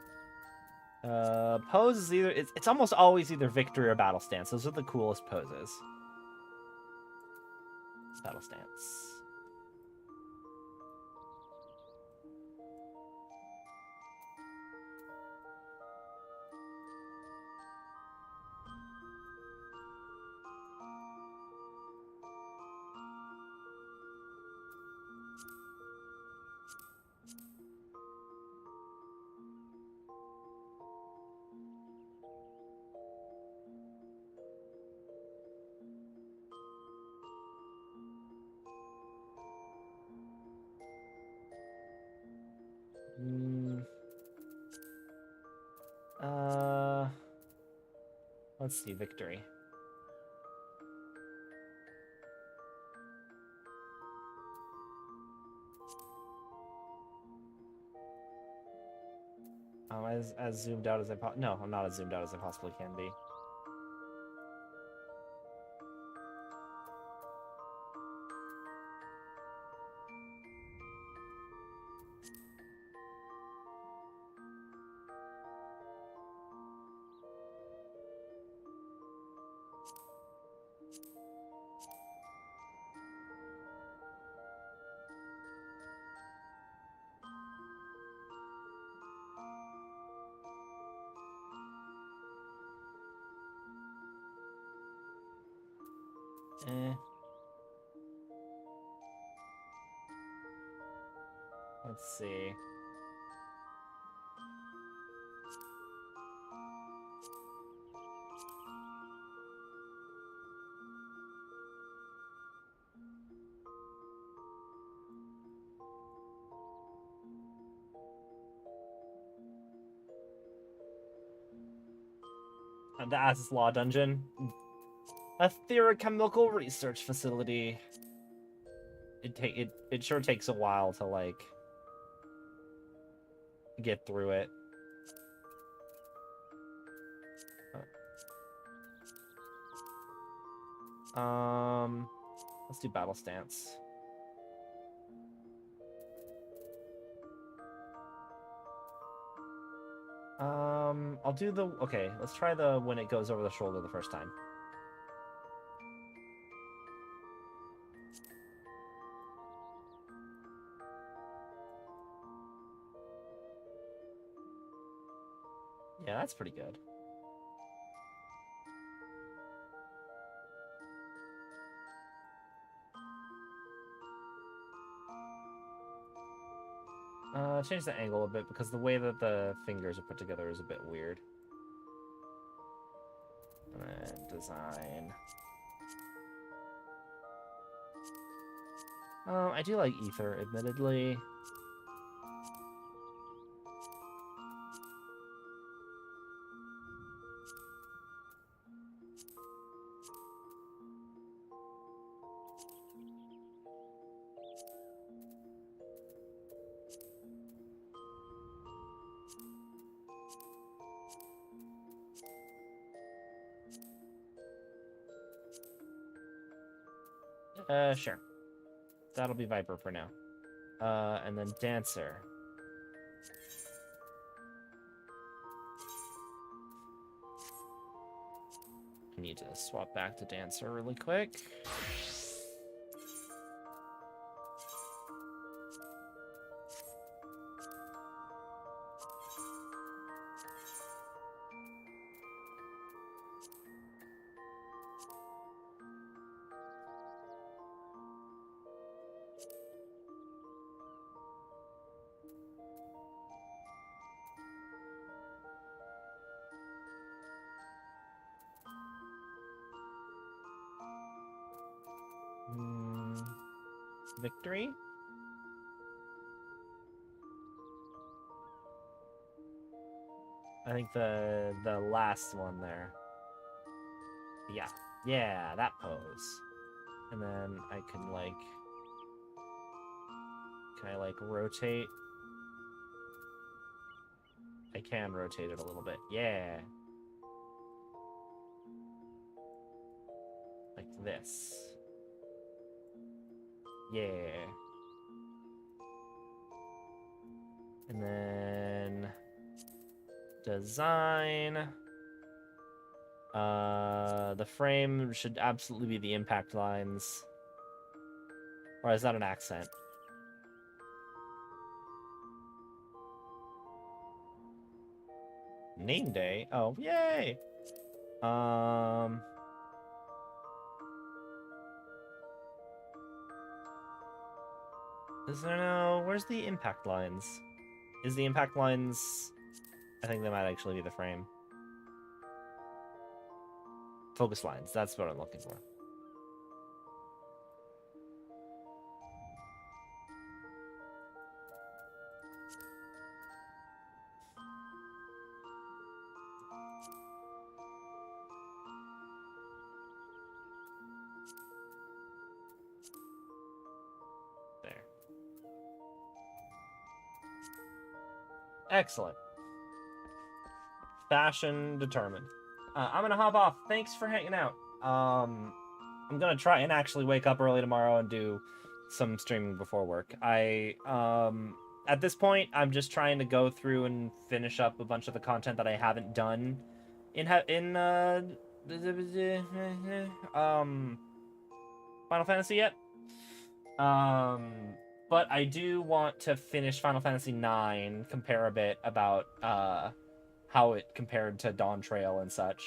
Pose is either it's almost always either victory or battle stance. Those are the coolest poses. Battle stance. Let's see, victory. As zoomed out as no, I'm not as zoomed out as I possibly can be. Eh. Let's see. The As's Law Dungeon. A theorochemical research facility. It sure takes a while to like get through it. Let's do battle stance. I'll do the okay. Let's try the when it goes over the shoulder the first time. Yeah, that's pretty good. Change the angle a bit because the way that the fingers are put together is a bit weird. And design. I do like ether, admittedly. Sure. That'll be Viper for now. And then Dancer. I need to swap back to Dancer really quick. Victory? I think the last one there. Yeah. Yeah, that pose. And then I can like... Can I like rotate? I can rotate it a little bit. Yeah. Like this. Yeah. And then design. The frame should absolutely be the impact lines. Or is that an accent? Name day? Oh, yay! Is there no... Where's the impact lines? Is the impact lines... I think they might actually be the frame. Focus lines, that's what I'm looking for. Excellent. Fashion determined. I'm gonna hop off. Thanks for hanging out. I'm gonna try and actually wake up early tomorrow and do some streaming before work. At this point, I'm just trying to go through and finish up a bunch of the content that I haven't done in Final Fantasy yet. But I do want to finish Final Fantasy IX, compare a bit about how it compared to Dawn Trail and such.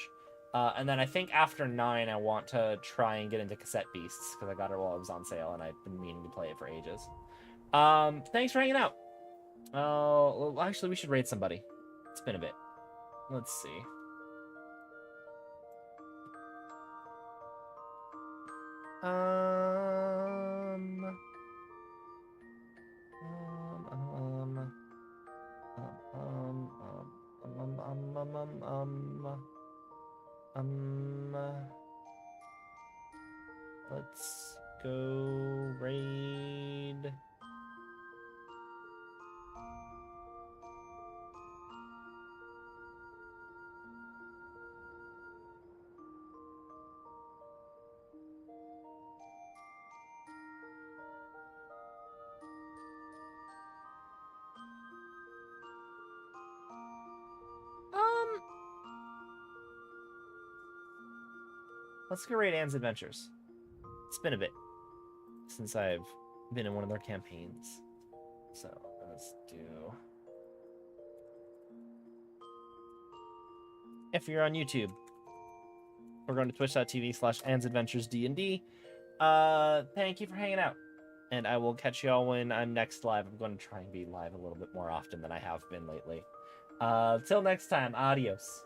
And then I think after 9, I want to try and get into Cassette Beasts, because I got it while it was on sale, and I've been meaning to play it for ages. Thanks for hanging out. Well, actually, we should raid somebody. It's been a bit. Let's see. Let's go raid. Let's go raid Anne's Adventures. It's been a bit since I've been in one of their campaigns. So, let's do... If you're on YouTube, we're going to twitch.tv/Anne'sAdventuresDND. Thank you for hanging out. And I will catch y'all when I'm next live. I'm going to try and be live a little bit more often than I have been lately. Till next time, adios.